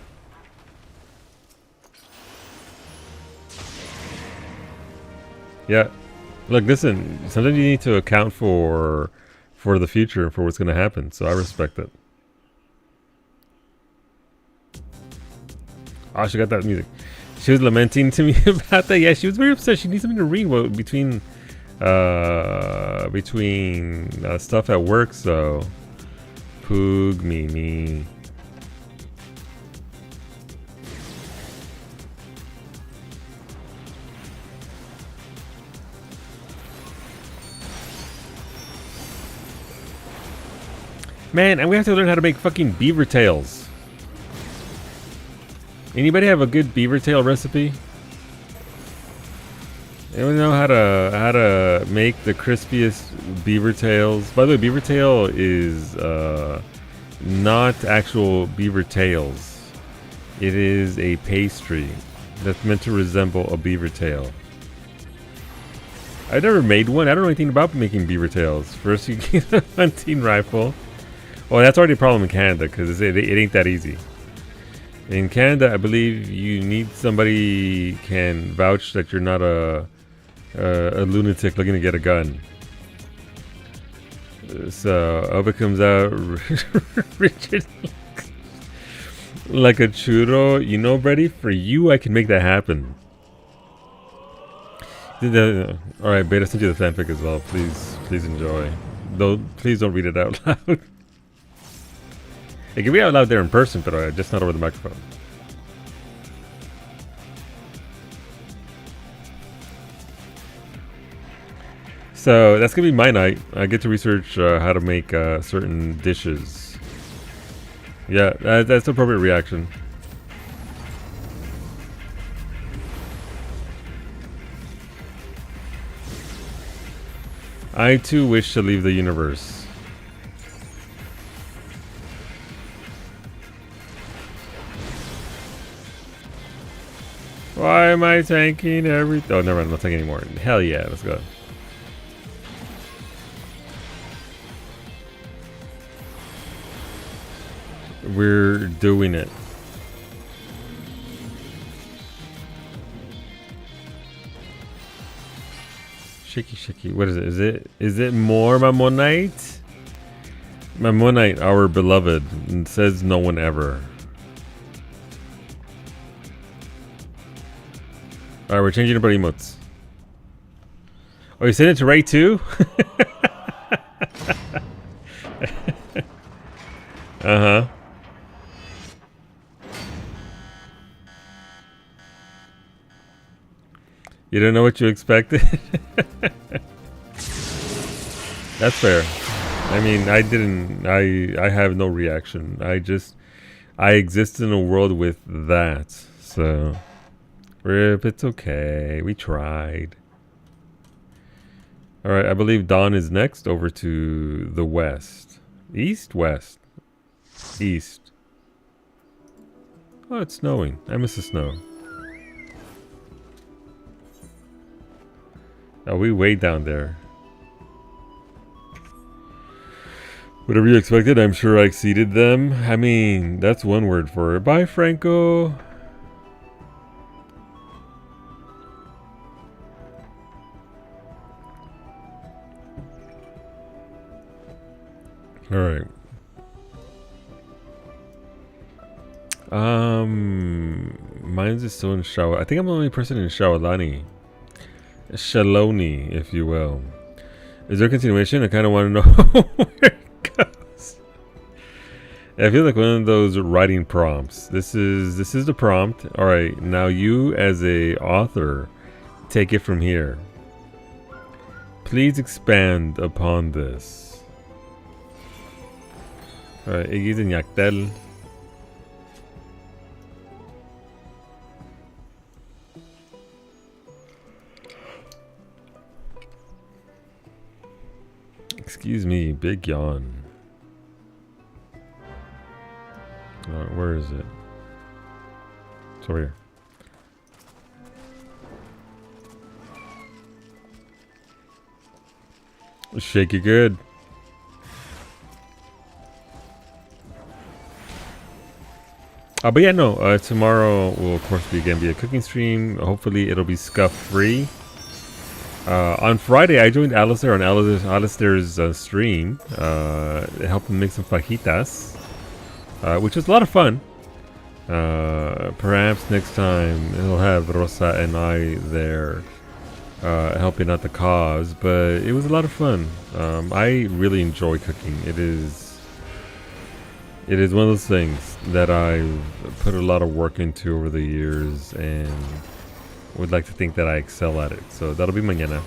Yeah. Look, listen, sometimes you need to account for the future and for what's going to happen. So I respect it. Oh, she got that music. She was lamenting to me about that. Yeah, she was very upset. She needs something to read between stuff at work. So, Poog Mimi. Man, and we have to learn how to make fucking beaver tails. Anybody have a good beaver tail recipe? Anyone know how to make the crispiest beaver tails? By the way, beaver tail is not actual beaver tails. It is a pastry that's meant to resemble a beaver tail. I've never made one. I don't know anything about making beaver tails. First, you get a hunting rifle. Well, that's already a problem in Canada because it ain't that easy. In Canada, I believe you need somebody can vouch that you're not a lunatic looking to get a gun. So Oba comes out rigid like a churro. You know, Brady, for you, I can make that happen. All right, Beta, send you the fanfic as well. Please enjoy. Though, please don't read it out loud. It can be out loud there in person, but just not over the microphone. So that's gonna be my night. I get to research how to make certain dishes. Yeah, that's the appropriate reaction. I too wish to leave the universe. Why am I tanking everything? Oh, never mind. I'm not tanking anymore. Hell yeah, let's go. We're doing it. Shaky. What is it? Is it more Mamonite? Mamonite, our beloved, and says no one ever. Alright, we're changing about emotes. Oh, you sent it to Ray too? Uh-huh. You don't know what you expected? That's fair. I mean, I have no reaction. I exist in a world with that. So, Rip, it's okay. We tried. Alright, I believe Dawn is next over to the west. East? West. East. Oh, it's snowing. I miss the snow. Oh, we way down there. Whatever you expected, I'm sure I exceeded them. I mean, that's one word for it. Bye, Franco. Alright. Mine's is still in Shawa. I think I'm the only person in Shawalani. Shaloni, if you will. Is there a continuation? I kind of want to know where it goes. I feel like one of those writing prompts. This is the prompt. All right, now you as a author, take it from here. Please expand upon this. Alright, Iggy's in Yaktel. Excuse me, big yawn. Alright, where is it? It's over here. Shake it good. But yeah, no. Tomorrow will of course be a cooking stream. Hopefully it'll be scuff free. On Friday, I joined Alistair on Alistair's stream. Helped him make some fajitas, which was a lot of fun. Perhaps next time he'll have Rosa and I there helping out the cause. But it was a lot of fun. I really enjoy cooking. It is one of those things that I've put a lot of work into over the years, and would like to think that I excel at it. So that'll be mañana.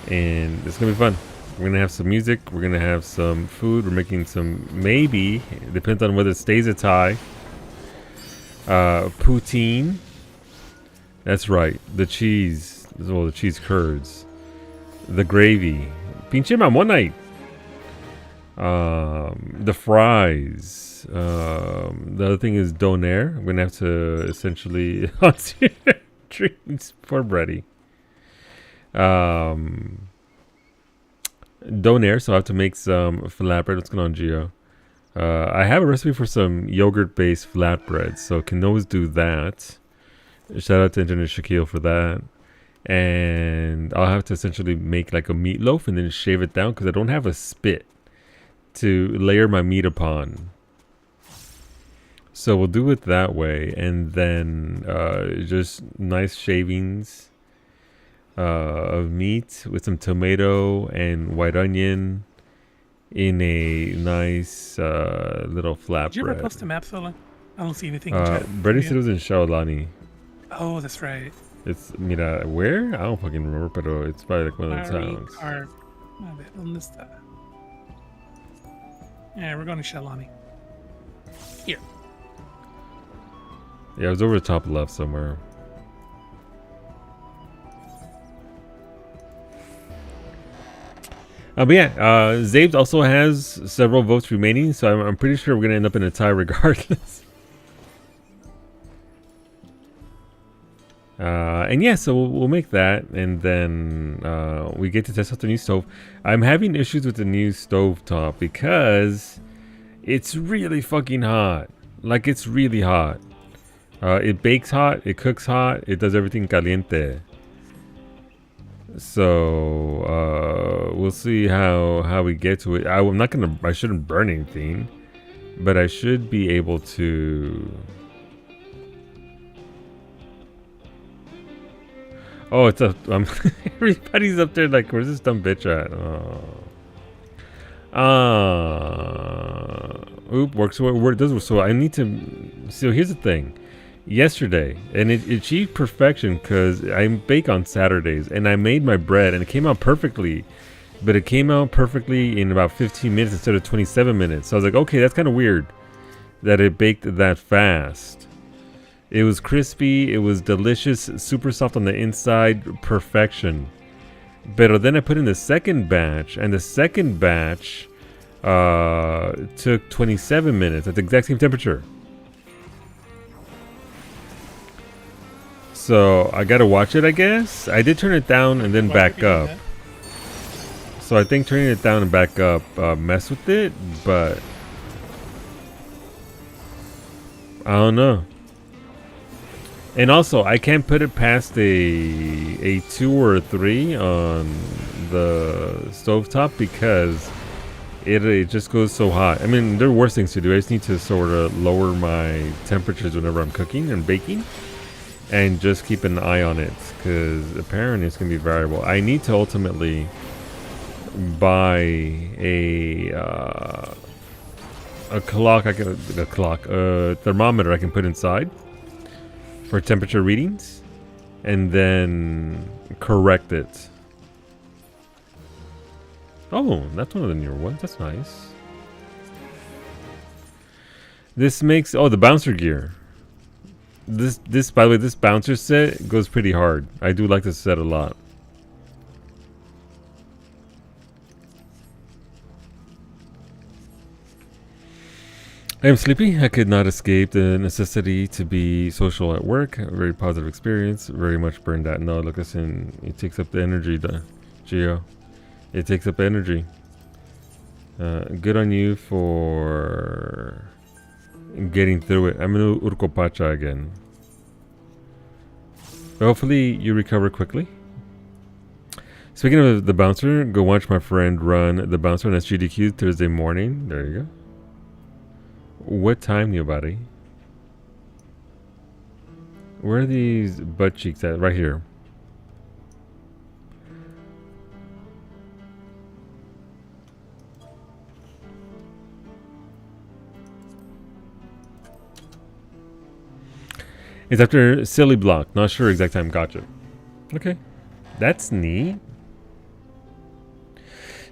And it's gonna be fun. We're gonna have some music, we're gonna have some food, we're making some, maybe, it depends on whether it stays a tie, poutine. That's right, the cheese, well, the cheese curds, the gravy, pinche mamonite, the fries. The other thing is donair. I'm gonna have to essentially dreams for Brady. Donair, so I have to make some flatbread. What's going on, Gio? I have a recipe for some yogurt-based flatbread, so can always do that. Shout out to Internet Shaquille for that. And I'll have to essentially make like a meatloaf and then shave it down because I don't have a spit to layer my meat upon. So we'll do it that way, and then just nice shavings of meat with some tomato and white onion in a nice little flatbread. Did you ever post a map, Sola? I don't see anything. In chat. Brady said it was in Shaolani. Oh, that's right. It's, mira, where? I don't fucking remember, but it's probably like one of the towns. Yeah, we're going to Shaolani. Here. Yeah, it was over the top left somewhere. But yeah, Zabes also has several votes remaining, so I'm pretty sure we're going to end up in a tie regardless. And yeah, so we'll make that, and then we get to test out the new stove. I'm having issues with the new stove top because it's really fucking hot. Like, it's really hot. It bakes hot, it cooks hot, it does everything caliente. So we'll see how we get to it. I shouldn't burn anything, but I should be able to. Oh, it's up. Everybody's up there like, where's this dumb bitch at? Works. Where it does. So I need to. So here's the thing. Yesterday, and it achieved perfection because I bake on Saturdays, and I made my bread, and it came out perfectly. But it came out perfectly in about 15 minutes instead of 27 minutes. So I was like, okay, that's kind of weird that it baked that fast. It was crispy, it was delicious, super soft on the inside, perfection. But then I put in the second batch, and the second batch took 27 minutes at the exact same temperature. So I gotta watch it, I guess. I did turn it down and then back up. So I think turning it down and back up messed with it, but I don't know. And also, I can't put it past a 2 or a 3 on the stovetop because it just goes so hot. I mean, there are worse things to do. I just need to sort of lower my temperatures whenever I'm cooking and baking, and just keep an eye on it because apparently it's going to be variable. I need to ultimately buy a thermometer I can put inside for temperature readings, and then correct it. Oh, that's one of the newer ones. That's nice. This makes the bouncer gear. This by the way, this bouncer set goes pretty hard. I do like this set a lot. I am sleepy. I could not escape the necessity to be social at work. A very positive experience. Very much burned out. No, look, listen. It takes up the energy, Gio. It takes up energy. Good on you for getting through it. I'm gonna Urkopacha again. But hopefully you recover quickly. Speaking of the bouncer, go watch my friend run the bouncer on SGDQ Thursday morning. There you go. What time, new buddy? Where are these butt cheeks at? Right here. It's after Silly Block. Not sure exact time. Gotcha. Okay. That's neat.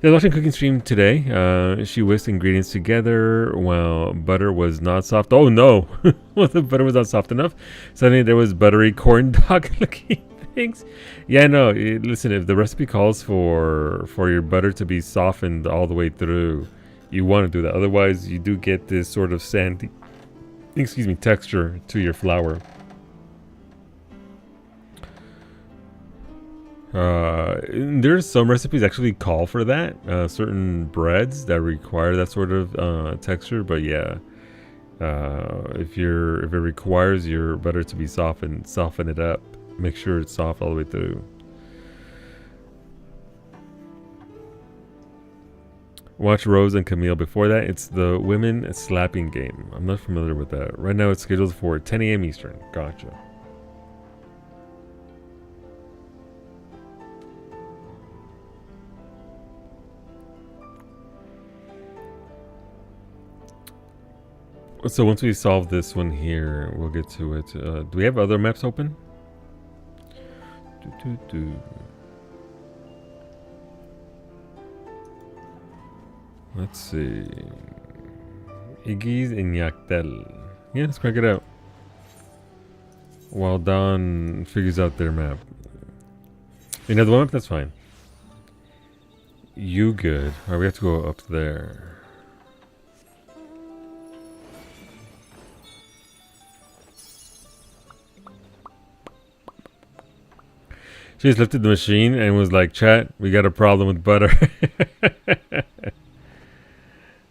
I was watching a cooking stream today. She whisked ingredients together while butter was not soft. Oh no! Well, the butter was not soft enough. Suddenly there was buttery corn dog looking things. Yeah, no. Listen, if the recipe calls for your butter to be softened all the way through, you want to do that. Otherwise, you do get this sort of sandy, texture to your flour. There's some recipes actually call for that. Certain breads that require that sort of texture, but yeah, if it requires your butter to be softened, soften it up. Make sure it's soft all the way through. Watch Rose and Camille. Before that, it's the women slapping game. I'm not familiar with that. Right now, it's scheduled for 10 a.m. Eastern. Gotcha. So once we solve this one here, we'll get to it. Do we have other maps open? Let's see. Iggy's in Yaktel. Yeah, let's crack it out. While Don figures out their map. Another one map? That's fine. You good. Alright, we have to go up there. She just lifted the machine and was like, chat, we got a problem with butter.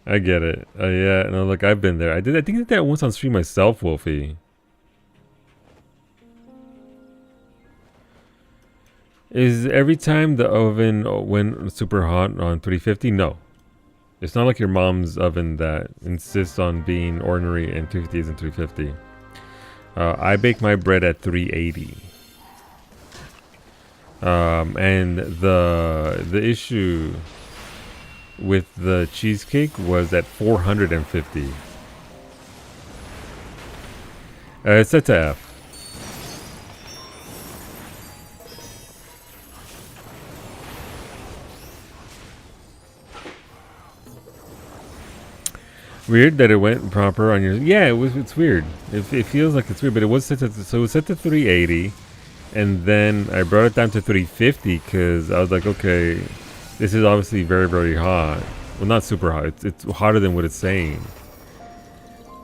I get it. Yeah, no, look, I've been there. I think I did that once on stream myself, Wolfie. Is every time the oven went super hot on 350? No. It's not like your mom's oven that insists on being ordinary and 250 isn't 350. I bake my bread at 380. And the issue with the cheesecake was at 450. It's set to F. Weird that it went proper on your. Yeah, it's weird. It feels like it's weird, but it was set to 380. And then I brought it down to 350 because I was like, okay, this is obviously very, very hot. Well, not super hot. It's hotter than what it's saying.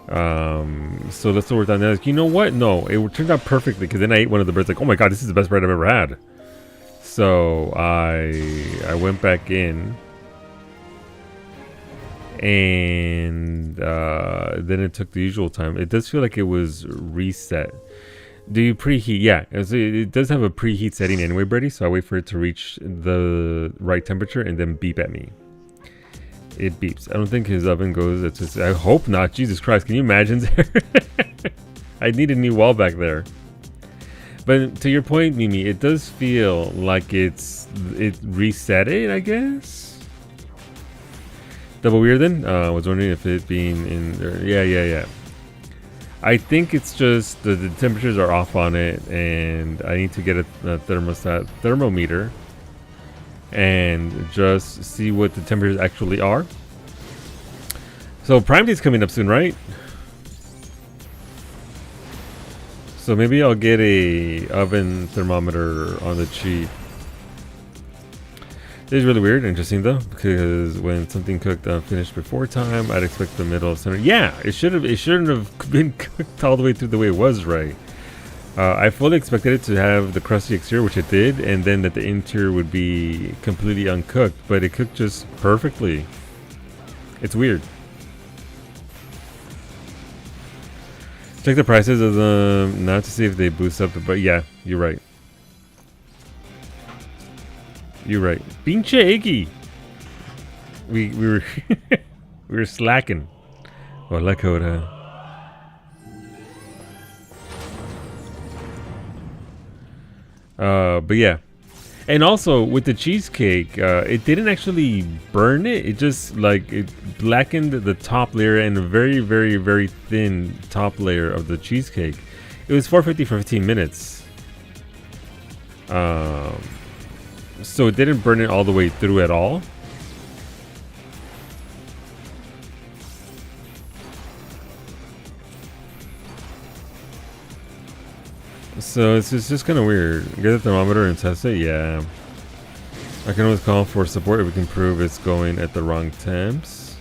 So let's work down there. Like, you know what? No, it turned out perfectly because then I ate one of the breads. Like, oh my god, this is the best bread I've ever had. So I went back in. And then it took the usual time. It does feel like it was reset. Do you preheat? Yeah, it does have a preheat setting anyway, Brady. So I wait for it to reach the right temperature and then beep at me. It beeps. I don't think his oven goes. It's just, I hope not. Jesus Christ, can you imagine? I need a new wall back there. But to your point, Mimi, it does feel like it reset it, I guess. Double weird then? I was wondering if it being in there. Yeah. I think it's just the temperatures are off on it, and I need to get a thermometer and just see what the temperatures actually are. So Prime Day is coming up soon, right? So maybe I'll get a oven thermometer on the cheap. It is really weird, interesting though, because when something cooked finished before time, I'd expect the middle center. Yeah, it shouldn't have been cooked all the way through the way it was, right? I fully expected it to have the crusty exterior, which it did, and then that the interior would be completely uncooked, but it cooked just perfectly. It's weird. Check the prices of them, not to see if they boost up, but yeah, you're right. You're right. Pinche Iggy. We were we were slacking. Hola, Coda. But yeah. And also with the cheesecake, it didn't actually burn it. It just like it blackened the top layer and a very, very, very thin top layer of the cheesecake. It was $4.50 for 15 minutes. So it didn't burn it all the way through at all. So it's just kind of weird. Get the thermometer and test it. Yeah. I can always call for support if we can prove it's going at the wrong temps.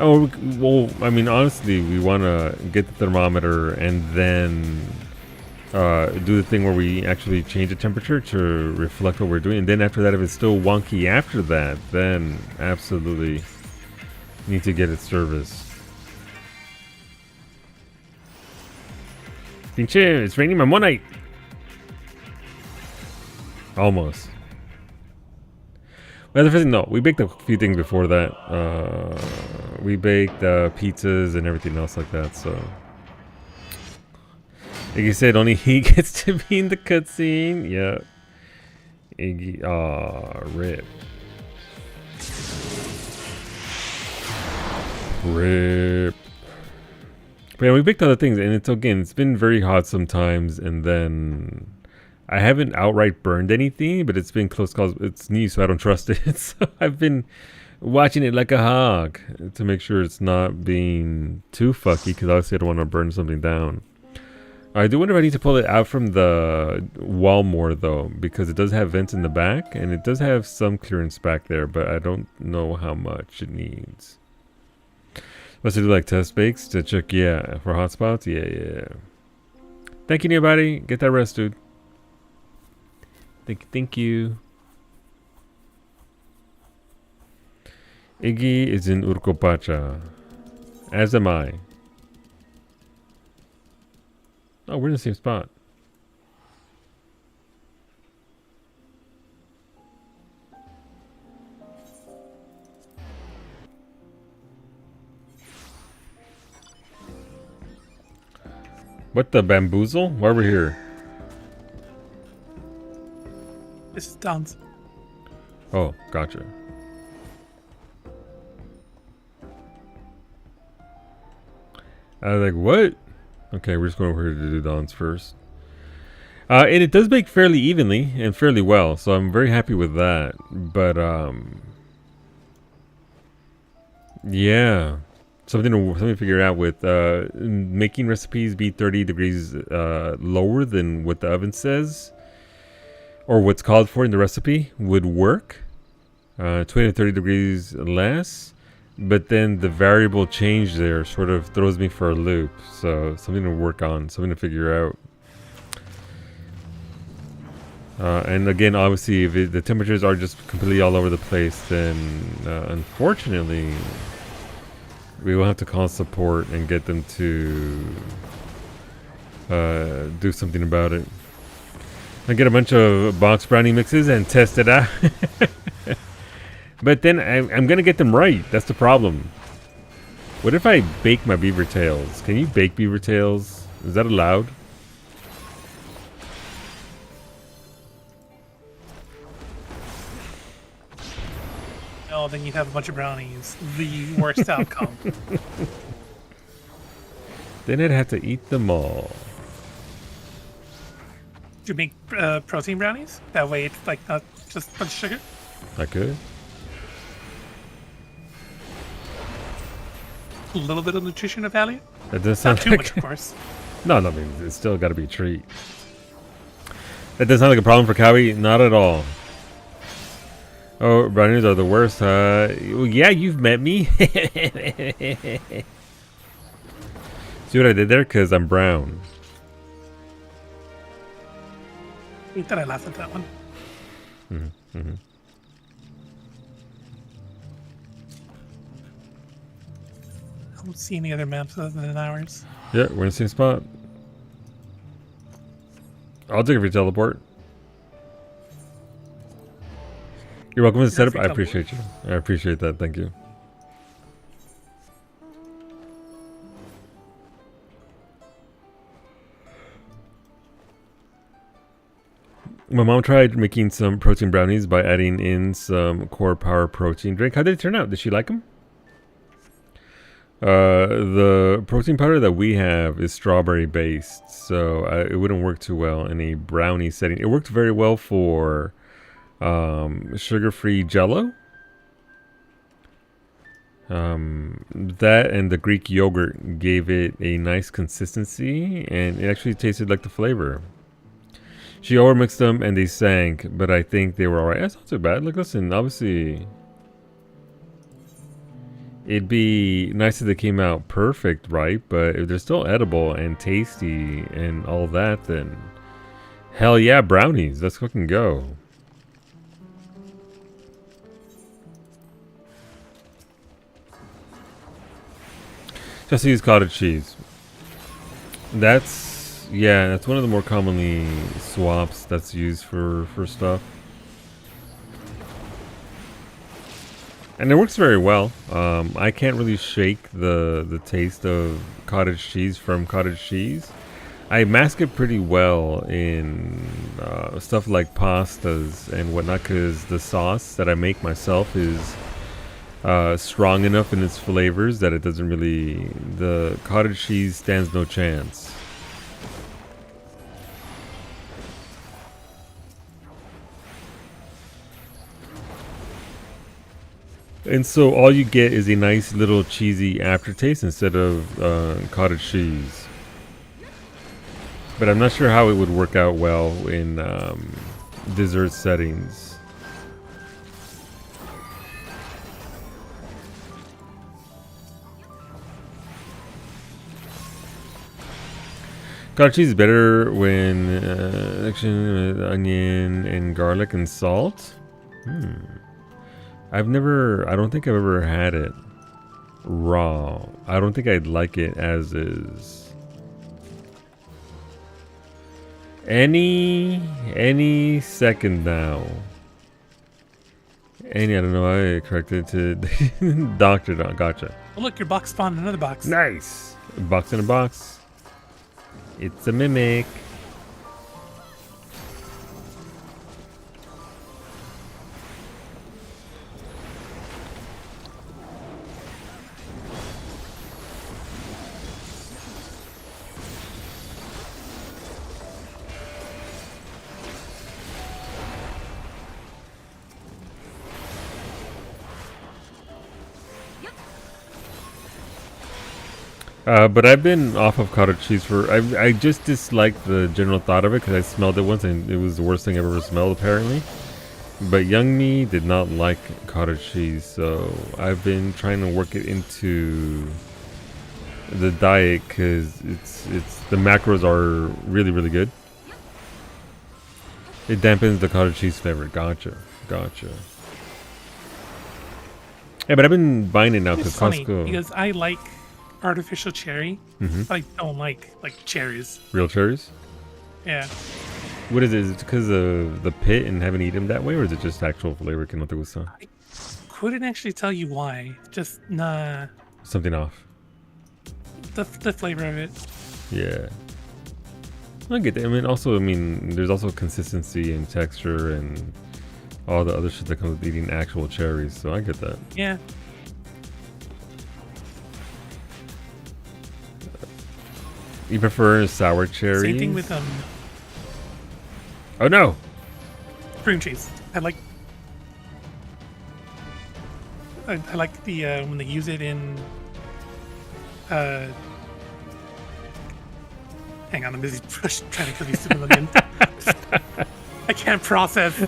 Oh, well, I mean, honestly, we want to get the thermometer and then do the thing where we actually change the temperature to reflect what we're doing. And then after that, if it's still wonky after that, then absolutely need to get it serviced. Pinche, it's raining Mamonite. Almost. Well, the first thing, no, we baked a few things before that. We baked pizzas and everything else like that, so. Iggy said only he gets to be in the cutscene. Yeah. Iggy, rip. Rip. But yeah, we baked other things, and it's been very hot sometimes, and then I haven't outright burned anything, but it's been close calls. It's new, so I don't trust it. So I've been watching it like a hawk to make sure it's not being too fucky, because obviously I don't want to burn something down. I do wonder if I need to pull it out from the wall more, though, because it does have vents in the back, and it does have some clearance back there, but I don't know how much it needs. Must do like test bakes to check, yeah, for hotspots? Yeah. Thank you, everybody. Get that rest, dude. Thank you. Iggy is in Urcopacha. As am I. Oh, we're in the same spot. What the bamboozle? Why are we here? This is Don's. Oh, gotcha. I was like, what? Okay, we're just going over here to do Don's first. And it does bake fairly evenly and fairly well, so I'm very happy with that. But, yeah. Something to figure out with making recipes be 30 degrees lower than what the oven says, or what's called for in the recipe, would work. 20 to 30 degrees less, but then the variable change there sort of throws me for a loop. So something to work on, something to figure out. And again, obviously, if the temperatures are just completely all over the place, then unfortunately, we will have to call support and get them to do something about it. I get a bunch of box brownie mixes and test it out. But then I'm going to get them right. That's the problem. What if I bake my beaver tails? Can you bake beaver tails? Is that allowed? No, then you'd have a bunch of brownies. The worst outcome. Then I'd have to eat them all. Do you make protein brownies? That way it's like not just a bunch of sugar. I could. A little bit of nutrition of value. That does Not sound too like much, of course. no, I mean it's still got to be a treat. That doesn't sound like a problem for Cowie. Not at all. Oh, brownies are the worst, huh? Well, yeah, you've met me. See what I did there? Because I'm brown. I think that I laughed at that one. Mm-hmm. I don't see any other maps other than ours. Yeah, we're in the same spot. I'll take it for your teleport. You're welcome to the setup. I appreciate you. I appreciate that. Thank you. My mom tried making some protein brownies by adding in some core power protein drink. How did it turn out? Did she like them? The protein powder that we have is strawberry based, so it wouldn't work too well in a brownie setting. It worked very well for sugar-free Jello. That and the Greek yogurt gave it a nice consistency, and it actually tasted like the flavor. She overmixed them and they sank, but I think they were alright. That's not too bad. Look, listen, obviously it'd be nice if they came out perfect, right? But if they're still edible and tasty and all that, then hell yeah, brownies. Let's fucking go. Just use cottage cheese. That's one of the more commonly swaps that's used for stuff. And it works very well. I can't really shake the taste of cottage cheese from cottage cheese. I mask it pretty well in stuff like pastas and whatnot, because the sauce that I make myself is strong enough in its flavors that it doesn't really... The cottage cheese stands no chance. And so all you get is a nice little cheesy aftertaste instead of cottage cheese. But I'm not sure how it would work out well in dessert settings. Cottage cheese is better when action with onion and garlic and salt. I don't think I've ever had it raw. I don't think I'd like it as is. Any second now. I don't know, I corrected to Dr. Don. Gotcha. Oh, look, your box spawned another box. Nice. A box in a box. It's a mimic. But I've been off of cottage cheese for... I just disliked the general thought of it because I smelled it once and it was the worst thing I've ever smelled, apparently. But young me did not like cottage cheese, so I've been trying to work it into the diet because the macros are really, really good. It dampens the cottage cheese flavor. Gotcha. Yeah, but I've been buying it now because Costco... because I like artificial cherry, but I don't like cherries. Real cherries? Yeah. What is it? Is it because of the pit and haven't eaten them that way, or is it just actual flavor que no te gusta? I couldn't actually tell you why. Just nah. Something off. The flavor of it. Yeah. I get that. I mean, there's also consistency and texture and all the other shit that comes with eating actual cherries, so I get that. Yeah. You prefer sour cherries? Same thing with Oh no! cream cheese. I like the when they use it in hang on, I'm busy trying to put these super in. I can't process.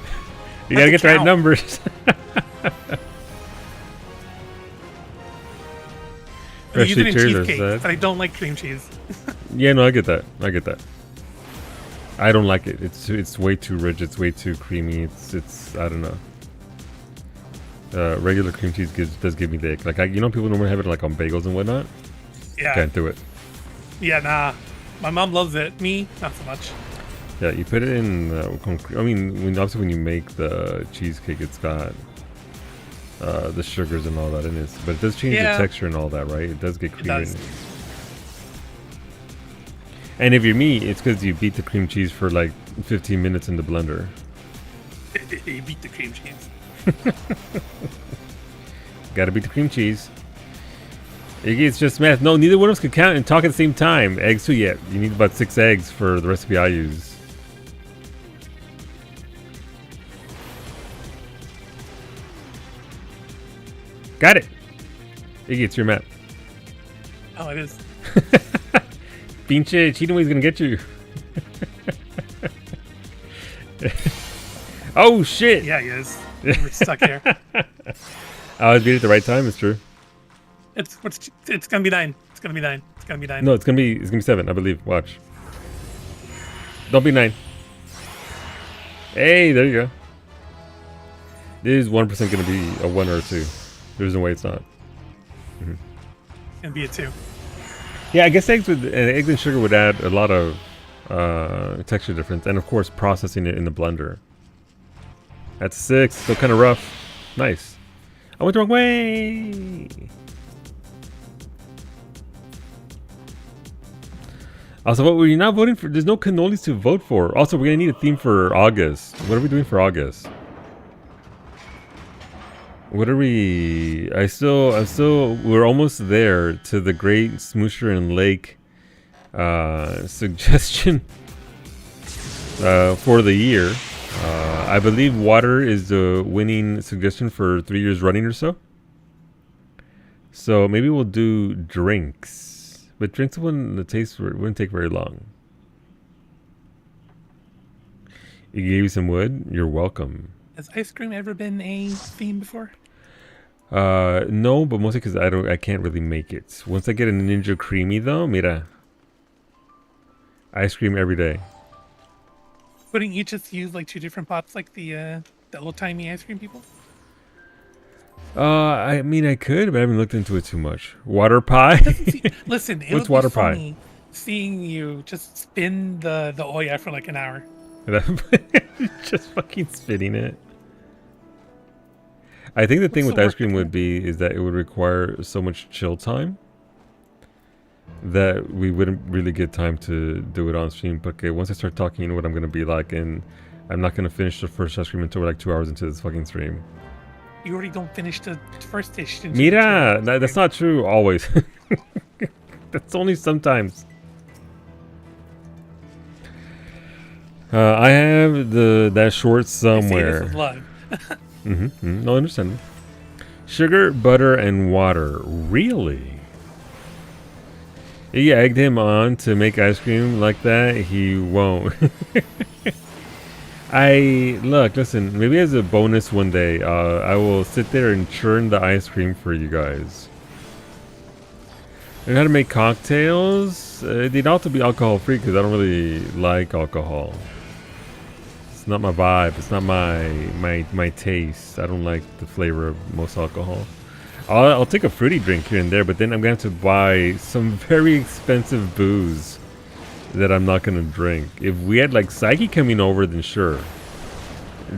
You gotta get the right numbers. They use it in Cheers, cheesecake, but I don't like cream cheese. Yeah, no, I get that. I get that. I don't like it. It's way too rich. It's way too creamy. It's I don't know. Regular cream cheese does give me the ick. Like people normally have it like on bagels and whatnot. Yeah. Can't do it. Yeah, nah. My mom loves it. Me, not so much. Yeah, you put it in. I mean, obviously when you make the cheesecake, it's got the sugars and all that in it, but it does change the texture and all that, right? It does get creamy. It does. And if you're me, it's because you beat the cream cheese for like 15 minutes in the blender. You beat the cream cheese. Gotta beat the cream cheese. It's just math. No, neither one of us can count and talk at the same time. Eggs too, yeah. You need about 6 eggs for the recipe I use. Got it. Iggy, it's your map. Oh, it is. Pinche Cheating Way's gonna get you. Oh shit! Yeah, he is. We're stuck here. I was beat at the right time. It's true. It's gonna be 9. It's gonna be 9. It's gonna be 9. No, it's gonna be 7. I believe. Watch. Don't be 9. Hey, there you go. This is 1% gonna be a 1 or a 2. There's no way it's not. It's gonna be a 2. Yeah, I guess eggs and sugar would add a lot of texture difference, and of course processing it in the blender. That's 6, still kind of rough. Nice. I went the wrong way. Also, what were you not voting for? There's no cannolis to vote for. Also, we're gonna need a theme for August. What are we doing for August? What are we? We're almost there to the Great Smoosher and Lake suggestion for the year. I believe water is the winning suggestion for 3 years running or so. So maybe we'll do drinks, but drinks wouldn't take very long. You gave you some wood. You're welcome. Has ice cream ever been a theme before? No, but mostly because I can't really make it. Once I get a Ninja Creamy though, mira. Ice cream every day. Wouldn't you just use like 2 different pots like the old-timey ice cream people? I mean I could, but I haven't looked into it too much. Water pie? Listen, it What's would water be pie? funny seeing you just spin the Oya for like an hour. Just fucking spitting it. I think the thing with ice cream would be is that it would require so much chill time that we wouldn't really get time to do it on stream. But okay, once I start talking, you know what I'm gonna be like, and I'm not gonna finish the first ice cream until we're like 2 hours into this fucking stream. You already don't finish the first dish. didn't you? Mira, that's not true always. That's only sometimes. I have that short somewhere. This is love. No, I understand. Sugar, butter, and water. Really? You egged him on to make ice cream like that? He won't. Listen, maybe as a bonus one day, I will sit there and churn the ice cream for you guys. And how to make cocktails? They'd ought to be alcohol free because I don't really like alcohol. It's not my vibe. It's not my taste. I don't like the flavor of most alcohol. I'll take a fruity drink here and there, but then I'm going to have to buy some very expensive booze that I'm not going to drink. If we had like Psyche coming over, then sure.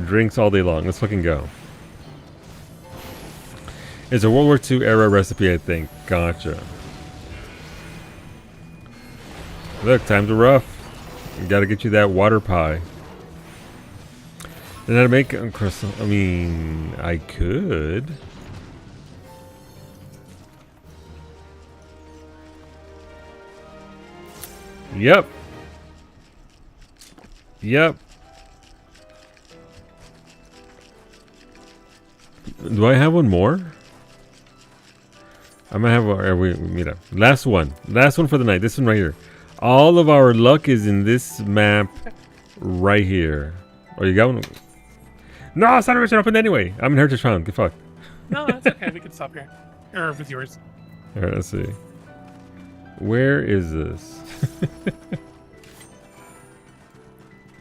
Drinks all day long. Let's fucking go. It's a World War II era recipe, I think. Gotcha. Look, times are rough. Gotta get you that water pie. And how to make a croissant? I mean, I could. Yep. Yep. Do I have one more? I might have. Mira. Last one. Last one for the night. This one right here. All of our luck is in this map right here. Oh, you got one? No, it's not a open anyway. I'm in Heritage Round. Get fucked. No, that's okay. We can stop here. Or with yours. Alright, let's see. Where is this?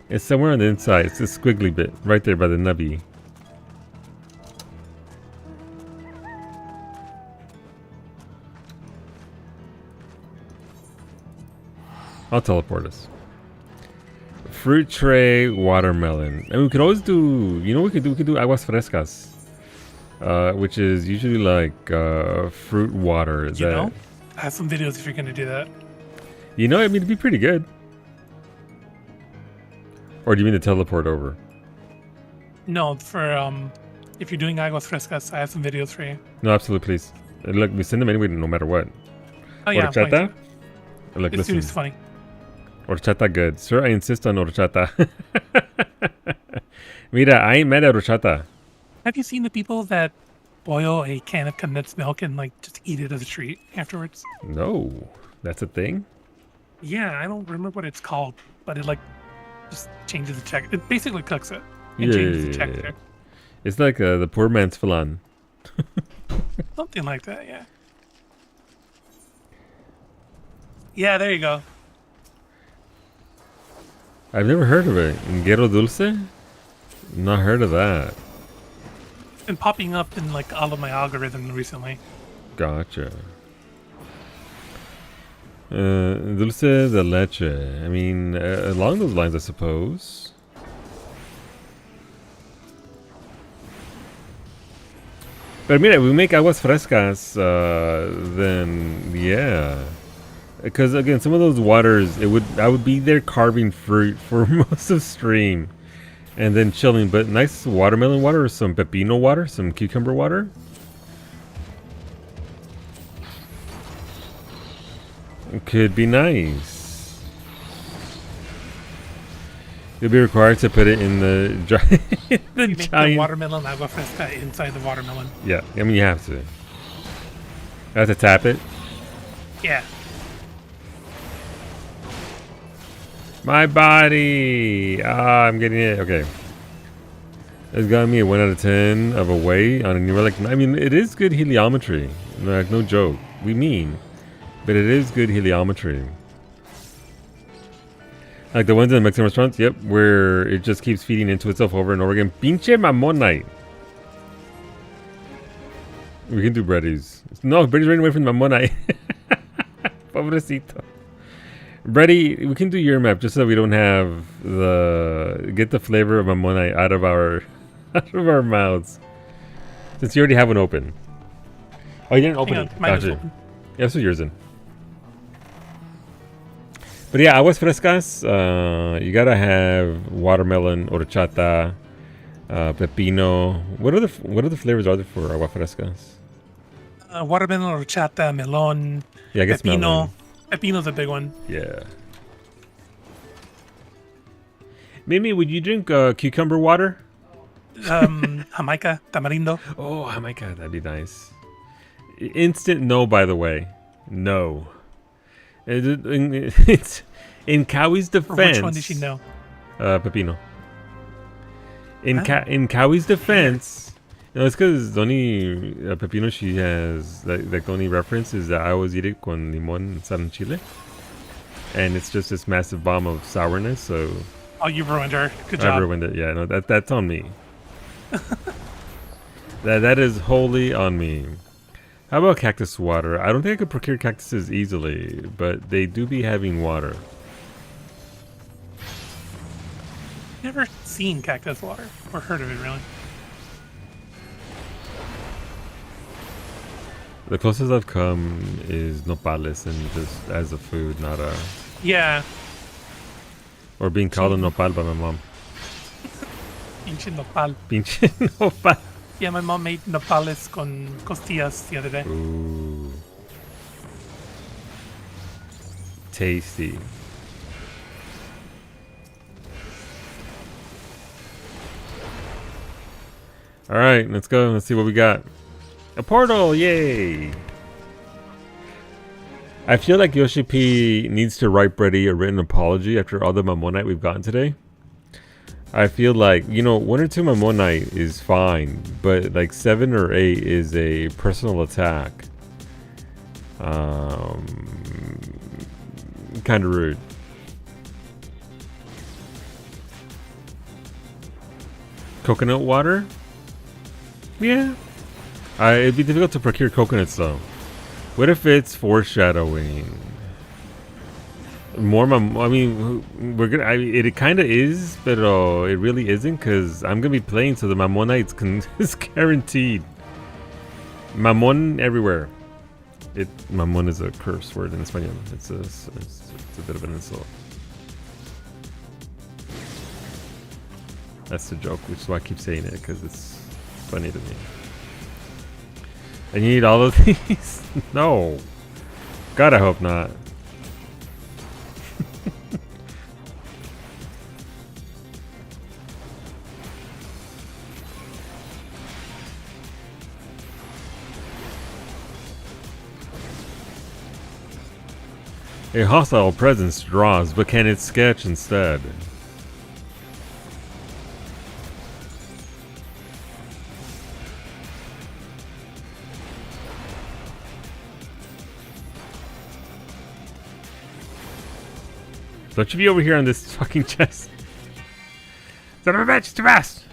It's somewhere on the inside. It's this squiggly bit. Right there by the nubby. I'll teleport us. Fruit tray, watermelon. And we could always do, you know what we could do? We could do aguas frescas. Which is usually like fruit water. You know? I have some videos if you're going to do that. You know, I mean, it'd be pretty good. Or do you mean to teleport over? No, for if you're doing aguas frescas, I have some videos for you. No, absolutely, please. Look, we send them anyway, no matter what. Oh yeah, horchata? Look, it's listen. It's funny. Horchata good. Sir, I insist on horchata. Mira, I ain't mad at horchata. Have you seen the people that boil a can of condensed milk and like just eat it as a treat afterwards? No, that's a thing? Yeah, I don't remember what it's called, but it like just changes the texture. It basically cooks it and changes the texture. It's like the poor man's flan. Something like that, yeah. Yeah, there you go. I've never heard of it. Guero dulce? Not heard of that. Been popping up in like all of my algorithms recently. Gotcha. Dulce de leche. I mean, along those lines, I suppose. But mira, we make aguas frescas, then yeah. Because again, some of those waters, I would be there carving fruit for most of stream, and then chilling. But nice watermelon water, or some pepino water, some cucumber water. It could be nice. You'll be required to put it in the You make the watermelon agua fresca inside the watermelon. Yeah, I mean you have to. I have to tap it. Yeah. My body! Ah, I'm getting it. Okay. It's got me a 1 out of 10 of a way on a new relic. I mean, it is good heliometry. Like, no joke. We mean. But it is good heliometry. Like the ones in the Mexican restaurants, yep, where it just keeps feeding into itself over and over again. Pinche mamonite. We can do breadies. No, breadies running away from the mamonite. Pobrecito. Brady, we can do your map just so we don't have get the flavor of mamonite out of our mouths. Since you already have one open. Oh, you didn't open it. Gotcha. Yeah, that's what yours in. But yeah, aguas frescas. You gotta have watermelon, horchata, pepino. What other flavors are there for aguas frescas? Watermelon, horchata, melon. Yeah, I guess pepino. melon. Pepino's a big one. Yeah. Mimi, would you drink cucumber water? Jamaica, tamarindo. Oh, Jamaica, that'd be nice. Instant no, by the way. No. It's in Cowie's defense. Which one did she know? Pepino. In Cowie's defense, no, it's because the only pepino she has, like the only reference is that I always eat it con limón, sal, and chile, and it's just this massive bomb of sourness. So. Oh, you ruined her. Good job. I ruined it. Yeah, no, that's on me. that is wholly on me. How about cactus water? I don't think I could procure cactuses easily, but they do be having water. Never seen cactus water or heard of it really. The closest I've come is nopales, and just as a food, not a. Yeah. Or being called a nopal by my mom. Pinche nopal. Pinche nopal. Yeah, my mom made nopales con costillas the other day. Ooh. Tasty. Alright, let's go. Let's see what we got. A portal! Yay! I feel like Yoshi P needs to write Brady a written apology after all the Mammonite we've gotten today. I feel like, you know, 1 or 2 Mammonite is fine, but like 7 or 8 is a personal attack. Kind of rude. Coconut water? Yeah. It'd be difficult to procure coconuts though. What if it's foreshadowing? More I mean, we're gonna. It kind of is, but it really isn't, because I'm gonna be playing, so the Mammonites is guaranteed. Mammon everywhere. Mammon is a curse word in Espanol. It's a bit of an insult. That's the joke, which is why I keep saying it, because it's funny to me. And you need all of these? No. God, I hope not. A hostile presence draws, but can it sketch instead? Don't you be over here on this fucking chest. Son of a bitch, too fast!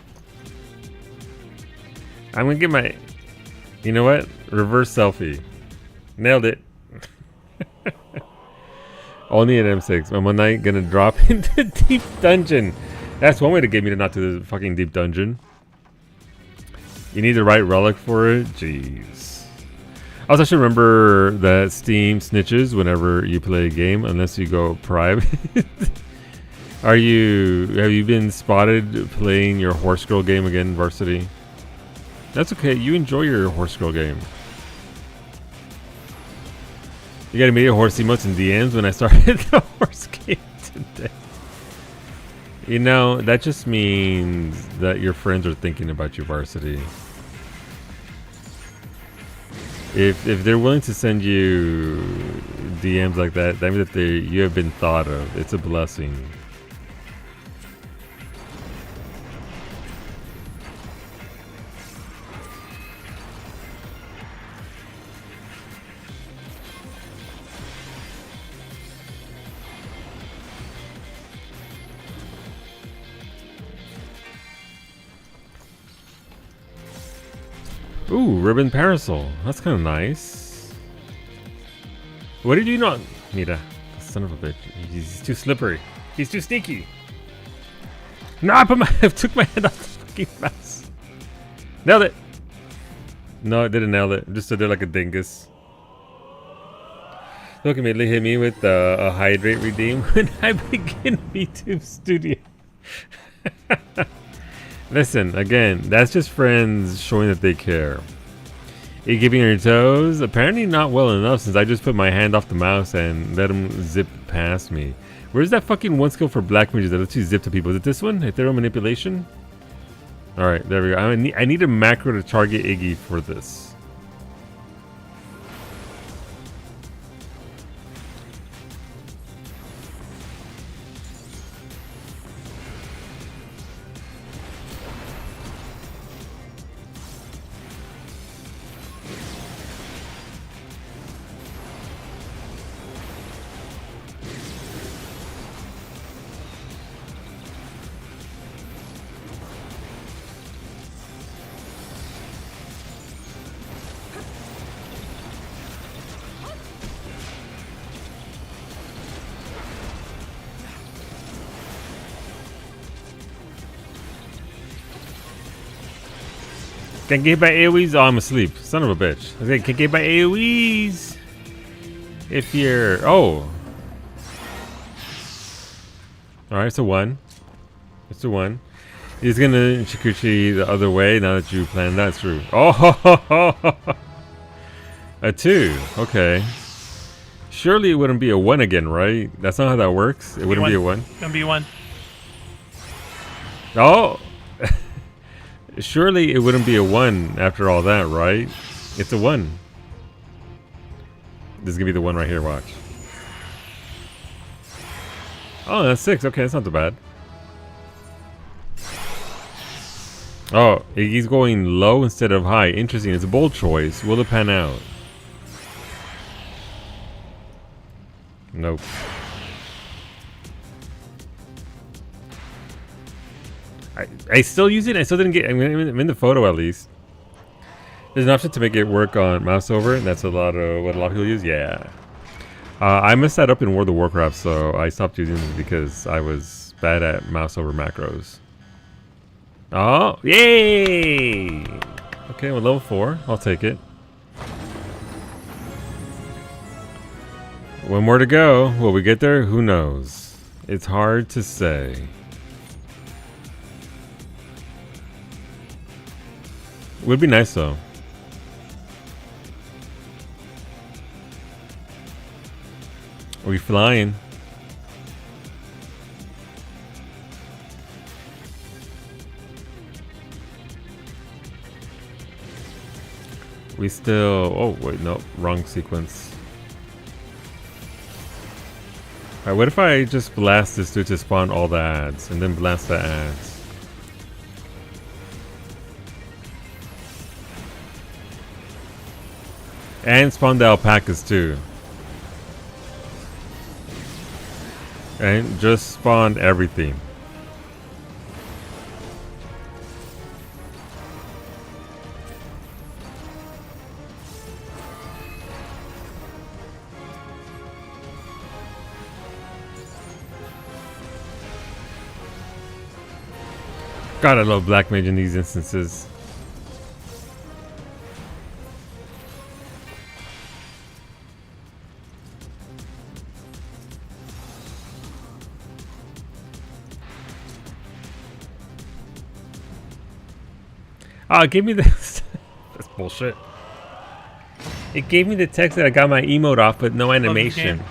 I'm gonna get my... You know what? Reverse selfie. Nailed it. Only an M6. Am I gonna drop into deep dungeon? That's one way to get me to not to the fucking deep dungeon. You need the right relic for it? Jeez. I also should remember that Steam snitches whenever you play a game, unless you go private. Have you been spotted playing your horse girl game again, Varsity? That's okay, you enjoy your horse girl game. You got immediate horse emotes and DMs when I started the horse game today. You know, that just means that your friends are thinking about you, Varsity. If they're willing to send you DMs like that, that means that you have been thought of. It's a blessing. Ooh, ribbon parasol. That's kind of nice. What did you not... Mira, son of a bitch. He's too slippery. He's too sneaky. No, I took my hand off the fucking mouse. Nailed it. No, it didn't nail it. I just stood there like a dingus. Look, immediately hit me with a hydrate redeem when I begin VTube Studio. Listen, again, that's just friends showing that they care. You keeping on your toes? Apparently not well enough, since I just put my hand off the mouse and let him zip past me. Where's that fucking one skill for black mages that lets you zip to people? Is it this one? Ethereal manipulation? Alright, there we go. I need a macro to target Iggy for this. Can't get by AoEs? Oh, I'm asleep. Son of a bitch. I said, can't get by AoEs. If you're... Oh. Alright, it's a 1. It's a 1. He's gonna Chikuchi the other way now that you planned that through. Oh, a 2. Okay. Surely it wouldn't be a 1 again, right? That's not how that works. It wouldn't be a 1. Gonna be 1. Oh. Surely it wouldn't be a 1 after all that, right? It's a 1. This is gonna be the 1 right here, watch. Oh, that's 6. Okay, that's not too bad. Oh, he's going low instead of high. Interesting. It's a bold choice. Will it pan out? Nope. I still use it. I still didn't get. I'm in the photo at least. There's an option to make it work on mouse over, and that's a lot of what a lot of people use. Yeah. I messed that up in World of Warcraft, so I stopped using it because I was bad at mouse over macros. Oh, yay! Okay, well, level 4. I'll take it. One more to go. Will we get there? Who knows? It's hard to say. Would be nice though. Are we flying? We still... Oh, wait, no. Wrong sequence. Alright, what if I just blast this dude to spawn all the ads, and then blast the ads? And spawn the alpacas too. And just spawn everything. God, I love Black Mage in these instances. Oh, it gave me this. That's bullshit. It gave me the text that I got my emote off, but no animation.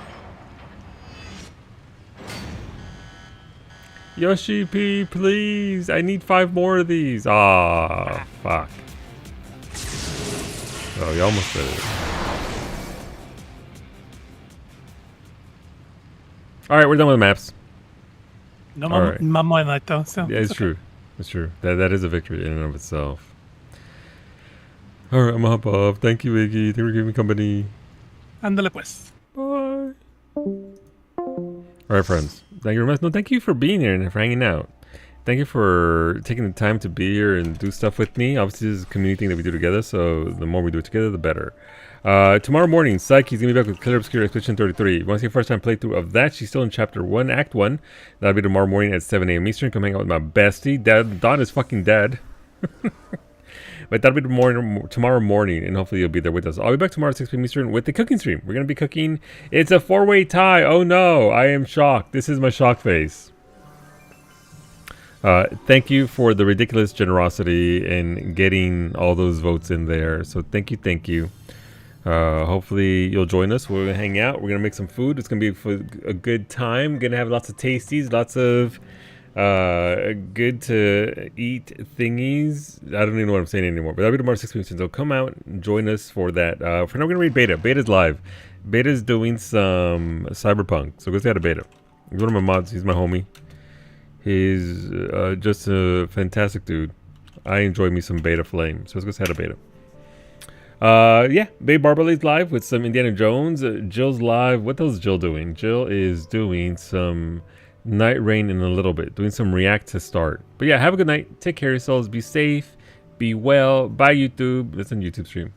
Yoshi P, please. I need 5 more of these. Ah, fuck. Oh, you almost did it. Alright, we're done with the maps. No, Alright. more than that, so Yeah, it's true. It's true. That is a victory in and of itself. Alright, I'm gonna hop off. Thank you, Iggy. Thank you for giving me company. Ándale pues. Bye. Alright, friends. Thank you very much. No, thank you for being here and for hanging out. Thank you for taking the time to be here and do stuff with me. Obviously, this is a community thing that we do together, so the more we do it together, the better. Tomorrow morning, Psyche's gonna be back with Clear Obscure Expedition 33. If you want to see a first time playthrough of that, she's still in Chapter 1, Act 1. That'll be tomorrow morning at 7 a.m. Eastern. Come hang out with my bestie. Don is fucking dead. But that'll be tomorrow morning, and hopefully you'll be there with us. I'll be back tomorrow at 6 p.m. Eastern with the cooking stream. We're going to be cooking. It's a 4-way tie. Oh no, I am shocked. This is my shock face. Thank you for the ridiculous generosity in getting all those votes in there. So thank you, thank you. Hopefully you'll join us. We're going to hang out. We're going to make some food. It's going to be a good time. We're going to have lots of tasties, lots of good to eat thingies. I don't even know what I'm saying anymore, but that'll be tomorrow 6 p.m. So come out and join us for that. For now, we're gonna read Beta. Beta's live. Beta's doing some Cyberpunk, so go say hi to Beta. He's one of my mods. He's my homie. He's just a fantastic dude. I enjoy me some Beta Flame, so let's go say hi to Beta. Yeah, Babe Barberly's live with some Indiana Jones. Jill's live. What else is Jill doing? Jill is doing some Night Rain in a little bit, doing some React to start. But yeah, have a good night. Take care of yourselves. Be safe. Be well. Bye, YouTube. That's on YouTube stream.